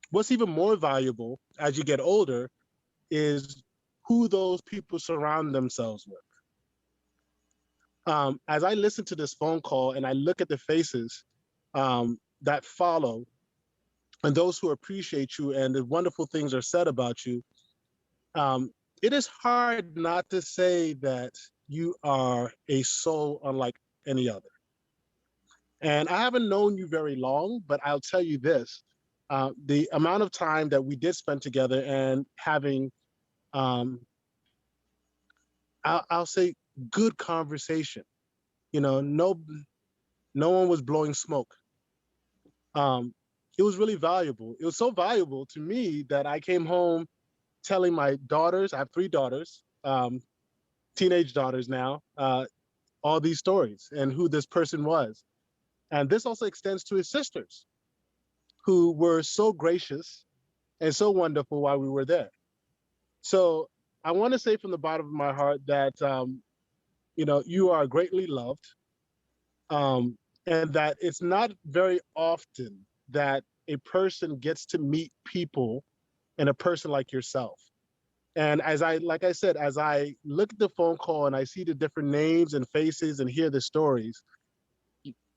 [SPEAKER 13] What's even more valuable as you get older is who those people surround themselves with. As I listen to this phone call and I look at the faces that follow and those who appreciate you and the wonderful things are said about you, it is hard not to say that you are a soul unlike any other. And I haven't known you very long, but I'll tell you this, the amount of time that we did spend together and having, I'll say good conversation, no one was blowing smoke. It was really valuable. It was so valuable to me that I came home telling my daughters, I have 3 daughters, teenage daughters now, all these stories and who this person was. And this also extends to his sisters, who were so gracious and so wonderful while we were there. So I want to say from the bottom of my heart that, you are greatly loved, and that it's not very often that a person gets to meet people and a person like yourself. And like I said, as I look at the phone call and I see the different names and faces and hear the stories,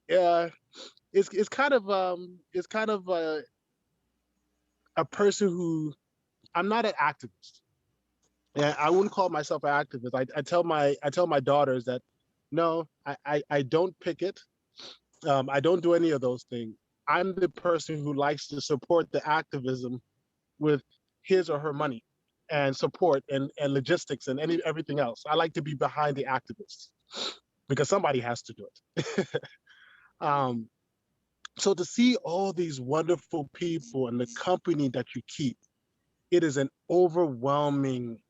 [SPEAKER 13] it's kind of a person who, I'm not an activist. Yeah, I wouldn't call myself an activist. I tell my daughters that no, I don't picket. I don't do any of those things. I'm the person who likes to support the activism with his or her money and support and logistics and everything else. I like to be behind the activists because somebody has to do it. So to see all these wonderful people and the company that you keep, it is an overwhelming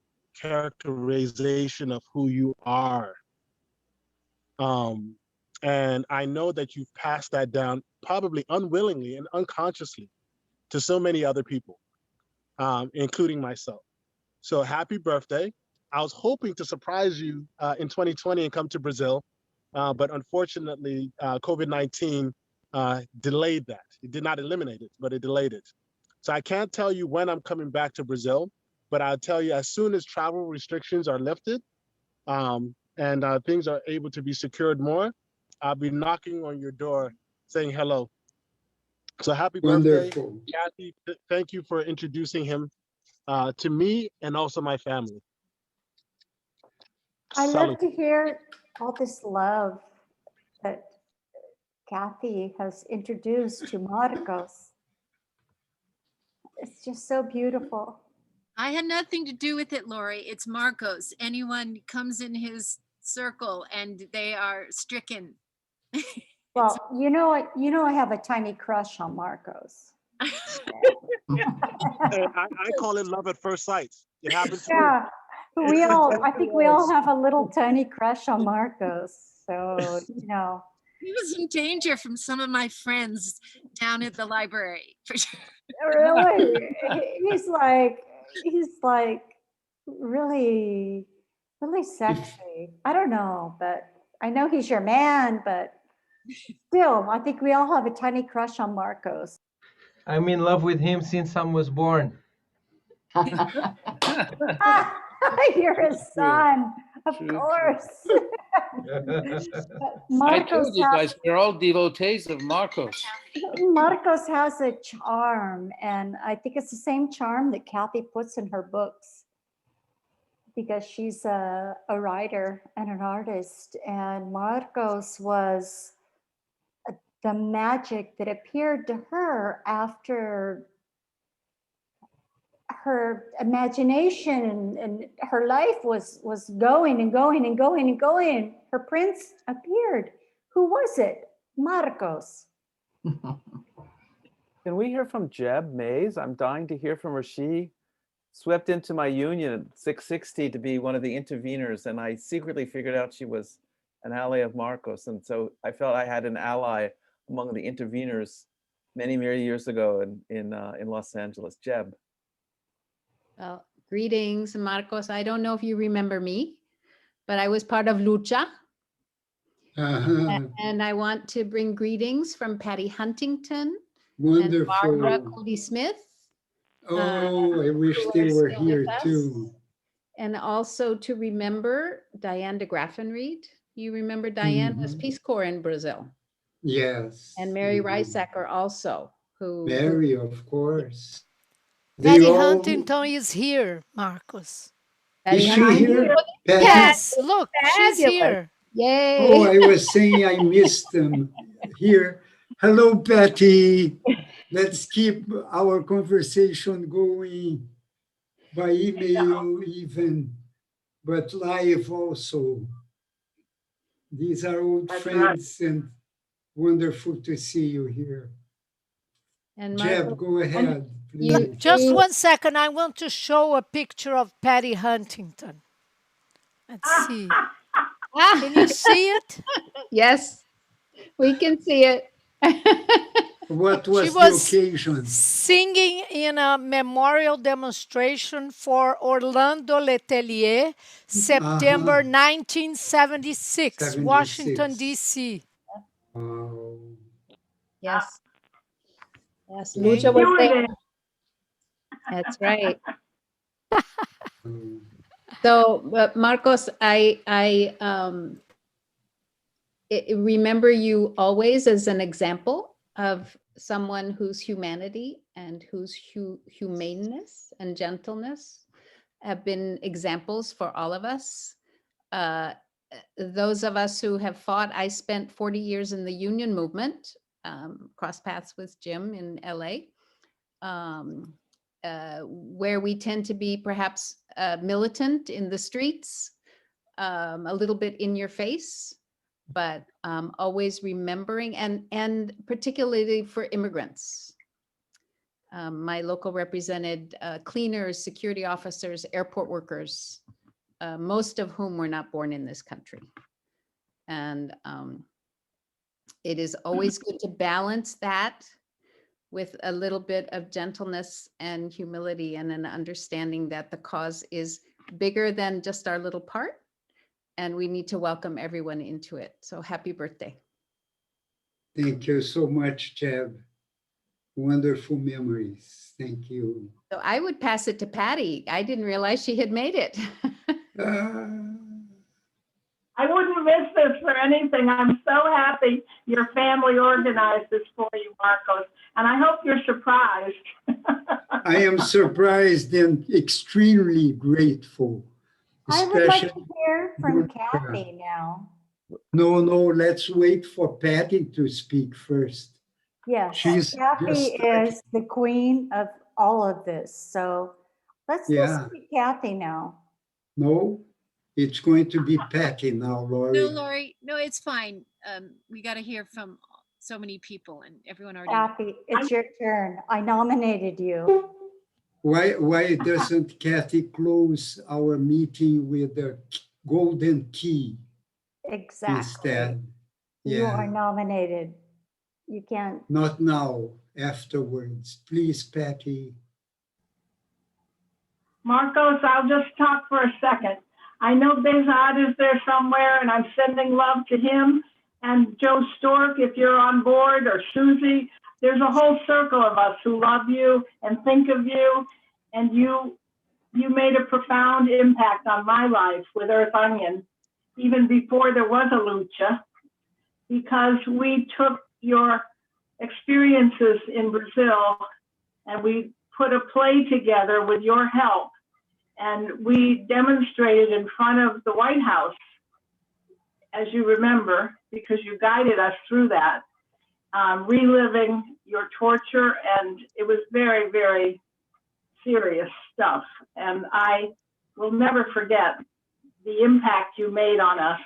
[SPEAKER 13] characterization of who you are. And I know that you've passed that down probably unwillingly and unconsciously to so many other people, including myself. So happy birthday. I was hoping to surprise you in 2020 and come to Brazil, but unfortunately, COVID-19 delayed that. It did not eliminate it, but it delayed it. So I can't tell you when I'm coming back to Brazil, But I'll tell you, as soon as travel restrictions are lifted, and things are able to be secured more, I'll be knocking on your door saying hello. So happy birthday,
[SPEAKER 1] Wonderful.
[SPEAKER 13] Kathy. Thank you for introducing him to me and also my family.
[SPEAKER 9] I love
[SPEAKER 13] Salute.
[SPEAKER 9] to hear all this love that Kathy has introduced to Marcos. It's just so beautiful.
[SPEAKER 18] I had nothing to do with it, Lori. It's Marcos. Anyone comes in his circle and they are stricken.
[SPEAKER 9] Well, I have a tiny crush on Marcos.
[SPEAKER 13] I call it love at first sight. It happens to me.
[SPEAKER 9] Yeah, I think we all have a little tiny crush on Marcos. So,
[SPEAKER 18] He was in danger from some of my friends down at the library, for sure.
[SPEAKER 9] Really, he's like really, really sexy. I don't know, but I know he's your man, but still, I think we all have a tiny crush on Marcos.
[SPEAKER 4] I'm in love with him since I was born.
[SPEAKER 9] You're his son, of course.
[SPEAKER 20] I told you guys, we're all devotees of Marcos.
[SPEAKER 9] Marcos has a charm, and I think it's the same charm that Kathy puts in her books, because she's a writer and an artist, and Marcos was the magic that appeared to her after her imagination and her life was going and going and going and going. Her prince appeared. Who was it? Marcos.
[SPEAKER 17] Can we hear from Jeb Mays? I'm dying to hear from her. She swept into my union at 660 to be one of the interveners, and I secretly figured out she was an ally of Marcos, and so I felt I had an ally among the interveners many years ago in Los Angeles. Jeb.
[SPEAKER 16] Well, greetings, Marcos. I don't know if you remember me, but I was part of Lucha. And I want to bring greetings from Patty Huntington.
[SPEAKER 1] Wonderful.
[SPEAKER 16] And Barbara Cody Smith.
[SPEAKER 1] Oh, I wish they were here too.
[SPEAKER 16] And also to remember Diane de Graffenried. You remember Diane was Peace Corps in Brazil.
[SPEAKER 1] Yes.
[SPEAKER 16] And Mary Reisacker also.
[SPEAKER 1] Mary, of course.
[SPEAKER 2] Patty Huntington is here, Marcos.
[SPEAKER 1] Is she here?
[SPEAKER 2] Yes, look, she's here.
[SPEAKER 16] Yay.
[SPEAKER 1] Oh, I was saying I missed them here. Hello, Patty. Let's keep our conversation going by email even, but live also. These are old friends and wonderful to see you here.
[SPEAKER 16] And
[SPEAKER 1] Jeb, go ahead. Please.
[SPEAKER 2] Just 1 second. I want to show a picture of Patty Huntington. Let's see. Can you see it?
[SPEAKER 16] Yes, we can see it.
[SPEAKER 1] What was
[SPEAKER 2] She was
[SPEAKER 1] the occasion?
[SPEAKER 2] Singing in a memorial demonstration for Orlando Letelier, September 1976, Washington, D.C.
[SPEAKER 1] Wow.
[SPEAKER 16] Yes. Yes, Lucha was there. That's right. So, Marcos, I remember you always as an example of someone whose humanity and whose humaneness and gentleness have been examples for all of us. Those of us who have fought, I spent 40 years in the union movement, cross paths with Jim in LA, where we tend to be perhaps militant in the streets, a little bit in your face, but always remembering, and particularly for immigrants. My local represented cleaners, security officers, airport workers, most of whom were not born in this country. And it is always good to balance that with a little bit of gentleness and humility and an understanding that the cause is bigger than just our little part. And we need to welcome everyone into it. So happy birthday.
[SPEAKER 1] Thank you so much, Jeb. wonderful memories. Thank you.
[SPEAKER 16] So I would pass it to Patty. I didn't realize she had made it.
[SPEAKER 21] I wouldn't miss this for anything. I'm so happy your family organized this for you, Marcos, and I hope you're surprised.
[SPEAKER 1] I am surprised and extremely grateful.
[SPEAKER 9] I would like to
[SPEAKER 1] Especially
[SPEAKER 9] hear from
[SPEAKER 1] your-
[SPEAKER 9] Kathy now.
[SPEAKER 1] No, let's wait for Patty to speak first.
[SPEAKER 9] Yes,
[SPEAKER 1] She's
[SPEAKER 9] Kathy
[SPEAKER 1] just
[SPEAKER 9] is the queen of all of this. So let's listen
[SPEAKER 1] Yeah.
[SPEAKER 9] to Kathy now.
[SPEAKER 1] No, it's going to be Patty now, Lori.
[SPEAKER 22] No, Lori, no, it's fine. We got to hear from so many people and everyone already.
[SPEAKER 9] Kathy, it's your turn. I nominated you.
[SPEAKER 1] Why doesn't Kathy close our meeting with the golden key
[SPEAKER 9] Exactly.
[SPEAKER 1] instead?
[SPEAKER 9] You
[SPEAKER 1] Yeah,
[SPEAKER 9] are nominated. You can't.
[SPEAKER 1] not now, afterwards. Please, Patty.
[SPEAKER 21] Marcos, I'll just talk for a second. I know Bezad is there somewhere, and I'm sending love to him. And Joe Stork, if you're on board, or Susie, there's a whole circle of us who love you and think of you. And you made a profound impact on my life with Earth Onion, even before there was a lucha, because we took your experiences in Brazil and we put a play together with your help. And we demonstrated in front of the White House, as you remember, because you guided us through that, reliving your torture. And it was very, very serious stuff. And I will never forget the impact you made on us.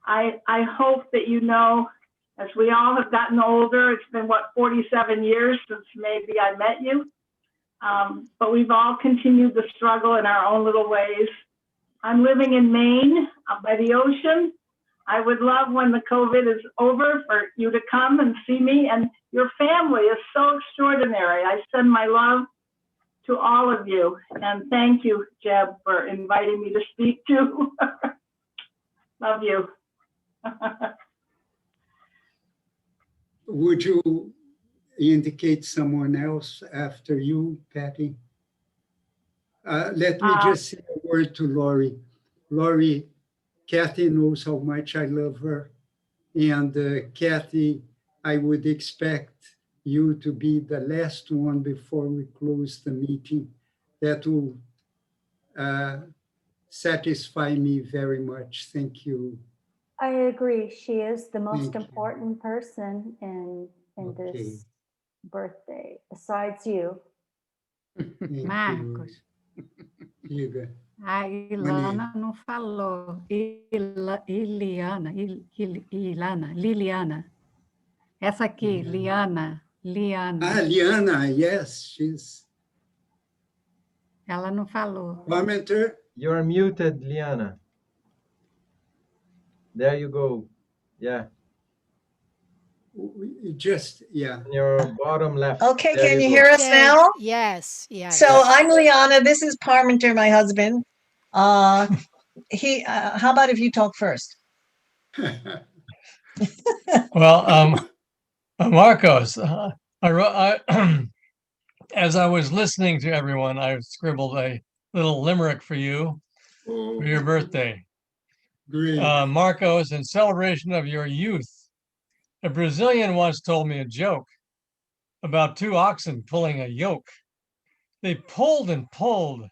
[SPEAKER 21] I hope that you know, as we all have gotten older, it's been, 47 years since maybe I met you. But we've all continued the struggle in our own little ways. I'm living in Maine, up by the ocean. I would love, when the COVID is over, for you to come and see me. And your family is so extraordinary. I send my love to all of you. And thank you, Jeb, for inviting me to speak too. Love you.
[SPEAKER 1] Would you indicate someone else after you, Patty? Let me just say a word to Lori. Lori, Kathy knows how much I love her. And Kathy, I would expect you to be the last one before we close the meeting. That will satisfy me very much. Thank you.
[SPEAKER 9] I agree. She is the most
[SPEAKER 1] Thank you.
[SPEAKER 9] important person in
[SPEAKER 1] Okay.
[SPEAKER 9] this birthday, besides you.
[SPEAKER 1] Thank
[SPEAKER 14] Marcos,
[SPEAKER 1] you. Diga.
[SPEAKER 14] a Ilana não falou. Liliana. Essa aqui, Liana.
[SPEAKER 1] Ah, Liana, yes, she's.
[SPEAKER 14] Ela não falou.
[SPEAKER 1] Commenter.
[SPEAKER 4] You're muted, Liana. There you go. Yeah.
[SPEAKER 1] Just, yeah.
[SPEAKER 4] In your bottom left.
[SPEAKER 5] Okay,
[SPEAKER 4] There
[SPEAKER 5] can you
[SPEAKER 4] go.
[SPEAKER 5] hear us now?
[SPEAKER 2] Yes, yes.
[SPEAKER 5] So I'm Liana. This is Parmenter, my husband. How about if you talk first?
[SPEAKER 23] Well, Marcos, as I was listening to everyone, I scribbled a little limerick for you for your birthday.
[SPEAKER 1] Great.
[SPEAKER 23] Marcos, in celebration of your youth, a Brazilian once told me a joke about two oxen pulling a yoke. They pulled and pulled,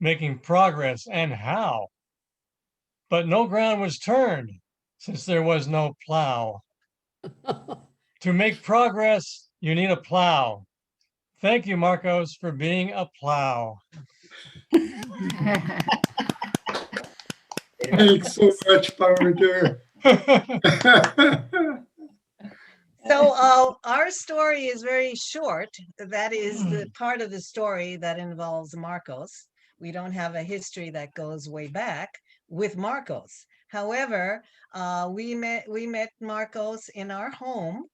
[SPEAKER 23] making progress, and how? But no ground was turned, since there was no plow. To make progress, you need a plow. Thank you, Marcos, for being a plow.
[SPEAKER 1] Thanks so much, Parmenter.
[SPEAKER 5] So our story is very short. That is the part of the story that involves Marcos. We don't have a history that goes way back with Marcos. However, we met Marcos in our home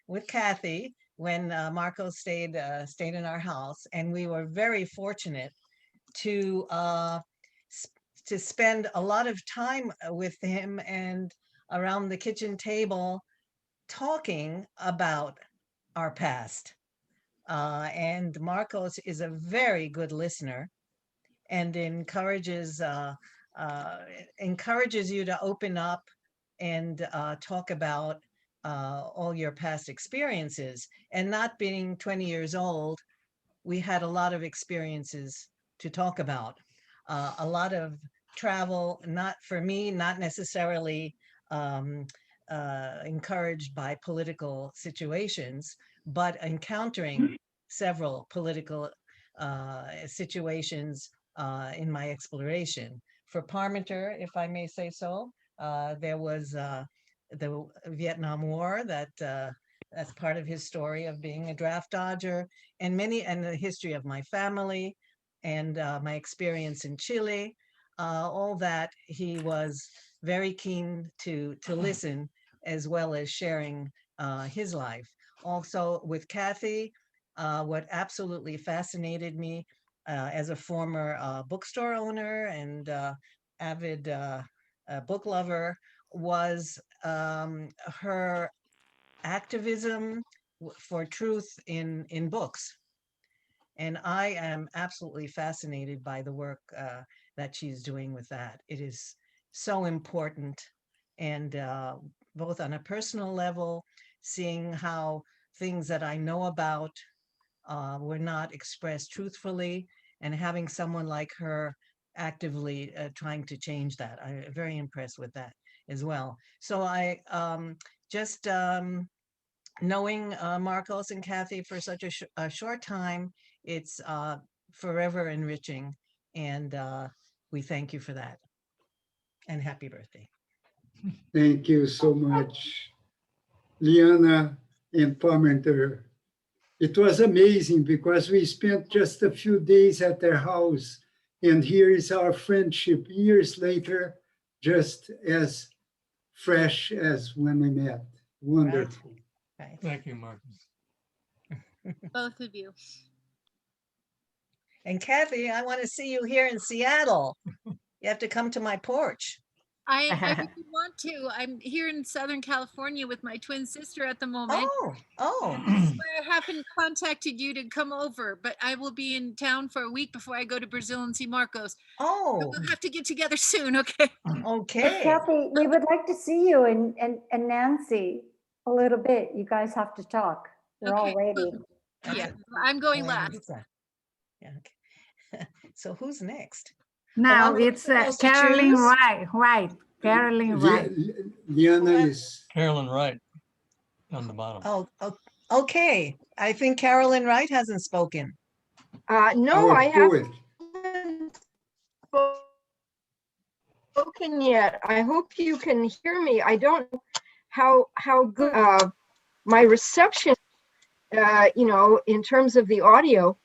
[SPEAKER 5] with Kathy when Marcos stayed in our house, and we were very fortunate to spend a lot of time with him and around the kitchen table talking about our past. And Marcos is a very good listener and encourages you to open up and talk about all your past experiences. And not being 20 years old, we had a lot of experiences to talk about. A lot of travel, not for me, not necessarily encouraged by political situations, but encountering several political situations in my exploration. For Parmenter, if I may say so, there was the Vietnam War that's part of his story of being a draft dodger, and the history of my family and my experience in Chile. All that he was very keen to listen, as well as sharing his life. Also with Kathy, what absolutely fascinated me as a former bookstore owner and avid book lover was her activism for truth in books. And I am absolutely fascinated by the work that she's doing with that. It is so important, and both on a personal level, seeing how things that I know about were not expressed truthfully, and having someone like her actively trying to change that. I'm very impressed with that as well. So I just knowing Marcos and Kathy for such a short time, it's forever enriching. And we thank you for that. And happy birthday.
[SPEAKER 1] Thank you so much, Liana and Parmenter. It was amazing because we spent just a few days at their house, and here is our friendship years later, just as fresh as when we met. Wonderful.
[SPEAKER 5] Right.
[SPEAKER 23] Thank you, Marcus.
[SPEAKER 22] Both of you.
[SPEAKER 5] And Kathy, I want to see you here in Seattle. You have to come to my porch.
[SPEAKER 22] I really want to. I'm here in Southern California with my twin sister at the moment.
[SPEAKER 5] Oh.
[SPEAKER 22] That's why I haven't contacted you to come over, but I will be in town for a week before I go to Brazil and see Marcos.
[SPEAKER 5] Oh.
[SPEAKER 22] So we'll have to get together soon, okay?
[SPEAKER 5] Okay.
[SPEAKER 9] Kathy, we would like to see you and Nancy a little bit. You guys have to talk. We're all waiting.
[SPEAKER 22] Yeah, I'm going last.
[SPEAKER 5] Yeah, okay. So who's next?
[SPEAKER 14] Now
[SPEAKER 5] I'm
[SPEAKER 14] it's
[SPEAKER 5] supposed to
[SPEAKER 14] Carolyn
[SPEAKER 5] choose?
[SPEAKER 14] Wright. Carolyn Wright.
[SPEAKER 1] Liana is
[SPEAKER 23] Carolyn Wright on the bottom.
[SPEAKER 5] Oh, okay. I think Carolyn Wright hasn't spoken.
[SPEAKER 6] No,
[SPEAKER 1] our
[SPEAKER 6] I
[SPEAKER 1] poet.
[SPEAKER 6] haven't spoken yet. I hope you can hear me. I don't know how good my reception, in terms of the audio.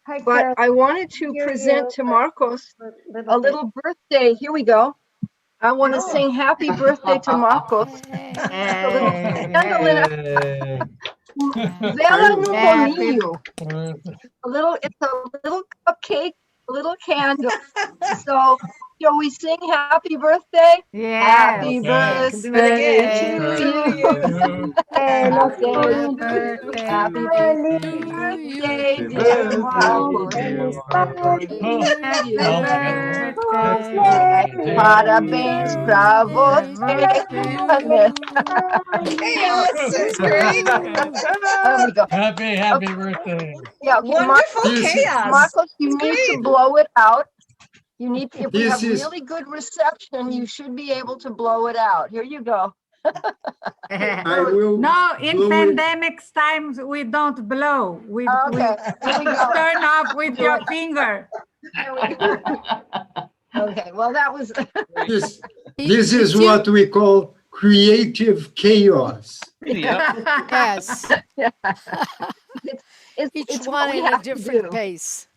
[SPEAKER 9] Hi,
[SPEAKER 6] But
[SPEAKER 9] Carol.
[SPEAKER 6] I wanted to
[SPEAKER 9] Hear
[SPEAKER 6] present
[SPEAKER 9] you,
[SPEAKER 6] to
[SPEAKER 9] but
[SPEAKER 6] Marcos
[SPEAKER 9] little
[SPEAKER 6] a little birthday. Here we go. I want to sing happy birthday to Marcos. It's a little candle Vela no bolinho. It's a little cupcake, a little candle. So shall we sing happy birthday?
[SPEAKER 14] Yes.
[SPEAKER 6] Happy
[SPEAKER 14] Okay.
[SPEAKER 6] birthday to you. Happy birthday, dear Marcos. Parabéns pra você.
[SPEAKER 5] Hey, that's great.
[SPEAKER 6] There we go.
[SPEAKER 23] Happy birthday.
[SPEAKER 6] Yeah, okay,
[SPEAKER 5] Wonderful chaos.
[SPEAKER 6] Marcos, you need to blow it out. You need to, if we
[SPEAKER 1] This
[SPEAKER 6] have
[SPEAKER 1] is-
[SPEAKER 6] really good reception, you should be able to blow it out. Here you go.
[SPEAKER 1] I will
[SPEAKER 14] No, in
[SPEAKER 1] blow it.
[SPEAKER 14] pandemics times we don't blow. We
[SPEAKER 6] Okay, here we go.
[SPEAKER 14] turn off with your finger.
[SPEAKER 6] There we go. Okay, well, that was.
[SPEAKER 1] This is what we call creative chaos.
[SPEAKER 2] Yes. Each
[SPEAKER 6] it's
[SPEAKER 2] one
[SPEAKER 6] what we
[SPEAKER 2] in a
[SPEAKER 6] have to
[SPEAKER 2] different
[SPEAKER 6] do.
[SPEAKER 2] pace.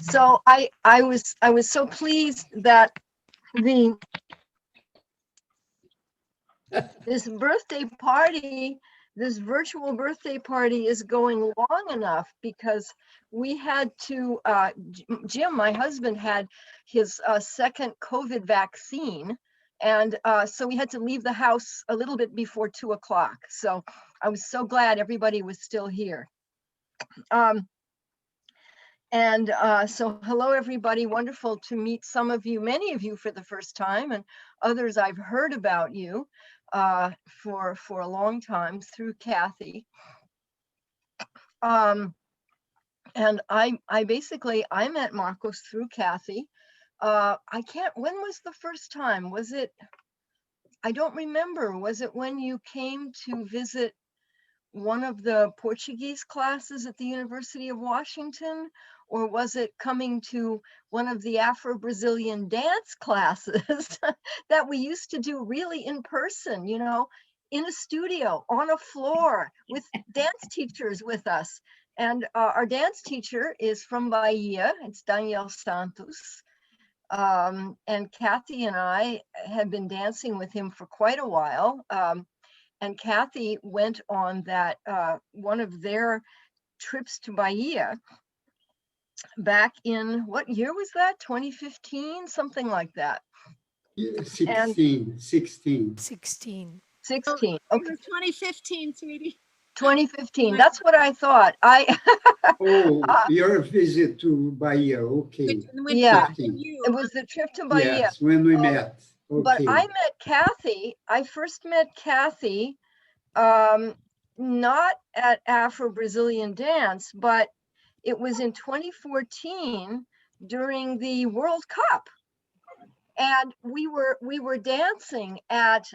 [SPEAKER 6] So I was so pleased that this birthday party, this virtual birthday party is going long enough, because we had to, Jim, my husband, had his second COVID vaccine. And so we had to leave the house a little bit before 2 o'clock. So I was so glad everybody was still here. So hello, everybody. Wonderful to meet some of you, many of you for the first time, and others I've heard about you for a long time through Kathy. And I met Marcos through Kathy. When was the first time? Was it, I don't remember. Was it when you came to visit one of the Portuguese classes at the University of Washington? Or was it coming to one of the Afro-Brazilian dance classes that we used to do really in person, you know, in a studio, on a floor, with dance teachers with us? And our dance teacher is from Bahia. It's Daniel Santos. And Kathy and I had been dancing with him for quite a while. And Kathy went on that one of their trips to Bahia back in, what year was that? 2015, something like that.
[SPEAKER 1] Yeah, 16.
[SPEAKER 6] 16.
[SPEAKER 22] Oh,
[SPEAKER 6] Okay.
[SPEAKER 22] it was 2015, sweetie.
[SPEAKER 6] 2015. That's what I thought.
[SPEAKER 1] Your visit to Bahia. Okay.
[SPEAKER 6] Yeah,
[SPEAKER 1] 15.
[SPEAKER 6] it was the trip to Bahia.
[SPEAKER 1] Yes, when we met. Okay.
[SPEAKER 6] But I met Kathy. I first met Kathy not at Afro-Brazilian dance, but it was in 2014 during the World Cup. And we were dancing at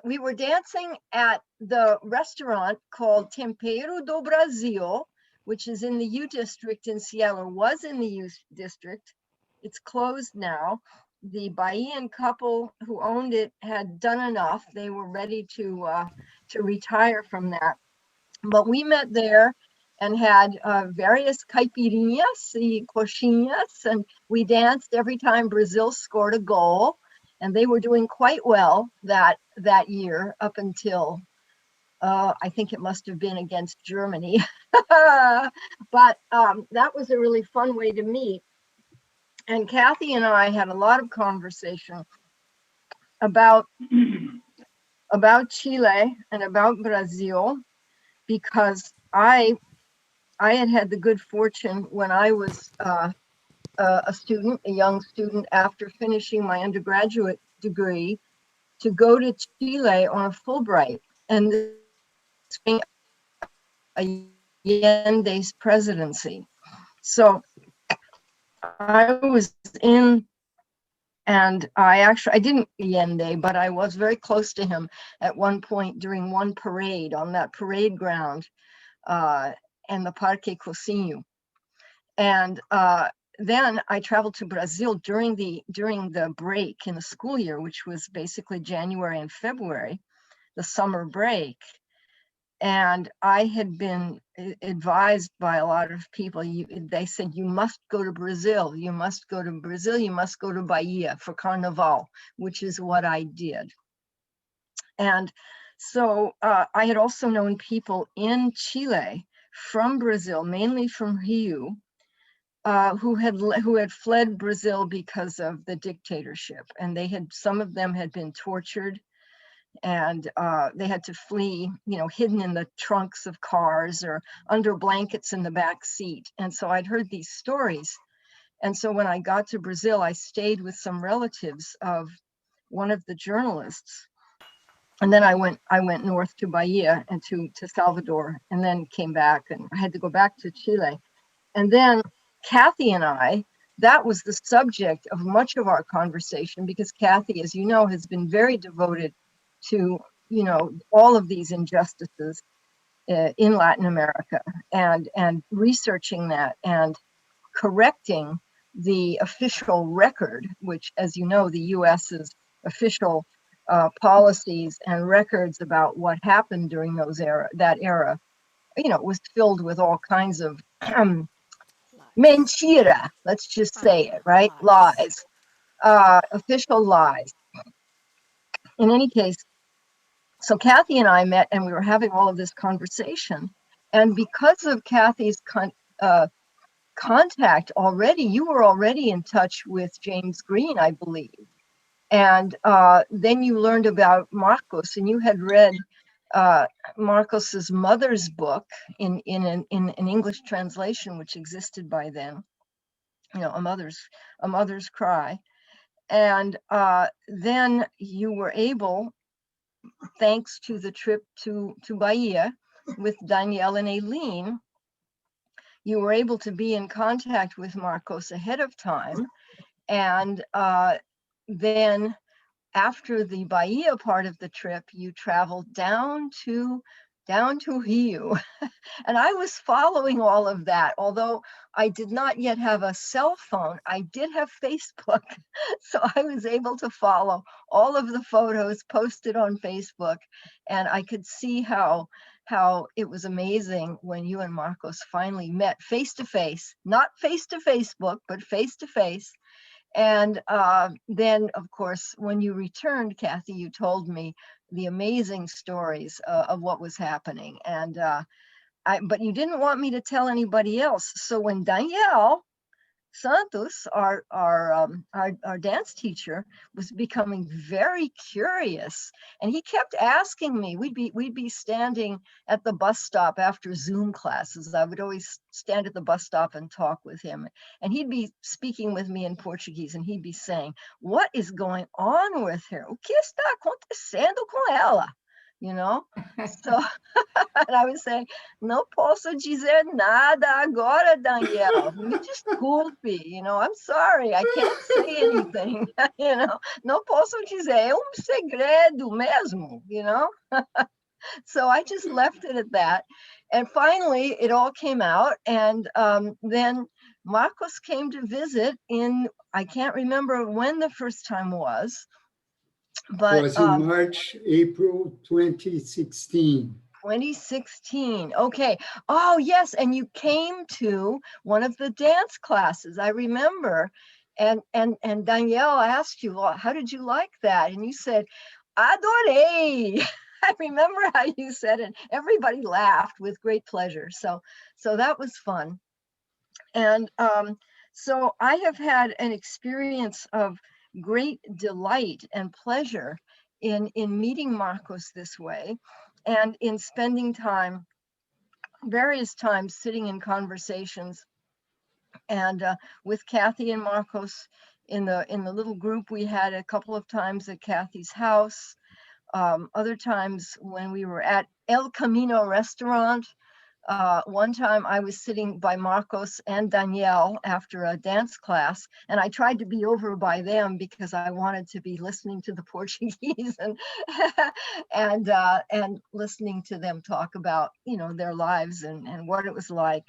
[SPEAKER 6] we were dancing at the restaurant called Tempero do Brasil, which is in the U District in Seattle, was in the U District. It's closed now. The Bahian couple who owned it had done enough. They were ready to retire from that. But we met there and had various caipirinhas, coxinhas, and we danced every time Brazil scored a goal. And they were doing quite well that year up until I think it must have been against Germany. But that was a really fun way to meet. And Kathy and I had a lot of conversation about Chile and about Brazil, because I had the good fortune when I was a young student after finishing my undergraduate degree, to go to Chile on a Fulbright, and this Allende's presidency. So I was in, and I didn't Allende, but I was very close to him at one point during one parade on that parade ground and the Parque Cocinho. And then I traveled to Brazil during the break in the school year, which was basically January and February, the summer break. And I had been advised by a lot of people. They said, you must go to Brazil. You must go to Brazil. You must go to Bahia for Carnival, which is what I did. And so I had also known people in Chile from Brazil, mainly from Rio, who had fled Brazil because of the dictatorship, and some of them had been tortured, and they had to flee, hidden in the trunks of cars or under blankets in the back seat. And so I'd heard these stories, and so when I got to Brazil, I stayed with some relatives of one of the journalists. And then I went north to Bahia and to Salvador, and then came back, and I had to go back to Chile. And then Kathy and I, that was the subject of much of our conversation, because Kathy, as you know, has been very devoted to, all of these injustices in Latin America, and researching that and correcting the official record, which, as you know, the US's official policies and records about what happened during that era, was filled with all kinds of mentira, let's just say it, right? Lies, official lies. In any case, so Kathy and I met, and we were having all of this conversation. And because of Kathy's contact already, you were already in touch with James Green, I believe. And then you learned about Marcos, and you had read Marcos's mother's book in an English translation, which existed by then, you know, a mother's cry. And then you were able, thanks to the trip to Bahia with Danielle and Aileen, you were able to be in contact with Marcos ahead of time. And then after the Bahia part of the trip, you traveled down to Rio. And I was following all of that. Although I did not yet have a cell phone, I did have Facebook. So I was able to follow all of the photos posted on Facebook. And I could see how it was amazing when you and Marcos finally met face to face, not face to Facebook, but face to face. And then, of course, when you returned, Kathy, you told me the amazing stories of what was happening. And but you didn't want me to tell anybody else. So when Danielle Santos, our dance teacher, was becoming very curious, and he kept asking me. We'd be standing at the bus stop after Zoom classes. I would always stand at the bus stop and talk with him, and he'd be speaking with me in Portuguese, and he'd be saying, "What is going on with her? O que está acontecendo com ela?" You know, so and I would say, "Não posso dizer nada agora, Danielle. Me desculpe, you know, I'm sorry, I can't say anything, you know, não posso dizer, é segredo mesmo, you know." So I just left it at that. And finally, it all came out. And then Marcos came to visit I can't remember when the first time was, but
[SPEAKER 1] it was in March, April 2016.
[SPEAKER 6] 2016. Okay. Oh, yes. And you came to one of the dance classes, I remember. And Danielle asked you, well, how did you like that? And you said, adorei. I remember how you said it. Everybody laughed with great pleasure. So that was fun. And so I have had an experience of great delight and pleasure in meeting Marcos this way, and in spending time, various times, sitting in conversations, and with Kathy and Marcos in the little group we had a couple of times at Kathy's house. Other times when we were at El Camino restaurant. One time I was sitting by Marcos and Danielle after a dance class, and I tried to be over by them because I wanted to be listening to the Portuguese and listening to them talk about, you know, their lives and what it was like.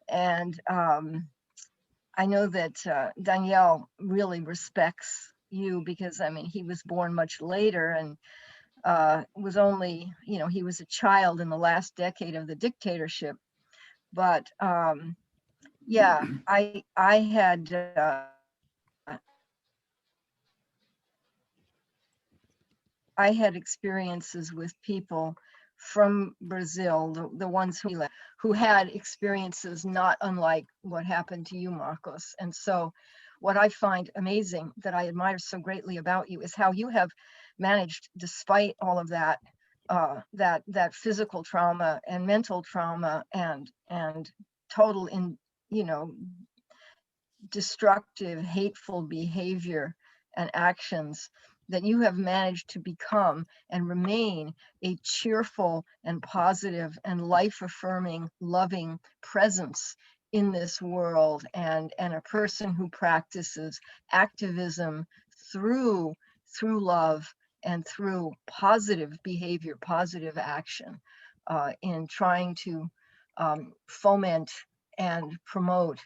[SPEAKER 6] And I know that Danielle really respects you because, I mean, he was born much later and was only, you know, he was a child in the last decade of the dictatorship. But yeah, I had experiences with people from Brazil, the ones who had experiences not unlike what happened to you, Marcos. And so what I find amazing, that I admire so greatly about you, is how you have managed, despite all of that, that physical trauma and mental trauma and total, you know, destructive, hateful behavior and actions, that you have managed to become and remain a cheerful and positive and life-affirming, loving presence in this world, and a person who practices activism through love and through positive behavior, positive action, in trying to foment and promote,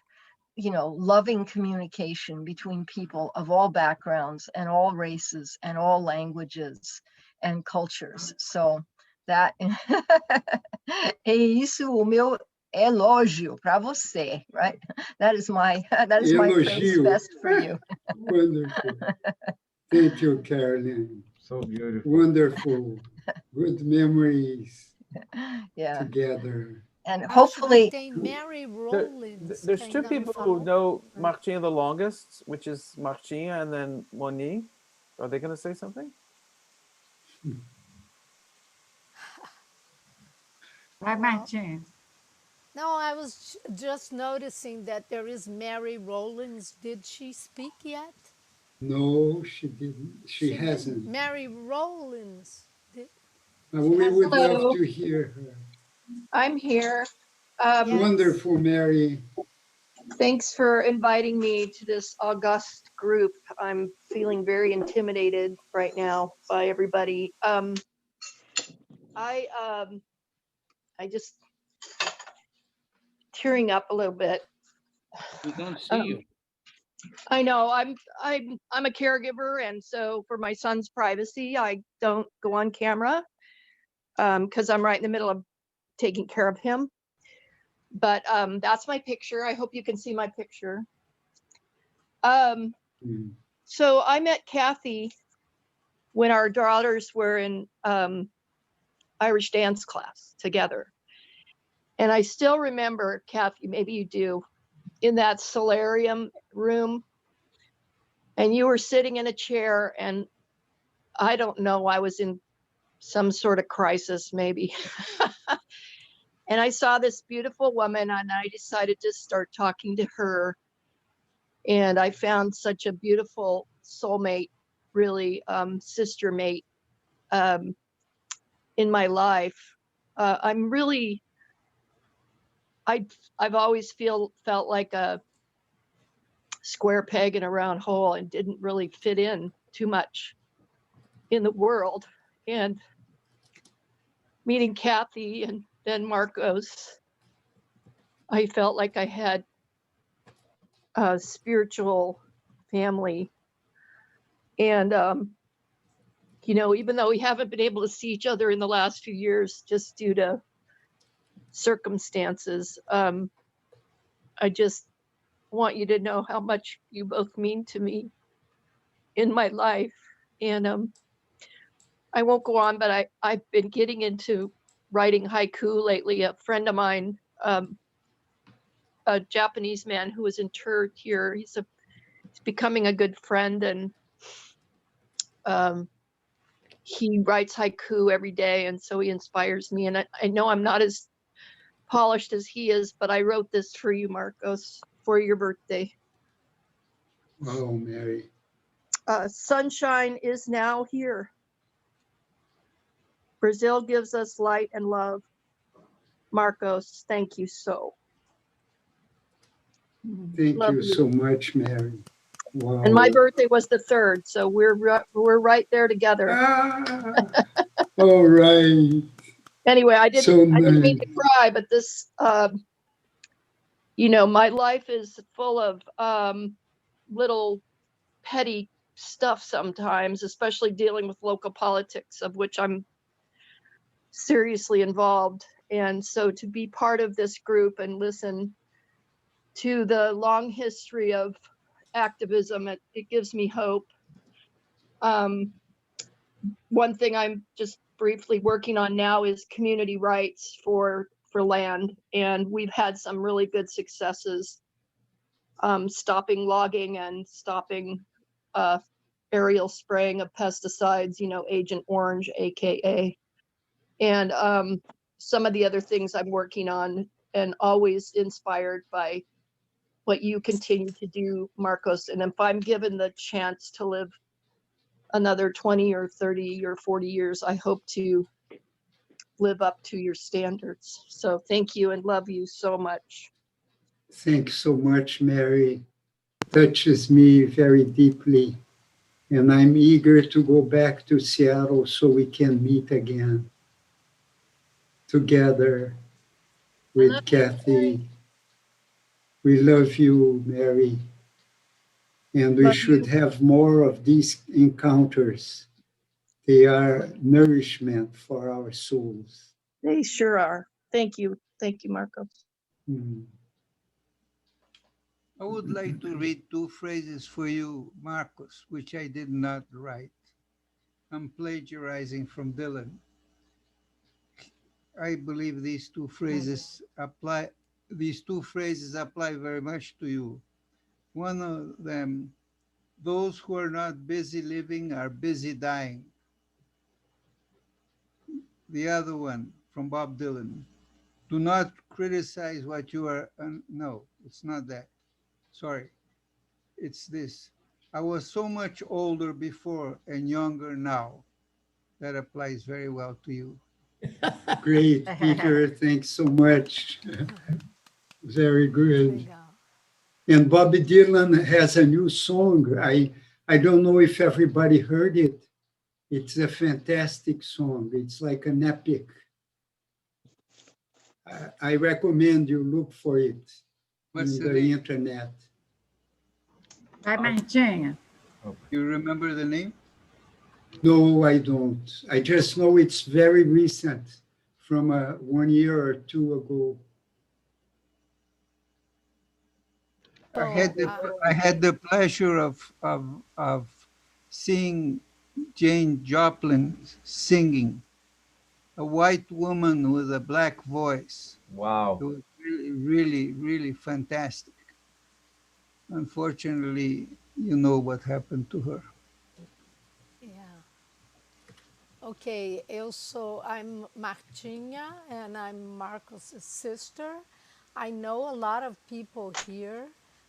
[SPEAKER 6] you know, loving communication between people of all backgrounds and all races and all languages and cultures. So that é isso, o meu elogio para você, right? That is my praise fest for you.
[SPEAKER 1] Wonderful. Thank you, Carolyn.
[SPEAKER 4] So beautiful.
[SPEAKER 1] Wonderful. Good memories
[SPEAKER 6] And
[SPEAKER 1] together.
[SPEAKER 6] hopefully,
[SPEAKER 2] Mary Rowlands.
[SPEAKER 17] There's two people who know Martinha the longest, which is Martinha and then Moni, Are they going to say something?
[SPEAKER 2] Well, no, I was just noticing that there is Mary Rollins. Did she speak yet?
[SPEAKER 1] No, she didn't. She
[SPEAKER 2] Didn't.
[SPEAKER 1] hasn't.
[SPEAKER 2] Mary Rollins.
[SPEAKER 1] We would love
[SPEAKER 6] Hello,
[SPEAKER 1] to hear her.
[SPEAKER 6] I'm here.
[SPEAKER 1] Wonderful, Mary.
[SPEAKER 6] Thanks for inviting me to this august group. I'm feeling very intimidated right now by everybody. I just tearing up a little bit.
[SPEAKER 20] We don't see you.
[SPEAKER 6] I know I'm a caregiver, and so for my son's privacy, I don't go on camera because I'm right in the middle of taking care of him. But that's my picture. I hope you can see my picture. So I met Kathy when our daughters were in Irish dance class together. And I still remember, Kathy, maybe you do, in that solarium room. And you were sitting in a chair, and I don't know, I was in some sort of crisis, maybe. And I saw this beautiful woman, and I decided to start talking to her. And I found such a beautiful soulmate, really, sister mate in my life. I'm really, I've always felt like a square peg in a round hole and didn't really fit in too much in the world. And meeting Kathy and then Marcos, I felt like I had a spiritual family. And, you know, even though we haven't been able to see each other in the last few years, just due to circumstances, I just want you to know how much you both mean to me in my life. And I won't go on, but I've been getting into writing haiku lately. A friend of mine, a Japanese man who was interred here, he's becoming a good friend, and he writes haiku every day, and so he inspires me. And I know I'm not as polished as he is, but I wrote this for you, Marcos, for your birthday.
[SPEAKER 1] Oh, Mary.
[SPEAKER 6] Sunshine is now here. Brazil gives us light and love. Marcos, thank you so.
[SPEAKER 1] Thank you so much, Mary. Wow.
[SPEAKER 6] And my birthday was the 3rd, so we're right there together.
[SPEAKER 1] All right.
[SPEAKER 6] Anyway, I didn't mean to cry, but this, you know, my life is full of little petty stuff sometimes, especially dealing with local politics, of which I'm seriously involved. And so to be part of this group and listen to the long history of activism, it gives me hope. One thing I'm just briefly working on now is community rights for land, and we've had some really good successes, stopping logging and stopping aerial spraying of pesticides, you know, Agent Orange, AKA. And some of the other things I'm working on, and always inspired by what you continue to do, Marcos. And if I'm given the chance to live another 20 or 30 or 40 years, I hope to live up to your standards. So thank you and love you so much.
[SPEAKER 1] Thanks so much, Mary. Touches me very deeply. And I'm eager to go back to Seattle so we can meet again together with Kathy. We love you, Mary. And we should have more of these encounters. They are nourishment for our souls.
[SPEAKER 6] They sure are. Thank you. Thank you, Marcos.
[SPEAKER 10] I would like to read 2 phrases for you, Marcos, which I did not write. I'm plagiarizing from Dylan. I believe these two phrases apply very much to you. One of them, those who are not busy living are busy dying. The other one from Bob Dylan. Do not criticize what you are. No, it's not that. Sorry. It's this. I was so much older before and younger now. That applies very well to you.
[SPEAKER 1] Great, Peter. Thanks so much. Very good. And Bobby Dylan has a new song. I don't know if everybody heard it. It's a fantastic song. It's like an epic. I recommend you look for it on the internet.
[SPEAKER 14] Vai, Martinha.
[SPEAKER 10] You remember the name?
[SPEAKER 1] No, I don't. I just know it's very recent, from 1 year or two ago.
[SPEAKER 10] I had the pleasure of seeing Jane Joplin singing, a white woman with a black voice.
[SPEAKER 4] Wow.
[SPEAKER 10] It was really, really, really fantastic. Unfortunately, you know what happened to her.
[SPEAKER 2] Okay, I'm Martinha, and I'm Marcos' sister. I know a lot of people here.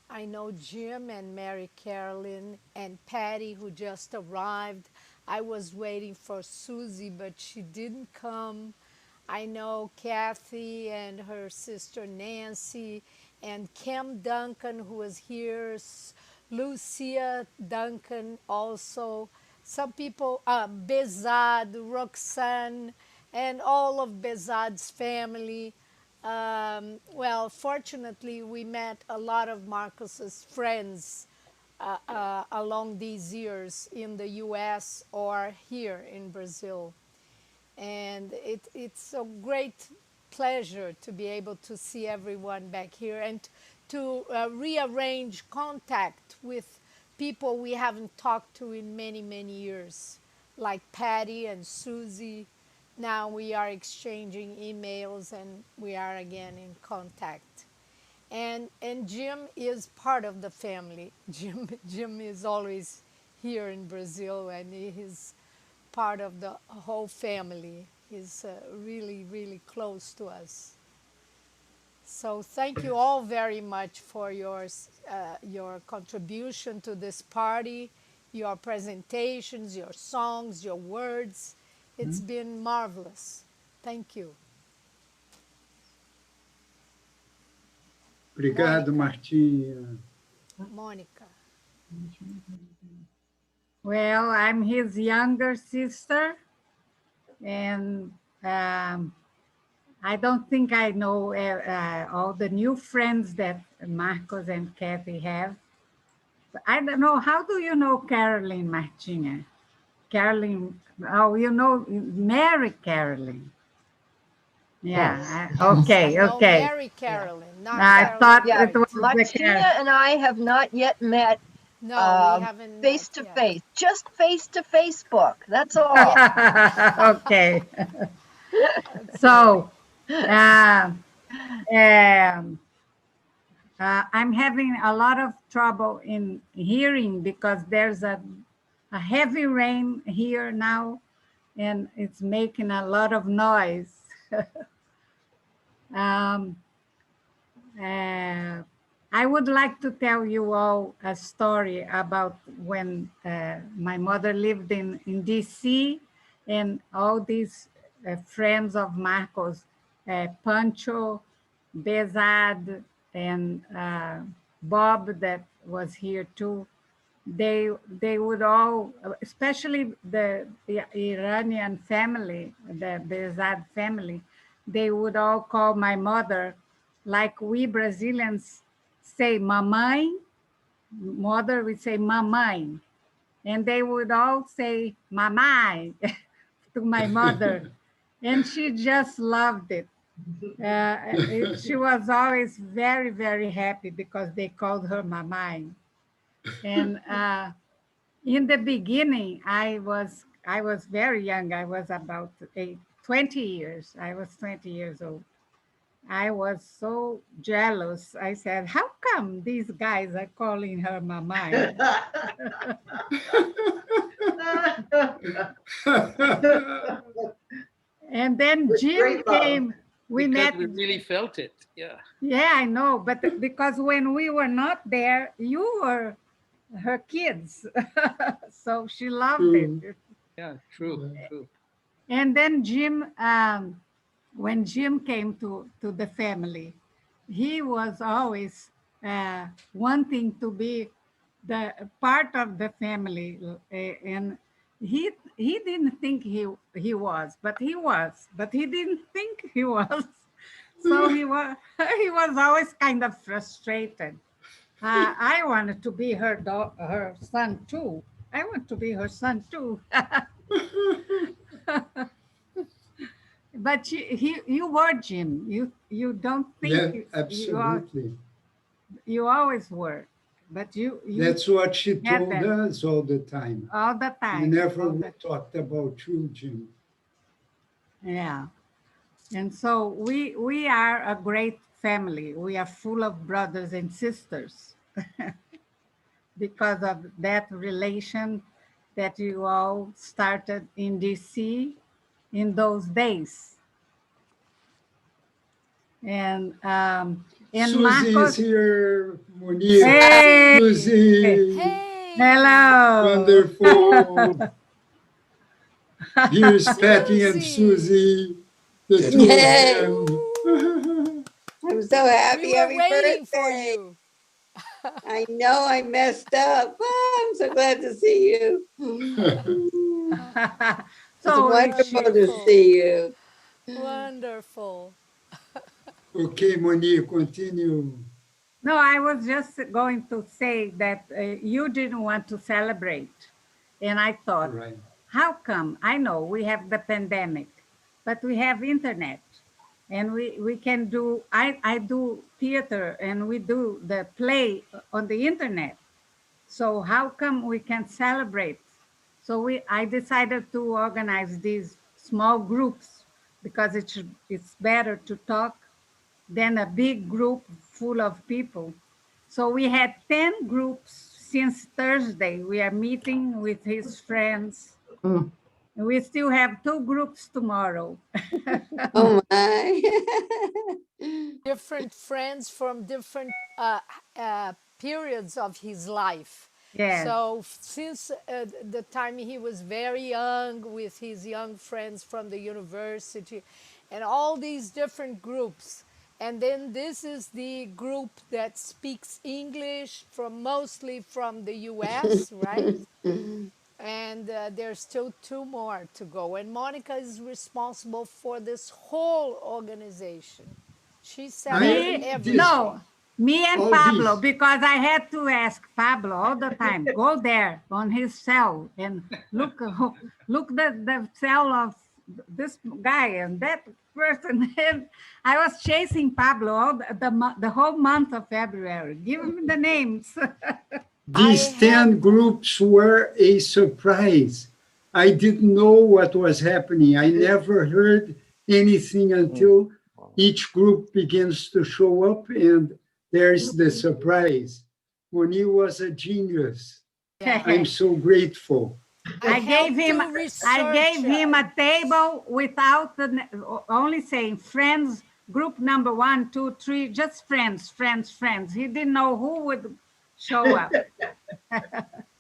[SPEAKER 2] I know Jim and Mary Carolyn and Patty, who just arrived. I was waiting for Susie, but she didn't come. I know Kathy and her sister Nancy, and Kim Duncan, who was here, Lucia Duncan also. Some people, Bezad, Roxanne, and all of Bezad's family. Well, fortunately, we met a lot of Marcos's friends along these years in the US or here in Brazil. And it's a great pleasure to be able to see everyone back here and to rearrange contact with people we haven't talked to in many, many years, like Patty and Susie. Now we are exchanging emails and we are again in contact. And Jim is part of the family. Jim is always here in Brazil, and he's part of the whole family. He's really, really close to us. So thank you all very much for your contribution to this party, your presentations, your songs, your words. It's been marvelous. Thank you.
[SPEAKER 1] Obrigado, Martinha.
[SPEAKER 2] Monica.
[SPEAKER 14] Well, I'm his younger sister, and I don't think I know all the new friends that Marcos and Kathy have. But I don't know, how do you know Caroline Martinha? Caroline, oh, you know Mary Caroline. Yeah, okay,
[SPEAKER 2] I know
[SPEAKER 14] okay.
[SPEAKER 2] Mary Carolyn, not
[SPEAKER 14] I
[SPEAKER 2] Carolyn.
[SPEAKER 14] thought
[SPEAKER 6] Yeah,
[SPEAKER 14] it was
[SPEAKER 6] Martina and I have not yet met
[SPEAKER 2] No, we haven't
[SPEAKER 6] face to
[SPEAKER 2] met yet.
[SPEAKER 6] face, just face to Facebook. That's all.
[SPEAKER 14] Okay. So, I'm having a lot of trouble in hearing because there's a heavy rain here now, and it's making a lot of noise. I would like to tell you all a story about when my mother lived in DC, and all these friends of Marcos, Pancho, Bezad, and Bob that was here too. They would all, especially the Iranian family, the Bezad family, they would all call my mother, like we Brazilians say mamãe, mother would say mamãe, and they would all say mamãe to my mother, and she just loved it. She was always very, very happy because they called her mamãe. And in the beginning, I was very young. I was about 20 years. I was 20 years old. I was so jealous. I said, how come these guys are calling her Mama? And then Jim came. We
[SPEAKER 20] because
[SPEAKER 14] met.
[SPEAKER 20] we really felt it. Yeah.
[SPEAKER 14] Yeah, I know. But because when we were not there, you were her kids. So she loved it.
[SPEAKER 20] Yeah, true, true.
[SPEAKER 14] And then Jim, when Jim came to the family, he was always wanting to be the part of the family, and he didn't think he was, but he was, but he didn't think he was. So he was he was always kind of frustrated. I wanted to be her son too. I want to be her son too. But you were, Jim. You don't think
[SPEAKER 1] Yeah,
[SPEAKER 14] you
[SPEAKER 1] absolutely.
[SPEAKER 14] you always were, but you
[SPEAKER 1] That's what she
[SPEAKER 14] had
[SPEAKER 1] told
[SPEAKER 14] that
[SPEAKER 1] us all the time.
[SPEAKER 14] all the
[SPEAKER 1] We
[SPEAKER 14] time.
[SPEAKER 1] never
[SPEAKER 14] all the-
[SPEAKER 1] talked about children.
[SPEAKER 14] yeah, and so we are a great family. We are full of brothers and sisters because of that relation that you all started in DC in those days. And
[SPEAKER 1] Susie is
[SPEAKER 14] Marcos.
[SPEAKER 1] here, Monique.
[SPEAKER 14] Hey!
[SPEAKER 1] Susie.
[SPEAKER 14] Hello.
[SPEAKER 1] Wonderful. Here's Patty and Susie, the two
[SPEAKER 7] Yay.
[SPEAKER 1] of them.
[SPEAKER 7] I'm so happy.
[SPEAKER 2] We were
[SPEAKER 7] Happy
[SPEAKER 2] waiting for
[SPEAKER 7] birthday.
[SPEAKER 2] you.
[SPEAKER 7] I know I messed up. Oh, I'm so glad to see you. It's wonderful to see you.
[SPEAKER 2] Wonderful.
[SPEAKER 1] Okay, Monique, continue.
[SPEAKER 14] No, I was just going to say that you didn't want to celebrate. And I thought, how come? I know we have the pandemic, but we have internet. And we can do, I do theater and we do the play on the internet. So how come we can celebrate? So I decided to organize these small groups because it's better to talk than a big group full of people. So we had 10 groups since Thursday. We are meeting with his friends. We still have 2 groups tomorrow.
[SPEAKER 7] Oh my.
[SPEAKER 2] Different friends from different periods of his life.
[SPEAKER 14] Yes.
[SPEAKER 2] So since the time he was very young with his young friends from the university and all these different groups. And then this is the group that speaks English mostly from the US, right? And there's still 2 more to go. And Monica is responsible for this whole organization. She celebrates everything.
[SPEAKER 14] No, me and Pablo, because I had to ask Pablo all the time, go there on his cell and look the cell of this guy and that person. And I was chasing Pablo all the whole month of February. Give him the names.
[SPEAKER 1] These 10 groups were a surprise. I didn't know what was happening. I never heard anything until each group begins to show up and there's the surprise. Moni was a genius. I'm so grateful.
[SPEAKER 14] I gave him a table without only saying friends, group number 1, 2, 3, just friends. He didn't know who would show up.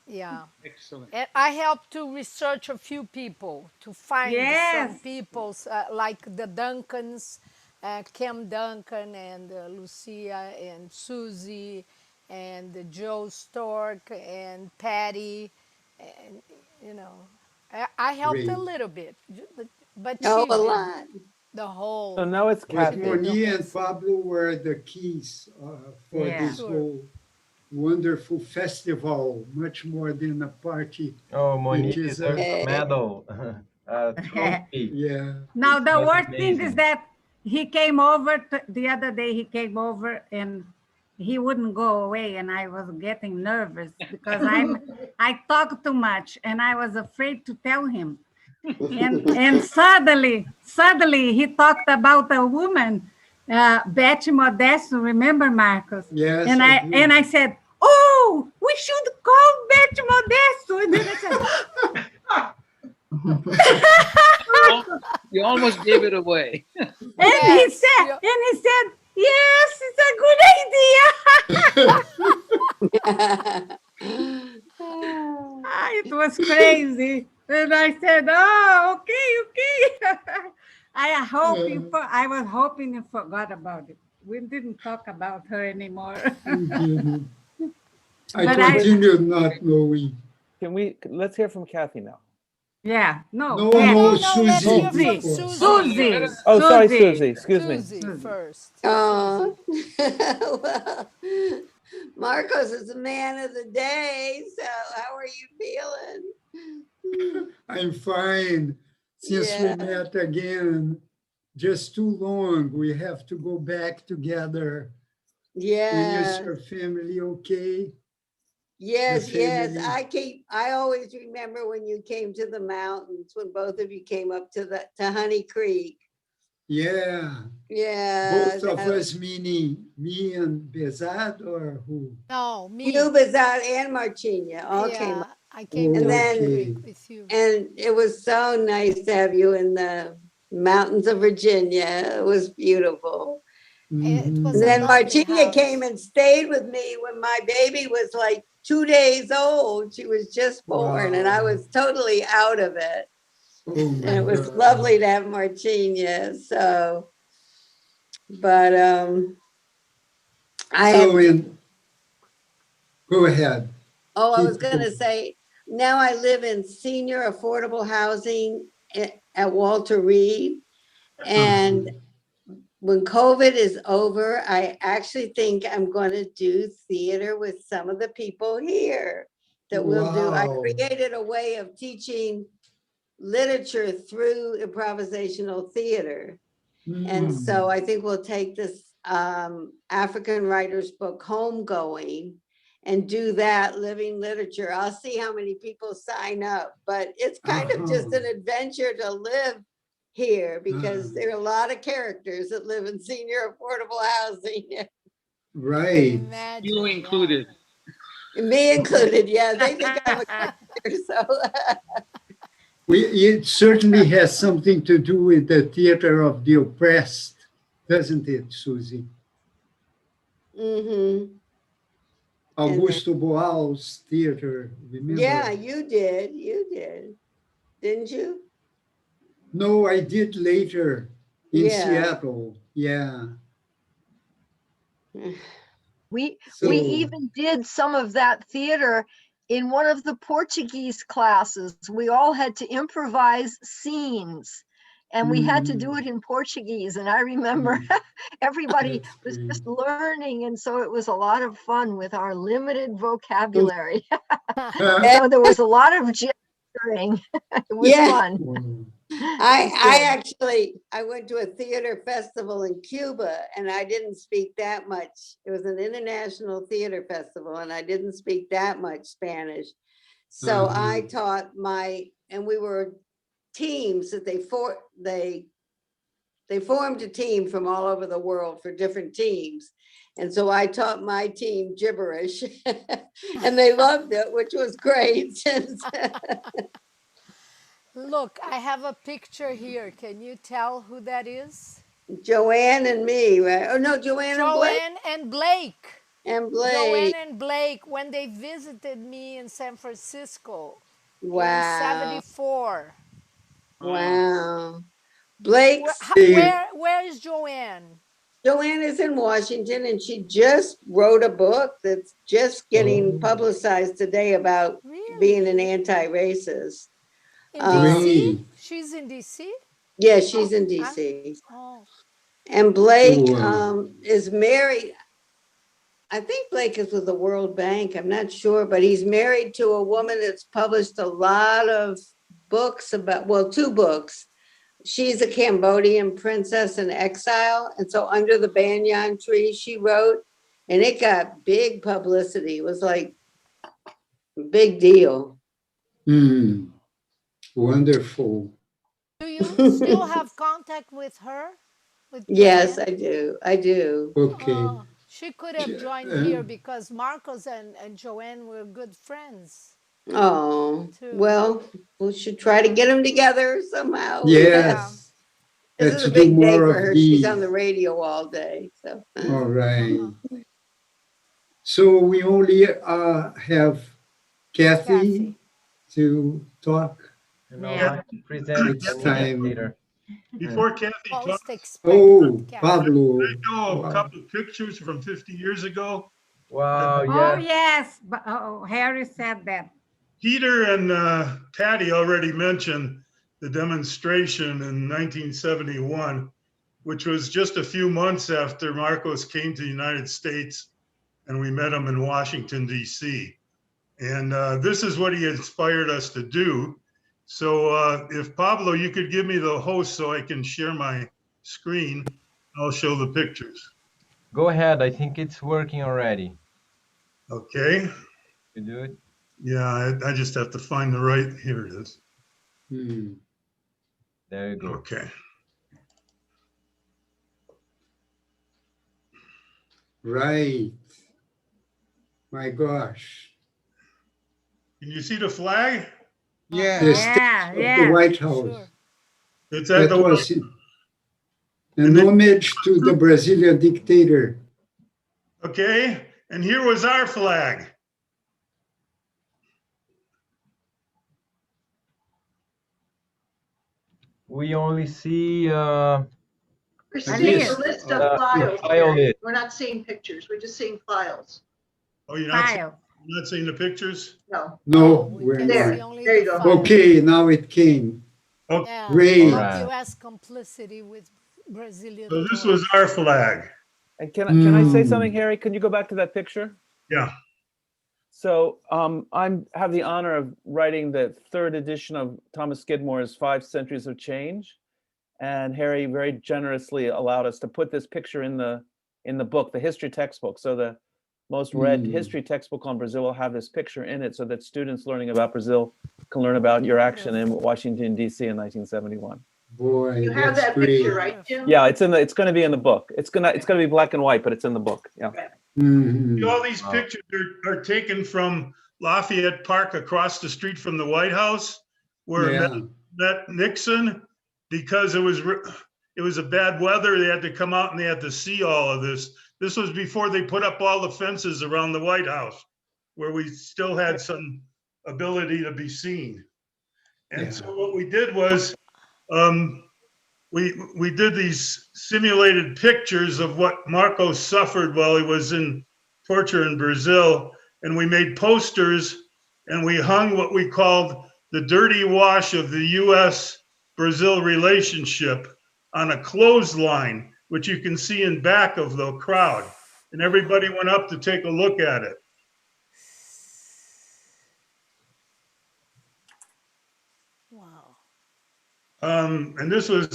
[SPEAKER 2] Yeah.
[SPEAKER 20] Excellent.
[SPEAKER 2] And I helped to research a few people to find some people like the Duncans, Kim Duncan and Lucia and Susie and Joe Stork and Patty. And, you know, I helped a little bit, but she
[SPEAKER 7] a
[SPEAKER 2] did
[SPEAKER 7] lot.
[SPEAKER 2] the whole.
[SPEAKER 17] So now it's Kathy.
[SPEAKER 1] Moni and Pablo were the keys for this whole wonderful festival, much more than a party.
[SPEAKER 4] Oh, Monique deserves a medal, a trophy.
[SPEAKER 1] Yeah.
[SPEAKER 14] Now, the
[SPEAKER 4] That's
[SPEAKER 14] worst thing
[SPEAKER 4] amazing.
[SPEAKER 14] is that he came over the other day, he came over and he wouldn't go away. And I was getting nervous because I talk too much and I was afraid to tell him. And suddenly he talked about a woman Betty Modesto, remember, Marcos?
[SPEAKER 1] Yes,
[SPEAKER 14] And I said, oh, we should call Betty Modesto. And then I said,
[SPEAKER 20] You almost gave it away.
[SPEAKER 14] and he said, yes, it's a good idea. It was crazy. And I said, oh, okay. I was hoping you forgot about it. We didn't talk about her anymore.
[SPEAKER 1] I continue not knowing.
[SPEAKER 17] Let's hear from Kathy now.
[SPEAKER 14] Yeah, no,
[SPEAKER 1] Susie.
[SPEAKER 2] Let's hear from Susie.
[SPEAKER 14] Susie.
[SPEAKER 17] Oh, sorry, Susie. Excuse me.
[SPEAKER 2] Susie first.
[SPEAKER 7] Oh, well, Marcos is the man of the day. So how are you feeling?
[SPEAKER 1] I'm fine. Since we met again, just too long. We have to go back together.
[SPEAKER 7] Yeah.
[SPEAKER 1] Is your family okay?
[SPEAKER 7] Yes. I always remember when you came to the mountains, when both of you came up to Honey Creek.
[SPEAKER 1] Yeah.
[SPEAKER 7] Yeah.
[SPEAKER 1] Both of us, meaning me and Bezad, or who?
[SPEAKER 2] No, me.
[SPEAKER 7] You, Bezad, and Marchinia all came up.
[SPEAKER 2] I came
[SPEAKER 7] and then
[SPEAKER 2] with you.
[SPEAKER 7] And it was so nice to have you in the mountains of Virginia. It was beautiful.
[SPEAKER 2] It was
[SPEAKER 7] and then Marchinia came and stayed with me when my baby was like 2 days old. She was just born, and I was totally out of it. And it was lovely to have Marchinia. So, but
[SPEAKER 1] go ahead.
[SPEAKER 7] Oh, I was going to say, now I live in senior affordable housing at Walter Reed. And when COVID is over, I actually think I'm going to do theater with some of the people here that we'll do. I created a way of teaching literature through improvisational theater. And so I think we'll take this African writer's book, Homegoing, and do that, living literature. I'll see how many people sign up, but it's kind of just an adventure to live here because there are a lot of characters that live in senior affordable housing.
[SPEAKER 1] Right.
[SPEAKER 20] You included.
[SPEAKER 7] Me included, yeah. They think I'm a character, so.
[SPEAKER 1] It certainly has something to do with the theater of the oppressed, doesn't it, Susie?
[SPEAKER 7] Mm-hmm.
[SPEAKER 1] Augusto Boal's theater, remember?
[SPEAKER 7] Yeah, you did. Didn't you?
[SPEAKER 1] No, I did later in Seattle. Yeah.
[SPEAKER 6] We even did some of that theater in one of the Portuguese classes. We all had to improvise scenes, and we had to do it in Portuguese. And I remember everybody was just learning, and so it was a lot of fun with our limited vocabulary. So there was a lot of gesturing. It was fun.
[SPEAKER 7] I went to a theater festival in Cuba, and I didn't speak that much. It was an international theater festival, and I didn't speak that much Spanish. So I taught and we were teams that they formed a team from all over the world for different teams. And so I taught my team gibberish and they loved it, which was great.
[SPEAKER 2] Look, I have a picture here. Can you tell who that is?
[SPEAKER 7] Joanne and me, right? Oh no, Joanne
[SPEAKER 2] and Blake.
[SPEAKER 7] And Blake.
[SPEAKER 2] Joanne and Blake, when they visited me in San Francisco.
[SPEAKER 7] Wow.
[SPEAKER 2] In 74.
[SPEAKER 7] Wow. Blake.
[SPEAKER 2] Where is Joanne?
[SPEAKER 7] Joanne is in Washington, and she just wrote a book that's just getting publicized today about being an anti-racist.
[SPEAKER 2] In DC? She's in DC?
[SPEAKER 7] Yeah, she's in DC. And Blake is married. I think Blake is with the World Bank. I'm not sure, but he's married to a woman that's published a lot of books about, well, 2 books. She's a Cambodian princess in exile. And so Under the Banyan Tree, she wrote, and it got big publicity. It was like a big deal.
[SPEAKER 1] Wonderful.
[SPEAKER 2] Do you still have contact with her?
[SPEAKER 7] Yes, I do. I do.
[SPEAKER 1] Okay.
[SPEAKER 2] She could have joined here because Marcos and Joanne were good friends.
[SPEAKER 7] Oh,
[SPEAKER 2] too.
[SPEAKER 7] well, we should try to get them together somehow.
[SPEAKER 1] Yes.
[SPEAKER 7] This
[SPEAKER 1] Let's
[SPEAKER 7] is a
[SPEAKER 1] do
[SPEAKER 7] big day
[SPEAKER 1] more
[SPEAKER 7] for
[SPEAKER 1] of
[SPEAKER 7] her. She's on
[SPEAKER 1] these.
[SPEAKER 7] the radio all day, so.
[SPEAKER 1] All right. So we only have Kathy to talk.
[SPEAKER 4] And I'd like to present
[SPEAKER 1] It's
[SPEAKER 4] an
[SPEAKER 1] time.
[SPEAKER 4] indicator.
[SPEAKER 11] Before Kathy talks,
[SPEAKER 1] Oh,
[SPEAKER 11] I
[SPEAKER 1] Pablo.
[SPEAKER 11] know a
[SPEAKER 1] Wow.
[SPEAKER 11] couple of pictures from 50 years ago.
[SPEAKER 4] Wow,
[SPEAKER 14] Oh, yes. But, Harry said that.
[SPEAKER 11] Peter and Patty already mentioned the demonstration in 1971, which was just a few months after Marcos came to the United States, and we met him in Washington, D.C. And this is what he inspired us to do. So if Pablo, you could give me the host so I can share my screen, I'll show the pictures.
[SPEAKER 4] Go ahead. I think it's working already.
[SPEAKER 11] Okay.
[SPEAKER 4] You do it?
[SPEAKER 11] Yeah, I just have to find the right, here it is.
[SPEAKER 4] There you go.
[SPEAKER 11] Okay.
[SPEAKER 1] Right. My gosh.
[SPEAKER 11] Can you see the flag?
[SPEAKER 10] Yeah.
[SPEAKER 1] The state of the White House.
[SPEAKER 11] It's at
[SPEAKER 1] That
[SPEAKER 11] the
[SPEAKER 1] was an homage to the Brazilian dictator.
[SPEAKER 11] Okay, and here was our flag.
[SPEAKER 4] We only see
[SPEAKER 3] We're seeing a list of files.
[SPEAKER 4] file list.
[SPEAKER 3] We're not seeing pictures. We're just seeing files.
[SPEAKER 11] Oh, you're not seeing the pictures?
[SPEAKER 3] No.
[SPEAKER 1] No, we're
[SPEAKER 3] There.
[SPEAKER 1] not.
[SPEAKER 3] There you go.
[SPEAKER 1] Okay, now it came.
[SPEAKER 2] Yeah.
[SPEAKER 1] Great.
[SPEAKER 2] U.S. complicity with Brazilian.
[SPEAKER 11] So this was our flag.
[SPEAKER 17] And can I say something, Harry? Can you go back to that picture?
[SPEAKER 11] Yeah.
[SPEAKER 17] So I have the honor of writing the 3rd edition of Thomas Skidmore's 5 Centuries of Change, and Harry very generously allowed us to put this picture in the book, the history textbook. So the most read history textbook on Brazil will have this picture in it, so that students learning about Brazil can learn about your action in Washington D.C. in 1971.
[SPEAKER 1] Boy,
[SPEAKER 3] You have that picture, right, Jim?
[SPEAKER 17] Yeah, it's going to be in the book. It's going to be black and white, but it's in the book. Yeah.
[SPEAKER 11] All these pictures are taken from Lafayette Park across the street from the White House, where it met Nixon, because it was a bad weather. They had to come out and they had to see all of this. This was before they put up all the fences around the White House, where we still had some ability to be seen. And so what we did was we did these simulated pictures of what Marcos suffered while he was in torture in Brazil. And we made posters and we hung what we called the dirty wash of the US-Brazil relationship on a clothesline, which you can see in back of the crowd. And everybody went up to take a look at it.
[SPEAKER 2] Wow.
[SPEAKER 11] And this was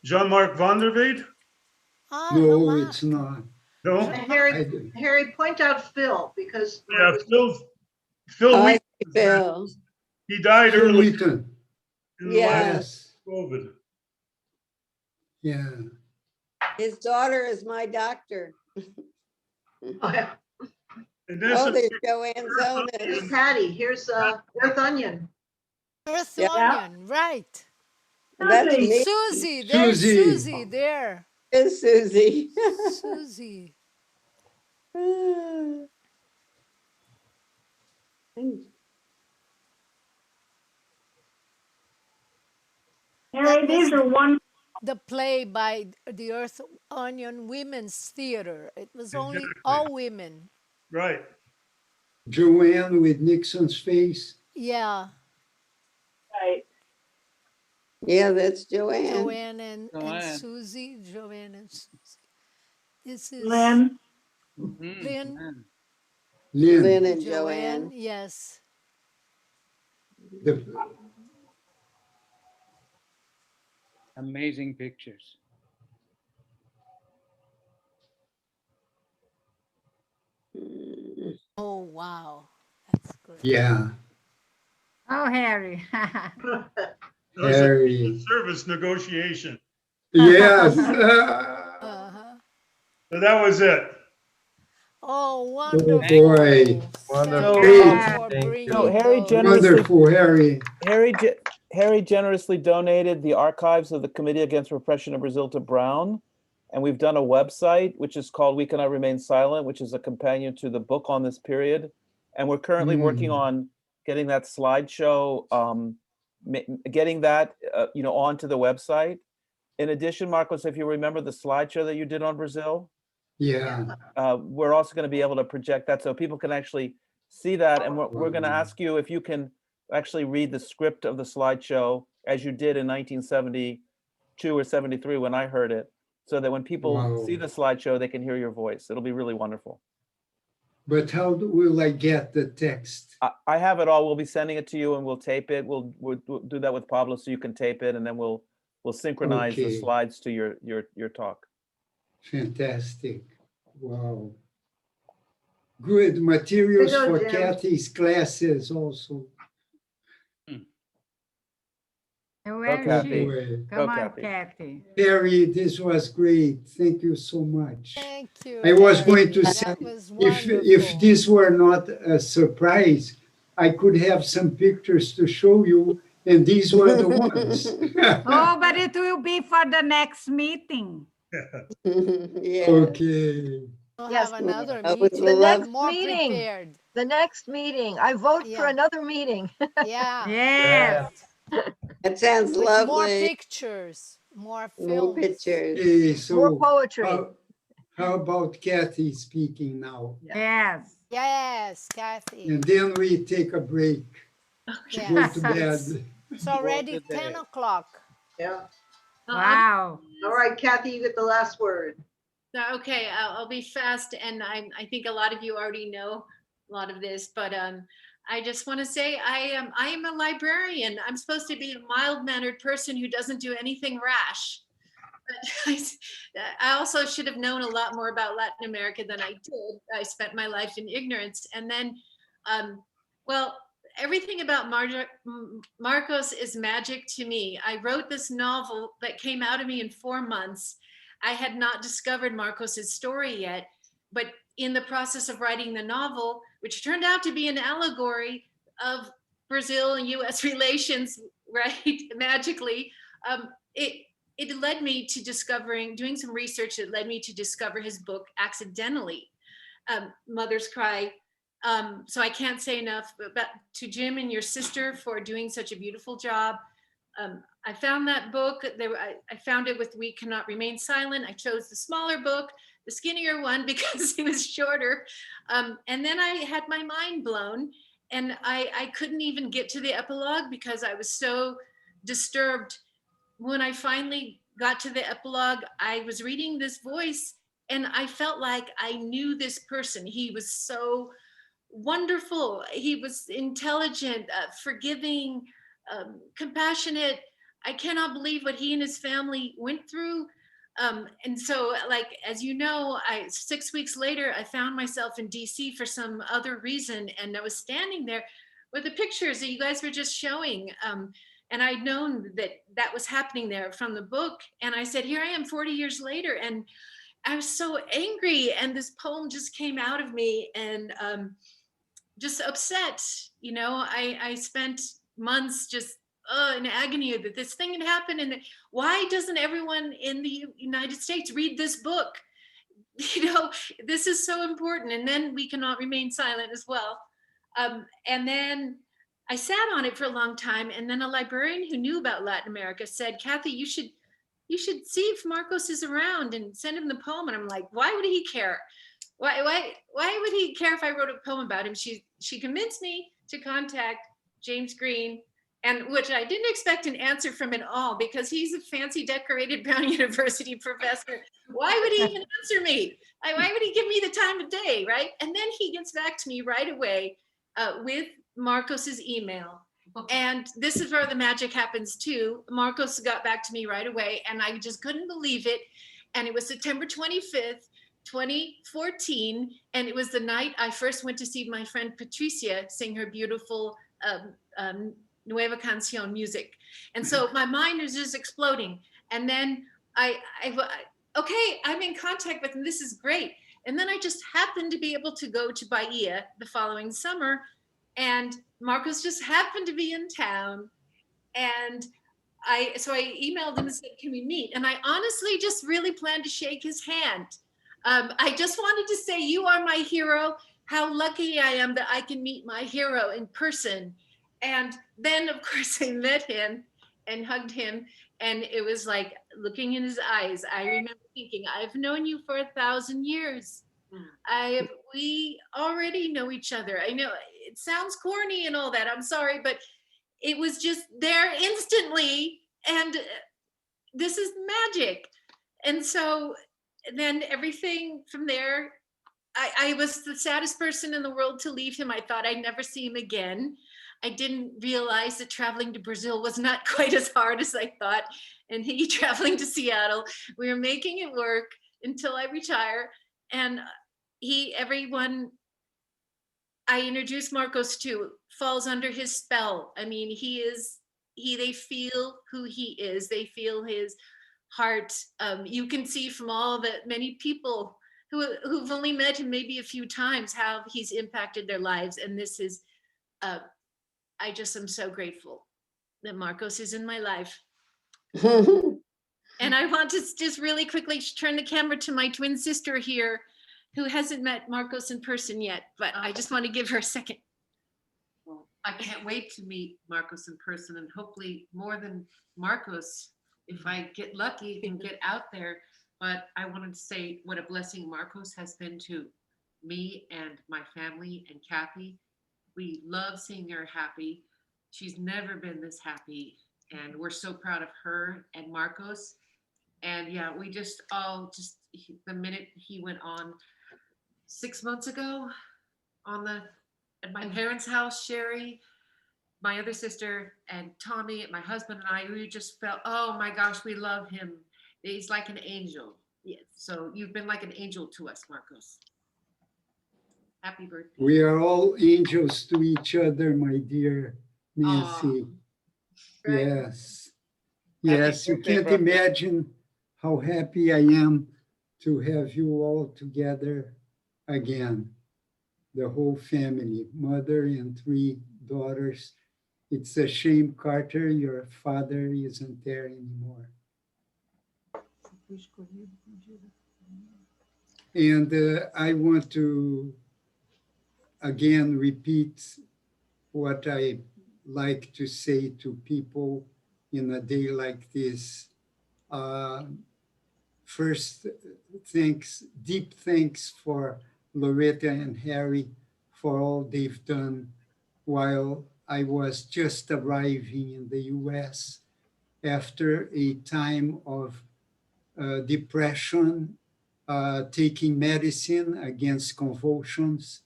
[SPEAKER 11] Jean-Marc van der Weide?
[SPEAKER 1] No, it's not.
[SPEAKER 11] No?
[SPEAKER 3] Harry, point out Phil, because
[SPEAKER 11] Yeah, Phil
[SPEAKER 7] I
[SPEAKER 11] Wheaton.
[SPEAKER 7] see Phil.
[SPEAKER 11] He died
[SPEAKER 1] Phil
[SPEAKER 11] early
[SPEAKER 1] Wheaton.
[SPEAKER 11] in the
[SPEAKER 7] Yes.
[SPEAKER 11] COVID.
[SPEAKER 1] Yeah.
[SPEAKER 7] His daughter is my doctor.
[SPEAKER 11] And this
[SPEAKER 7] Oh,
[SPEAKER 11] is
[SPEAKER 7] there's Joanne Zonas.
[SPEAKER 3] Patty, here's Earth Onion.
[SPEAKER 2] Earth Onion, right.
[SPEAKER 7] And that's me.
[SPEAKER 2] Susie, there's Susie there.
[SPEAKER 7] It's Susie.
[SPEAKER 2] Susie.
[SPEAKER 21] Harry, these are one.
[SPEAKER 2] The play by the Earth Onion Women's Theater. It was only all women.
[SPEAKER 11] right.
[SPEAKER 1] Joanne with Nixon's face.
[SPEAKER 2] Yeah.
[SPEAKER 21] Right.
[SPEAKER 7] Yeah, that's Joanne.
[SPEAKER 2] Joanne and Susie. Joanne and Susie. This is
[SPEAKER 21] Lynn.
[SPEAKER 2] Lynn.
[SPEAKER 7] Lynn and Joanne.
[SPEAKER 2] Yes.
[SPEAKER 20] Amazing pictures.
[SPEAKER 2] Oh, wow. That's good.
[SPEAKER 1] Yeah.
[SPEAKER 14] Oh, Harry.
[SPEAKER 11] That was a service negotiation.
[SPEAKER 1] Yes.
[SPEAKER 11] So that was it.
[SPEAKER 2] Oh,
[SPEAKER 1] Oh
[SPEAKER 2] wonderful.
[SPEAKER 1] boy.
[SPEAKER 4] Wonderful.
[SPEAKER 1] Great.
[SPEAKER 4] Thank
[SPEAKER 17] So
[SPEAKER 4] you.
[SPEAKER 17] Harry
[SPEAKER 1] Wonderful, Harry.
[SPEAKER 17] Harry generously donated the archives of the Committee Against Repression in Brazil to Brown. And we've done a website, which is called We Cannot Remain Silent, which is a companion to the book on this period. And we're currently working on getting that slideshow, getting that, onto the website. In addition, Marcos, if you remember the slideshow that you did on Brazil,
[SPEAKER 1] Yeah.
[SPEAKER 17] we're also going to be able to project that so people can actually see that. And we're going to ask you if you can actually read the script of the slideshow as you did in 1972 or 73 when I heard it, so that when people see the slideshow, they can hear your voice. It'll be really wonderful.
[SPEAKER 1] But how will I get the text?
[SPEAKER 17] I have it all. We'll be sending it to you and we'll tape it. We'll do that with Pablo so you can tape it, and then we'll synchronize the
[SPEAKER 1] Okay.
[SPEAKER 17] slides to your talk.
[SPEAKER 1] Fantastic. Wow. Good materials
[SPEAKER 3] Good
[SPEAKER 1] for
[SPEAKER 3] Jim.
[SPEAKER 1] Kathy's classes also.
[SPEAKER 14] Where
[SPEAKER 17] Go,
[SPEAKER 14] is
[SPEAKER 17] Kathy.
[SPEAKER 14] she?
[SPEAKER 17] Go,
[SPEAKER 14] Come on,
[SPEAKER 17] Kathy.
[SPEAKER 14] Kathy.
[SPEAKER 1] Harry, this was great. Thank you so much.
[SPEAKER 2] Thank you.
[SPEAKER 1] I was
[SPEAKER 2] Harry.
[SPEAKER 1] going to
[SPEAKER 2] That
[SPEAKER 1] say,
[SPEAKER 2] was
[SPEAKER 1] if
[SPEAKER 2] wonderful.
[SPEAKER 1] this were not a surprise, I could have some pictures to show you, and these were the ones.
[SPEAKER 14] Oh, but it will be for the next meeting.
[SPEAKER 7] Yeah.
[SPEAKER 1] Okay.
[SPEAKER 2] We'll
[SPEAKER 3] Yes,
[SPEAKER 2] have another
[SPEAKER 7] I would
[SPEAKER 2] meeting.
[SPEAKER 3] the
[SPEAKER 7] love-
[SPEAKER 3] next
[SPEAKER 2] More
[SPEAKER 3] meeting.
[SPEAKER 2] prepared.
[SPEAKER 3] The next meeting. I vote for
[SPEAKER 2] Yeah.
[SPEAKER 3] another meeting.
[SPEAKER 2] Yeah.
[SPEAKER 14] Yes.
[SPEAKER 7] That sounds
[SPEAKER 2] With more
[SPEAKER 7] lovely.
[SPEAKER 2] pictures, more
[SPEAKER 7] More
[SPEAKER 2] films.
[SPEAKER 7] pictures.
[SPEAKER 1] Okay, so
[SPEAKER 3] More poetry.
[SPEAKER 1] how about Kathy speaking now?
[SPEAKER 14] Yes.
[SPEAKER 2] Yes, Kathy.
[SPEAKER 1] And then we take a break to go
[SPEAKER 2] Yes.
[SPEAKER 1] to bed.
[SPEAKER 2] It's already 10 o'clock.
[SPEAKER 3] Yeah.
[SPEAKER 14] Wow.
[SPEAKER 3] All right, Kathy, you get the last word.
[SPEAKER 18] Okay, I'll be fast, and I think a lot of you already know a lot of this, but I just want to say I am a librarian. I'm supposed to be a mild-mannered person who doesn't do anything rash. But I also should have known a lot more about Latin America than I did. I spent my life in ignorance, and then, well, everything about Marcos is magic to me. I wrote this novel that came out of me in 4 months. I had not discovered Marcos's story yet, but in the process of writing the novel, which turned out to be an allegory of Brazil and US relations, right, magically, it led me to doing some research that led me to discover his book accidentally, Mother's Cry. So I can't say enough to Jim and your sister for doing such a beautiful job. I found that book. I found it with We Cannot Remain Silent. I chose the smaller book, the skinnier one, because it was shorter. And then I had my mind blown, and I couldn't even get to the epilogue because I was so disturbed. When I finally got to the epilogue, I was reading this voice, and I felt like I knew this person. He was so wonderful. He was intelligent, forgiving, compassionate. I cannot believe what he and his family went through. And so, like, as you know, 6 weeks later, I found myself in DC for some other reason. And I was standing there with the pictures that you guys were just showing. And I'd known that was happening there from the book. And I said, here I am 40 years later. And I was so angry. And this poem just came out of me, and just upset. I spent months just in agony that this thing had happened, and why doesn't everyone in the United States read this book? This is so important. And then We Cannot Remain Silent as well. And then I sat on it for a long time, and then a librarian who knew about Latin America said, Kathy, you should see if Marcos is around and send him the poem. And I'm like, why would he care? Why would he care if I wrote a poem about him? She convinced me to contact James Green, and which I didn't expect an answer from at all, because he's a fancy decorated Brown University professor. Why would he even answer me? Why would he give me the time of day, right? And then he gets back to me right away with Marcos's email. And this is where the magic happens too. Marcos got back to me right away, and I just couldn't believe it. And it was September 25th, 2014, and it was the night I first went to see my friend Patricia sing her beautiful Nueva Canción music. And so my mind was just exploding. And then okay, I'm in contact with him. This is great. And then I just happened to be able to go to Bahia the following summer, and Marcos just happened to be in town. And so I emailed him and said, can we meet? And I honestly just really planned to shake his hand. I just wanted to say, you are my hero. How lucky I am that I can meet my hero in person. And then, of course, I met him and hugged him. And it was like looking in his eyes. I remember thinking, I've known you for 1,000 years. We already know each other. I know it sounds corny and all that. I'm sorry, but it was just there instantly. And this is magic. And so then everything from there, I was the saddest person in the world to leave him. I thought I'd never see him again. I didn't realize that traveling to Brazil was not quite as hard as I thought. And he traveling to Seattle, we were making it work until I retire. And everyone I introduced Marcos to falls under his spell. I mean, they feel who he is. They feel his heart. You can see from all the many people who've only met him maybe a few times how he's impacted their lives. And this is, I just am so grateful that Marcos is in my life. And I want to just really quickly turn the camera to my twin sister here, who hasn't met Marcos in person yet, but I just want to give her a second.
[SPEAKER 8] Well, I can't wait to meet Marcos in person, and hopefully more than Marcos, if I get lucky, can get out there. But I wanted to say what a blessing Marcos has been to me and my family and Kathy. We love seeing her happy. She's never been this happy, and we're so proud of her and Marcos. And yeah, we just the minute he went on 6 months ago at my parents' house, Sherry, my other sister, and Tommy, my husband and I, we just felt, oh my gosh, we love him. He's like an angel. Yes. So you've been like an angel to us, Marcos. Happy birthday.
[SPEAKER 1] We are all angels to each other, my dear Nancy.
[SPEAKER 8] Right.
[SPEAKER 1] Yes. Yes, you can't imagine how happy I am to have you all together again. The whole family, mother and 3 daughters. It's a shame, Carter, your father isn't there anymore. And I want to again repeat what I like to say to people in a day like this. First, deep thanks for Loretta and Harry for all they've done while I was just arriving in the US after a time of depression, taking medicine against convulsions,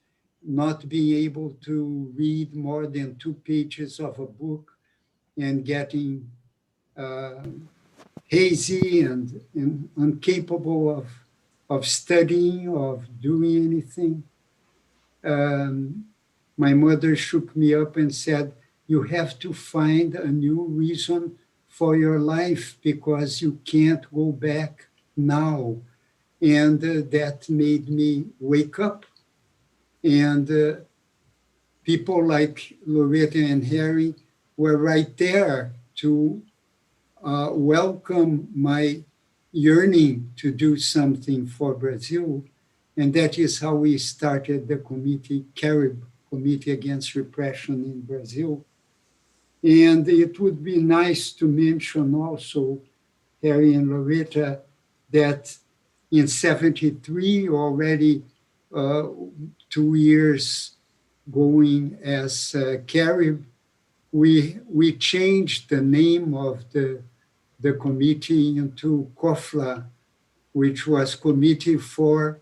[SPEAKER 1] not being able to read more than 2 pages of a book, and getting hazy and incapable of studying, of doing anything. My mother shook me up and said, you have to find a new reason for your life because you can't go back now. And that made me wake up. And people like Loretta and Harry were right there to welcome my yearning to do something for Brazil. And that is how we started the committee, CARIB, Committee Against Repression in Brazil. And it would be nice to mention also, Harry and Loretta, that in 73, already 2 years going as CARIB, we changed the name of the committee into COFLA, which was Committee for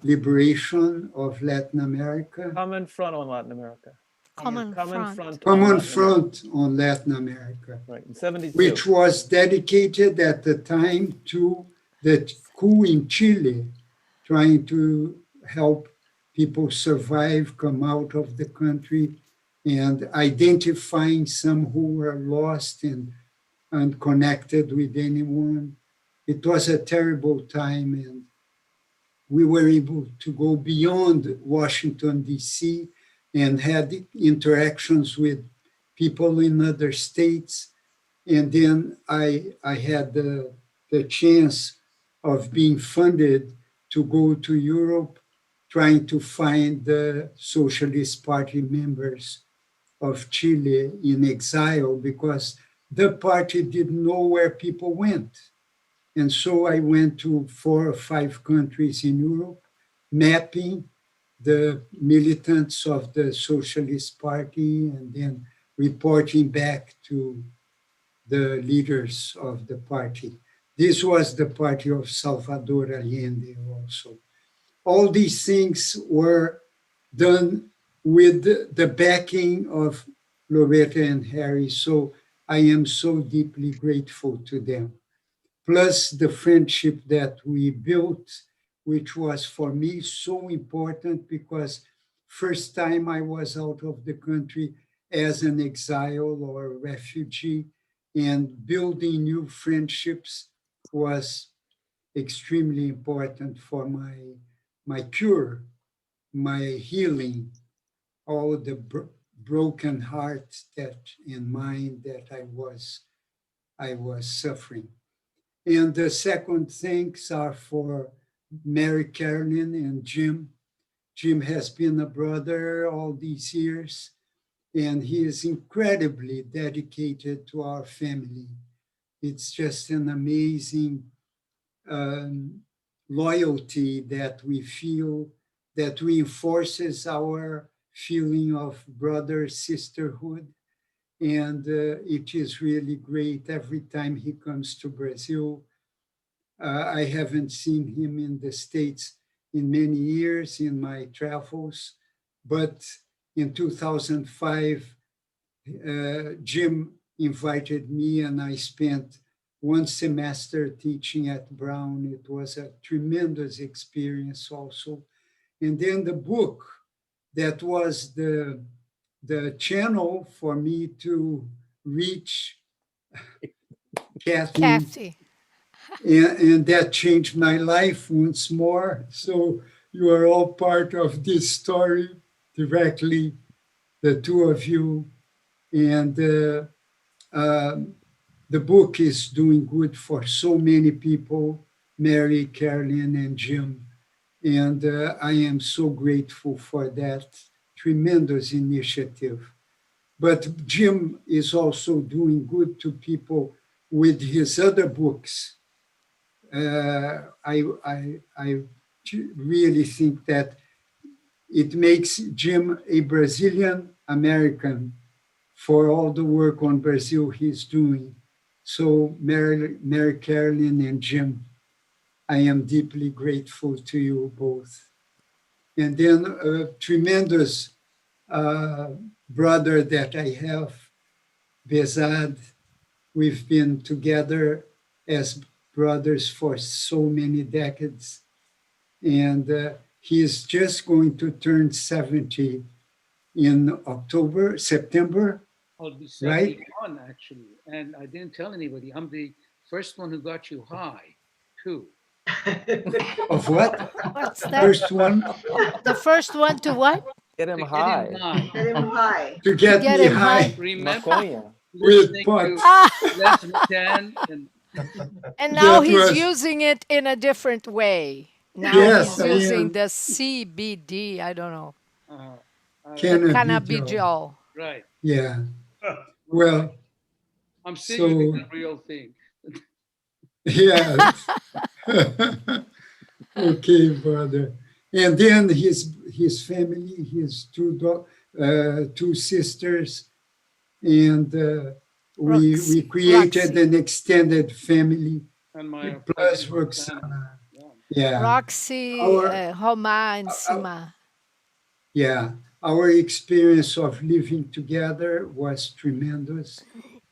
[SPEAKER 1] Liberation of Latin America.
[SPEAKER 17] Common Front on Latin America.
[SPEAKER 2] Common
[SPEAKER 1] Front on Latin America.
[SPEAKER 17] Right, in 72.
[SPEAKER 1] Which was dedicated at the time to the coup in Chile, trying to help people survive, come out of the country, and identifying some who were lost and unconnected with anyone. it was a terrible time, and we were able to go beyond Washington, D.C., and had interactions with people in other states. And then I had the chance of being funded to go to Europe, trying to find the Socialist Party members of Chile in exile, because the party didn't know where people went. And so I went to 4 or 5 countries in Europe, mapping the militants of the Socialist Party and then reporting back to the leaders of the party. This was the party of Salvador Allende also. All these things were done with the backing of Loretta and Harry, so I am so deeply grateful to them. Plus the friendship that we built, which was for me so important, because first time I was out of the country as an exile or a refugee, and building new friendships was extremely important for my cure, my healing, all the broken heart that in mind that I was suffering. And the second thanks are for Mary Carolyn and Jim. Jim has been a brother all these years, and he is incredibly dedicated to our family. It's just an amazing loyalty that we feel, that reinforces our feeling of brother sisterhood. And it is really great every time he comes to Brazil. I haven't seen him in the States in many years in my travels, but in 2005, Jim invited me and I spent 1 semester teaching at Brown. It was a tremendous experience also. And then the book that was the channel for me to reach Kathy. And that changed my life once more. So you are all part of this story directly, the two of you. And the book is doing good for so many people, Mary, Carolyn, and Jim. And I am so grateful for that tremendous initiative. But Jim is also doing good to people with his other books. I really think that it makes Jim a Brazilian American for all the work on Brazil he's doing. So Mary Carolyn and Jim, I am deeply grateful to you both. And then a tremendous brother that I have, Bezad. We've been together as brothers for so many decades. And he is just going to turn 70 in September.
[SPEAKER 20] I'll be
[SPEAKER 1] right?
[SPEAKER 20] 71 actually, and I didn't tell anybody. I'm the first one who got you high, too.
[SPEAKER 1] Of what?
[SPEAKER 2] What's that?
[SPEAKER 1] First one?
[SPEAKER 2] The first one to what?
[SPEAKER 17] Get him
[SPEAKER 20] To
[SPEAKER 17] high.
[SPEAKER 3] Get him high.
[SPEAKER 1] To get me
[SPEAKER 2] him
[SPEAKER 1] high.
[SPEAKER 20] Remember
[SPEAKER 17] Maconha.
[SPEAKER 20] listening
[SPEAKER 1] pot.
[SPEAKER 20] to Les McCann
[SPEAKER 2] And now
[SPEAKER 1] That
[SPEAKER 2] he's
[SPEAKER 1] was-
[SPEAKER 2] using it in a different way. Now
[SPEAKER 1] Yes,
[SPEAKER 2] he's
[SPEAKER 1] I
[SPEAKER 2] using
[SPEAKER 1] am.
[SPEAKER 2] the CBD, I don't know,
[SPEAKER 1] Cannabidiol.
[SPEAKER 2] cannabidiol.
[SPEAKER 20] right.
[SPEAKER 1] Yeah. Well,
[SPEAKER 20] I'm still using
[SPEAKER 1] so
[SPEAKER 20] the real thing.
[SPEAKER 1] yeah. Okay, brother. And then his family, his two sisters, and we created
[SPEAKER 2] Roxy.
[SPEAKER 1] an extended family.
[SPEAKER 20] And my
[SPEAKER 1] Plus
[SPEAKER 20] cousin
[SPEAKER 1] Roxana.
[SPEAKER 20] yeah.
[SPEAKER 1] Yeah.
[SPEAKER 2] Roxy,
[SPEAKER 1] Our-
[SPEAKER 2] Roma, and Sima.
[SPEAKER 1] Yeah, our experience of living together was tremendous.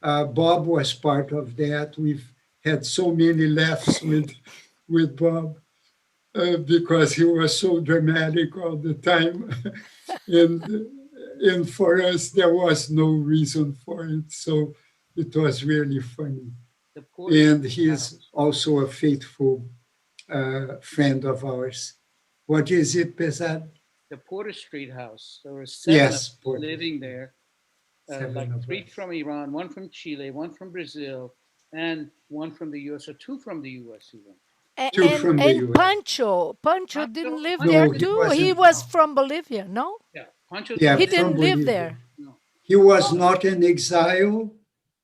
[SPEAKER 1] Bob was part of that. We've had so many laughs with Bob because he was so dramatic all the time. and for us, there was no reason for it. So it was really funny.
[SPEAKER 20] The poor
[SPEAKER 1] And
[SPEAKER 20] house
[SPEAKER 1] also a faithful friend of ours. What is it, Pesad?
[SPEAKER 20] The Porter Street house. There were seven of us
[SPEAKER 1] Porter.
[SPEAKER 20] living there, like three from Iran, one from Chile, one from Brazil, and one from the U.S., or two from the U.S. even.
[SPEAKER 2] And Pancho didn't live there too. He was from Bolivia, no?
[SPEAKER 20] Yeah, Pancho.
[SPEAKER 2] He didn't live there.
[SPEAKER 20] No.
[SPEAKER 1] He was not in exile.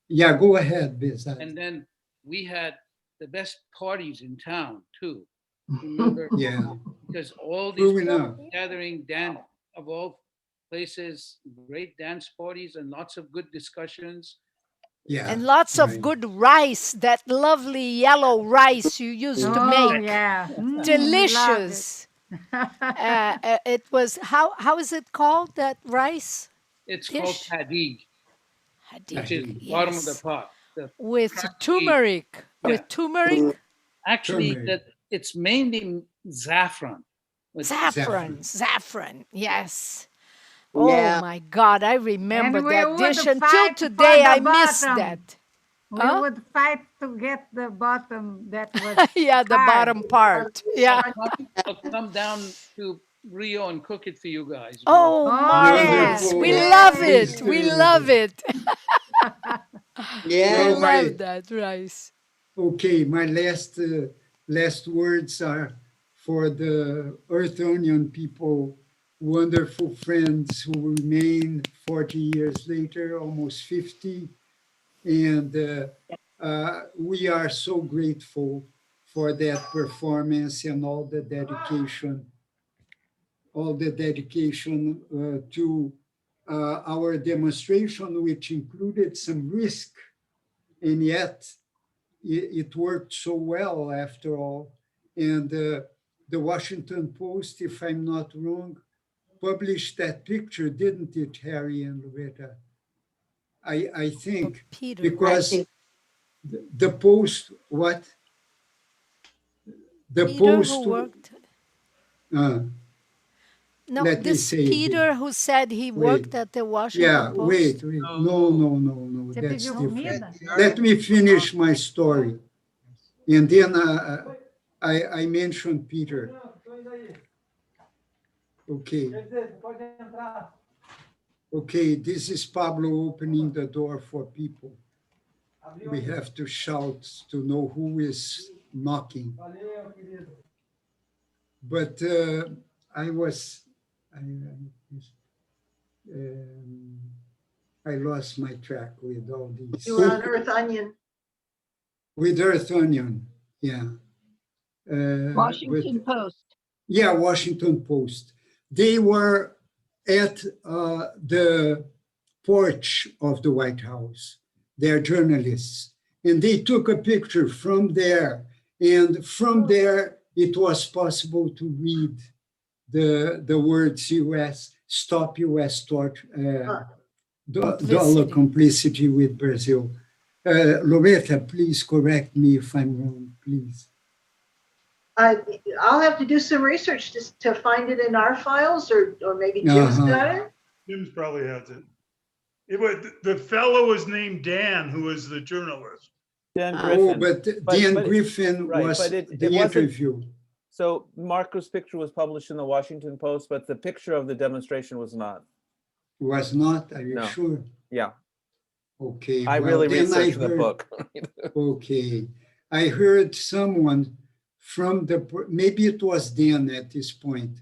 [SPEAKER 1] Yeah, go ahead, Pesad.
[SPEAKER 20] And then we had the best parties in town too. Remember?
[SPEAKER 1] Yeah.
[SPEAKER 20] Because all these gathering of all places, great dance parties and lots of good discussions.
[SPEAKER 1] Yeah.
[SPEAKER 2] And lots of good rice, that lovely yellow rice you used to make.
[SPEAKER 14] Yeah.
[SPEAKER 2] Delicious. It was, how is it called, that rice?
[SPEAKER 20] It's called hadig, which is bottom of the pot.
[SPEAKER 2] With turmeric. With turmeric?
[SPEAKER 20] Actually, it's mainly saffron.
[SPEAKER 2] Saffron, yes.
[SPEAKER 7] Yeah.
[SPEAKER 2] Oh my God, I remember
[SPEAKER 14] And we
[SPEAKER 2] that
[SPEAKER 14] would
[SPEAKER 2] dish until
[SPEAKER 14] fight for
[SPEAKER 2] today.
[SPEAKER 14] the
[SPEAKER 2] I miss
[SPEAKER 14] bottom.
[SPEAKER 2] that.
[SPEAKER 14] We would fight to get the bottom that was
[SPEAKER 2] yeah, the
[SPEAKER 14] hard.
[SPEAKER 2] bottom part. Yeah.
[SPEAKER 20] I'll come down to Rio and cook it for you guys.
[SPEAKER 2] Oh, marvelous. We love it. We love it.
[SPEAKER 7] Yeah.
[SPEAKER 2] I love that rice.
[SPEAKER 1] Okay, my last words are for the Earth Onion people, wonderful friends who remain 40 years later, almost 50. And we are so grateful for that performance and all the dedication to our demonstration, which included some risk, and yet it worked so well after all. And the Washington Post, if I'm not wrong, published that picture, didn't it, Harry and Loretta? I think,
[SPEAKER 2] Peter,
[SPEAKER 1] because the Post, what? The
[SPEAKER 2] Peter
[SPEAKER 1] Post.
[SPEAKER 2] Who worked. No, this Peter who said he worked at the Washington Post.
[SPEAKER 1] Wait. No. That's different. Let me finish my story. And then I mentioned Peter. Okay, this is Pablo opening the door for people. We have to shout to know who is knocking. But I lost my track with all these.
[SPEAKER 3] You were on Earth Onion.
[SPEAKER 1] With Earth Onion, yeah.
[SPEAKER 6] Washington Post.
[SPEAKER 1] Yeah, Washington Post. They were at the porch of the White House. They're journalists. And they took a picture from there. And from there, it was possible to read the words US, stop US dollar complicity with Brazil. Loretta, please correct me if I'm wrong, please.
[SPEAKER 3] I'll have to do some research just to find it in our files, or maybe Jim's got it.
[SPEAKER 11] Jim's probably has it. The fellow was named Dan, who was the journalist.
[SPEAKER 17] Dan Griffin.
[SPEAKER 1] Oh, but Dan Griffin was the interview.
[SPEAKER 17] So Marco's picture was published in the Washington Post, but the picture of the demonstration was not.
[SPEAKER 1] Was not? Are you sure?
[SPEAKER 17] Yeah.
[SPEAKER 1] Okay.
[SPEAKER 17] I really researched the book.
[SPEAKER 1] Okay. I heard someone from maybe it was Dan at this point,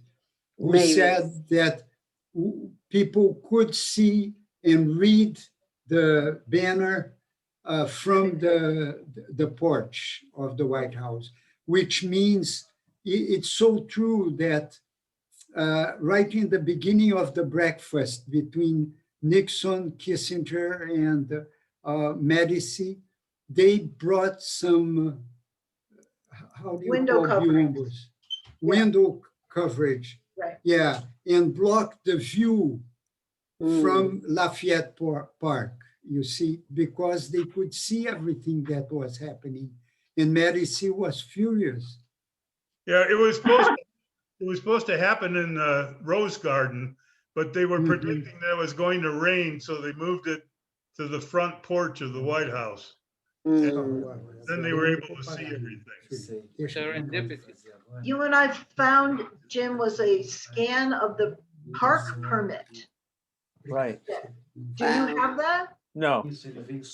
[SPEAKER 1] who said that people could see and read the banner from the porch of the White House, which means it's so true that right in the beginning of the breakfast between Nixon, Kissinger, and Medici, they brought some, how do you
[SPEAKER 3] window
[SPEAKER 1] call
[SPEAKER 3] coverage.
[SPEAKER 1] Window coverage.
[SPEAKER 3] Right.
[SPEAKER 1] Yeah, and blocked the view from Lafayette Park, you see, because they could see everything that was happening. And Medici was furious.
[SPEAKER 11] Yeah, it was supposed to happen in the Rose Garden, but they were predicting that it was going to rain, so they moved it to the front porch of the White House. Then they were able to see everything.
[SPEAKER 20] Serendipity.
[SPEAKER 3] You and I found, Jim, was a scan of the park permit.
[SPEAKER 17] Right.
[SPEAKER 3] Do you have that?
[SPEAKER 17] No.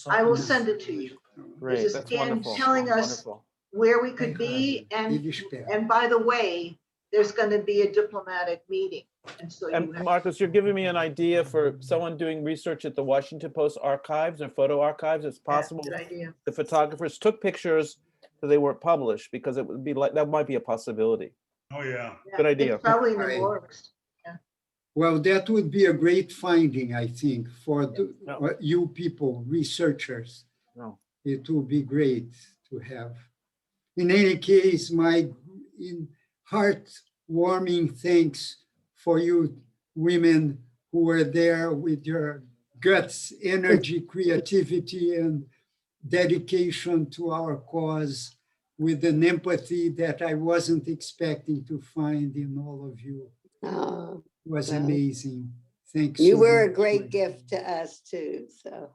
[SPEAKER 3] I will send it to you.
[SPEAKER 17] Great.
[SPEAKER 3] There's a
[SPEAKER 17] That's
[SPEAKER 3] scan
[SPEAKER 17] wonderful.
[SPEAKER 3] telling us
[SPEAKER 17] Wonderful.
[SPEAKER 3] where we could be, and by the way, there's going to be a diplomatic meeting. And so
[SPEAKER 17] And Marcos, you're giving me an idea for someone doing research at the Washington Post archives and photo archives. It's possible
[SPEAKER 3] good idea.
[SPEAKER 17] the photographers took pictures that they weren't published, because it would be like, that might be a possibility.
[SPEAKER 11] Oh, yeah.
[SPEAKER 17] Good idea.
[SPEAKER 3] It's probably in the works.
[SPEAKER 1] Well, that would be a great finding, I think, for you people, researchers.
[SPEAKER 17] No.
[SPEAKER 1] It would be great to have. In any case, my heartwarming thanks for you women who were there with your guts, energy, creativity, and dedication to our cause, with an empathy that I wasn't expecting to find in all of you. It was amazing. Thanks.
[SPEAKER 7] You
[SPEAKER 1] so
[SPEAKER 7] were a
[SPEAKER 1] much.
[SPEAKER 7] great gift to us too, so.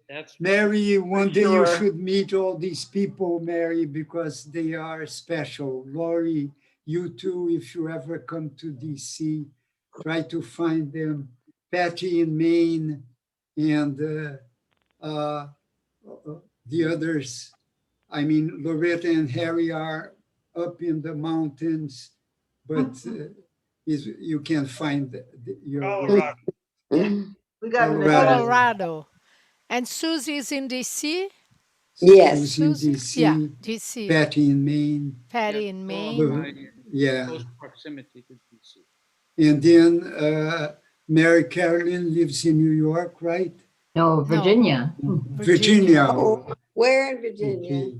[SPEAKER 20] That's
[SPEAKER 1] Mary, one day
[SPEAKER 7] sure.
[SPEAKER 1] you should meet all these people, Mary, because they are special. Lori, you too, if you ever come to DC, try to find them. Patty in Maine, and the others. I mean, Loretta and Harry are up in the mountains, but you can find your
[SPEAKER 11] Colorado.
[SPEAKER 3] We got
[SPEAKER 2] Colorado. And Susie's in DC?
[SPEAKER 7] Yes.
[SPEAKER 1] In DC.
[SPEAKER 2] Yeah, DC.
[SPEAKER 1] Patty in Maine.
[SPEAKER 2] Patty in Maine.
[SPEAKER 1] Yeah.
[SPEAKER 20] Close proximity to DC.
[SPEAKER 1] And then Mary Carolyn lives in New York, right?
[SPEAKER 12] No, Virginia.
[SPEAKER 1] Virginia.
[SPEAKER 7] Oh, where in Virginia?
[SPEAKER 1] Okay.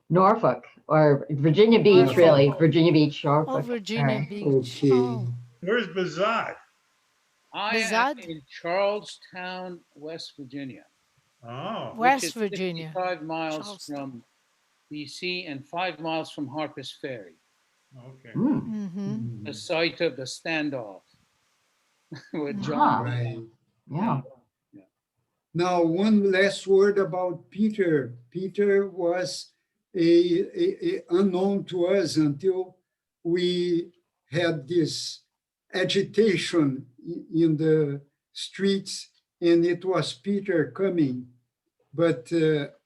[SPEAKER 12] Norfolk, or Virginia Beach, really. Virginia Beach, Norfolk.
[SPEAKER 2] Oh, Virginia Beach.
[SPEAKER 1] Okay.
[SPEAKER 2] Oh.
[SPEAKER 11] Where's Bazad?
[SPEAKER 20] I am in Charlestown, West Virginia.
[SPEAKER 11] Oh.
[SPEAKER 2] West Virginia.
[SPEAKER 20] 55 miles from DC and 5 miles from Harper's Ferry.
[SPEAKER 11] Okay.
[SPEAKER 20] The site of the standoff with John.
[SPEAKER 1] Right.
[SPEAKER 12] Yeah.
[SPEAKER 1] Now, one last word about Peter. Peter was a unknown to us until we had this agitation in the streets, and it was Peter coming. But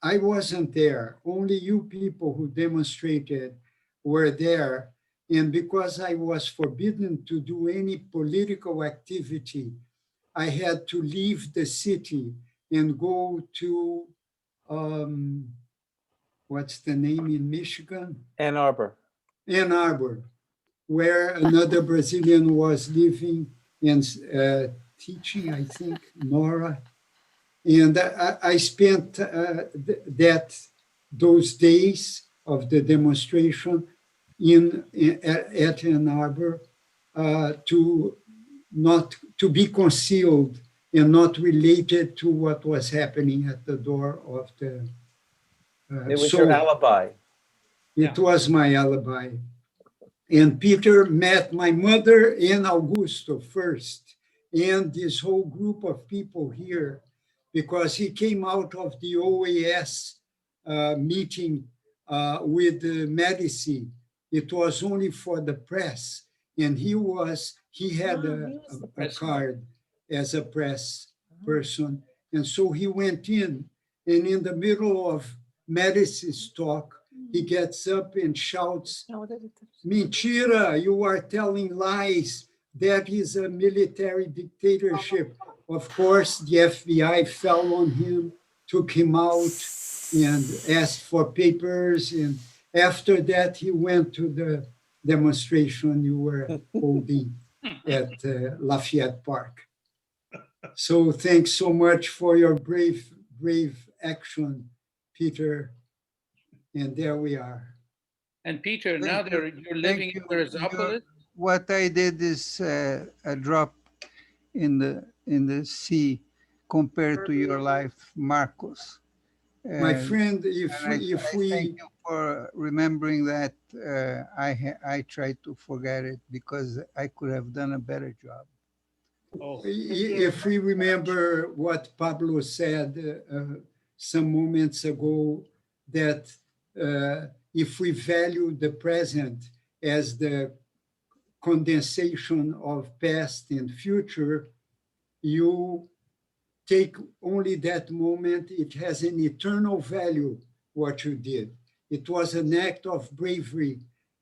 [SPEAKER 1] I wasn't there. Only you people who demonstrated were there. And because I was forbidden to do any political activity, I had to leave the city and go to, what's the name in Michigan?
[SPEAKER 17] Ann Arbor.
[SPEAKER 1] Ann Arbor, where another Brazilian was living and teaching, I think, Nora. And I spent those days of the demonstration at Ann Arbor to be concealed and not related to what was happening at the door of the.
[SPEAKER 17] It was your alibi.
[SPEAKER 1] It was my alibi. And Peter met my mother and Augusto first, and this whole group of people here, because he came out of the OAS meeting with Medici. It was only for the press, and he had a card as a press person. And so he went in, and in the middle of Medici's talk, he gets up and shouts, "Mentira, you are telling lies. That is a military dictatorship." Of course, the FBI fell on him, took him out, and asked for papers. And after that, he went to the demonstration you were holding at Lafayette Park. So thanks so much for your brave action, Peter. And there we are.
[SPEAKER 20] And Peter, now you're living in Verzopolis?
[SPEAKER 10] What I did is a drop in the sea compared to your life, Marcos.
[SPEAKER 1] My friend,
[SPEAKER 10] I thank you for remembering that. I tried to forget it because I could have done a better job.
[SPEAKER 1] If we remember what Pablo said, some moments ago that if we value the present as the condensation of past and future, you take only that moment, it has an eternal value, what you did. It was an act of bravery,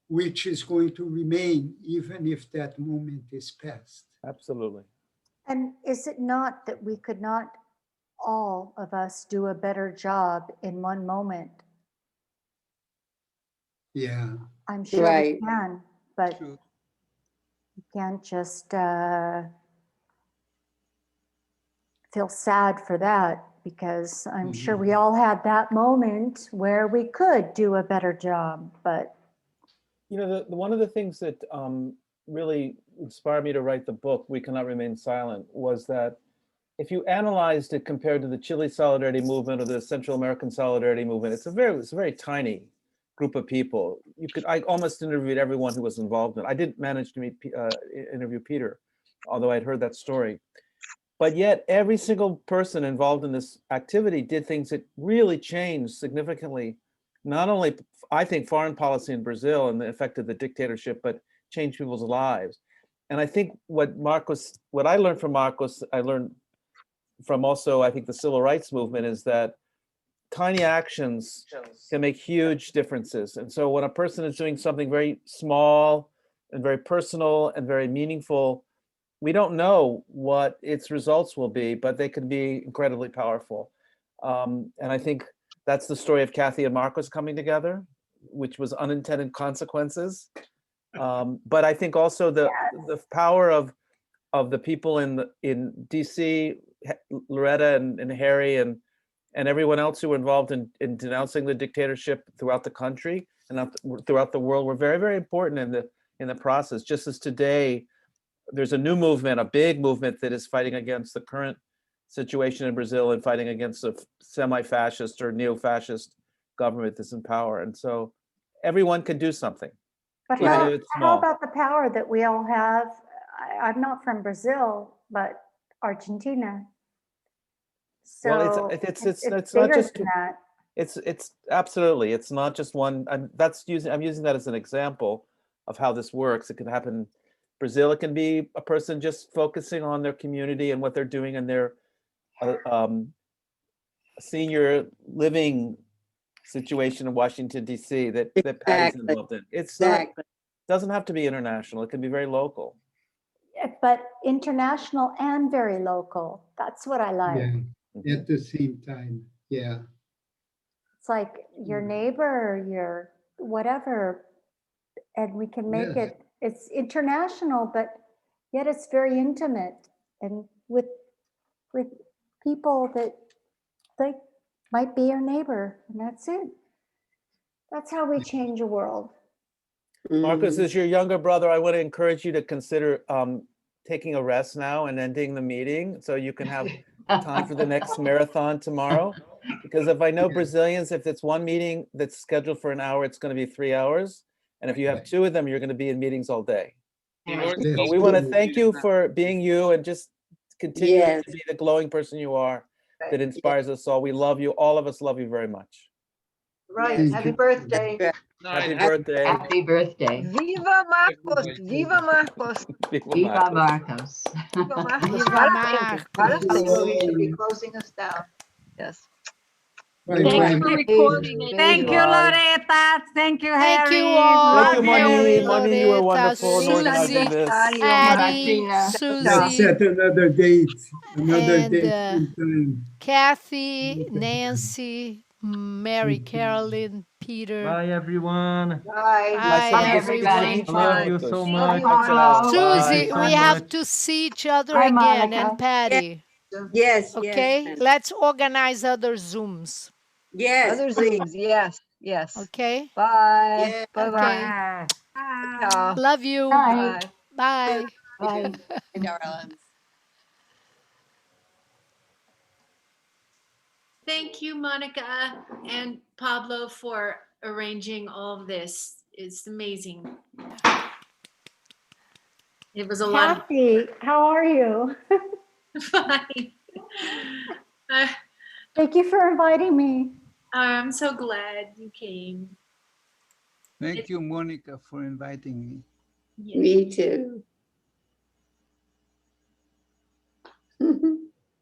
[SPEAKER 1] which is going to remain even if that moment is past.
[SPEAKER 17] Absolutely.
[SPEAKER 9] And is it not that we could not, all of us, do a better job in one moment?
[SPEAKER 1] Yeah.
[SPEAKER 9] I'm sure
[SPEAKER 7] Right.
[SPEAKER 9] we can, but you can't just feel sad for that, because I'm sure we all had that moment where we could do a better job, but.
[SPEAKER 17] You know, one of the things that really inspired me to write the book, We Cannot Remain Silent, was that if you analyzed it compared to the Chile Solidarity Movement or the Central American Solidarity Movement, it's a very tiny group of people. I almost interviewed everyone who was involved in it. I didn't manage to interview Peter, although I'd heard that story. But yet every single person involved in this activity did things that really changed significantly, not only, I think, foreign policy in Brazil and the effect of the dictatorship, but changed people's lives. And I think what I learned from Marcos, I learned from also, I think, the civil rights movement, is that tiny actions can make huge differences. And so when a person is doing something very small and very personal and very meaningful, we don't know what its results will be, but they can be incredibly powerful. And I think that's the story of Kathy and Marcos coming together, which was unintended consequences. But I think also the power of the people in DC, Loretta and Harry and everyone else who were involved in denouncing the dictatorship throughout the country and throughout the world were very, very important in the process. Just as today, there's a new movement, a big movement that is fighting against the current situation in Brazil and fighting against a semi-fascist or neo-fascist government that's in power. And so everyone can do something.
[SPEAKER 9] But how about the power that we all have? I'm not from Brazil, but Argentina. So
[SPEAKER 17] well, it's not just that. It's absolutely, it's not just one. I'm using that as an example of how this works. It can happen. Brazil, it can be a person just focusing on their community and what they're doing in their senior living situation in Washington, D.C. that Patty's involved in. It's doesn't have to be international. It can be very local.
[SPEAKER 9] But international and very local. That's what I like.
[SPEAKER 1] Yeah, at the same time, yeah.
[SPEAKER 9] It's like your neighbor, your whatever, and we can make it, it's international, but yet it's very intimate and with people that they might be your neighbor, and that's it. That's how we change a world.
[SPEAKER 17] Marcos, as your younger brother, I want to encourage you to consider taking a rest now and ending the meeting so you can have time for the next marathon tomorrow. Because if I know Brazilians, if it's one meeting that's scheduled for an hour, it's going to be 3 hours. And if you have two of them, you're going to be in meetings all day. So we want to thank you for being you and just continuing to be the glowing person you are that inspires us all. We love you. All of us love you very much.
[SPEAKER 3] Right. Happy birthday.
[SPEAKER 17] Happy birthday.
[SPEAKER 12] Happy birthday.
[SPEAKER 6] Viva Marcos! Viva Marcos!
[SPEAKER 12] Viva Marcos.
[SPEAKER 6] Viva Marcos.
[SPEAKER 2] Viva
[SPEAKER 6] Parabéns.
[SPEAKER 2] Marcos.
[SPEAKER 6] Parabéns.
[SPEAKER 3] Should be closing us down.
[SPEAKER 6] Yes.
[SPEAKER 21] Thanks for recording it.
[SPEAKER 14] Thank you, Loretta. Thank you, Harry.
[SPEAKER 2] Thank you all.
[SPEAKER 17] Thank you,
[SPEAKER 2] Harry,
[SPEAKER 17] Moni. You were
[SPEAKER 2] Loretta,
[SPEAKER 17] wonderful in organizing
[SPEAKER 2] Susie,
[SPEAKER 17] this.
[SPEAKER 2] Patty,
[SPEAKER 1] Let's
[SPEAKER 2] Susie,
[SPEAKER 1] set another date,
[SPEAKER 2] and
[SPEAKER 1] sometime.
[SPEAKER 2] Kathy, Nancy, Mary Carolyn, Peter.
[SPEAKER 4] Bye, everyone.
[SPEAKER 3] Bye.
[SPEAKER 2] Bye, everyone.
[SPEAKER 4] Love you so much.
[SPEAKER 2] Susie,
[SPEAKER 4] Bye.
[SPEAKER 2] we have to see each other
[SPEAKER 9] Hi,
[SPEAKER 2] again,
[SPEAKER 9] Monica.
[SPEAKER 2] and Patty.
[SPEAKER 7] Yes,
[SPEAKER 2] Okay,
[SPEAKER 7] yes.
[SPEAKER 2] let's organize other Zooms.
[SPEAKER 7] Yes,
[SPEAKER 6] Other
[SPEAKER 7] please.
[SPEAKER 6] Zooms. Yes. Yes.
[SPEAKER 2] Okay.
[SPEAKER 6] Bye.
[SPEAKER 7] Yeah.
[SPEAKER 6] Bye-bye.
[SPEAKER 2] Okay. Love you.
[SPEAKER 9] Bye.
[SPEAKER 2] Bye.
[SPEAKER 9] Bye.
[SPEAKER 8] Darlings. Thank you, Monica and Pablo, for arranging all of this. It's amazing. It was a lot.
[SPEAKER 9] Kathy, how are you?
[SPEAKER 8] Fine.
[SPEAKER 9] Thank you for inviting me.
[SPEAKER 18] I'm so glad you came.
[SPEAKER 10] Thank you, Monica, for inviting me.
[SPEAKER 18] Yeah.
[SPEAKER 7] Me too.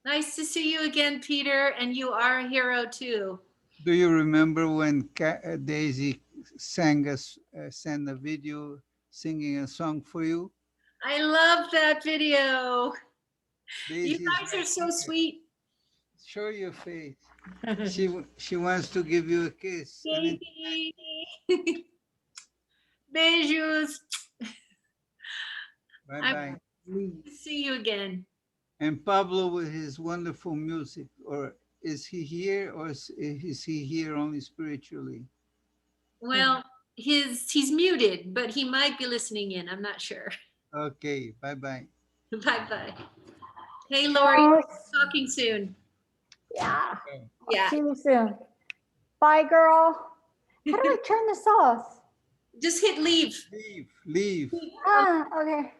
[SPEAKER 18] Nice to see you again, Peter, and you are a hero too.
[SPEAKER 10] Do you remember when Daisy sent a video singing a song for you?
[SPEAKER 18] I love that video.
[SPEAKER 10] Daisy
[SPEAKER 18] You guys are so sweet.
[SPEAKER 10] Show your face. She wants to give you a kiss.
[SPEAKER 18] Baby. Beijos.
[SPEAKER 10] Bye-bye.
[SPEAKER 18] See you again.
[SPEAKER 10] And Pablo with his wonderful music, or is he here, or is he here only spiritually?
[SPEAKER 18] Well, he's muted, but he might be listening in. I'm not sure.
[SPEAKER 10] Okay, bye-bye.
[SPEAKER 18] Bye-bye. Hey, Lori, talking soon.
[SPEAKER 9] Yeah.
[SPEAKER 18] Yeah.
[SPEAKER 9] See you soon. Bye, girl. How do I turn this off?
[SPEAKER 18] Just hit leave.
[SPEAKER 10] Leave.
[SPEAKER 9] Ah, okay.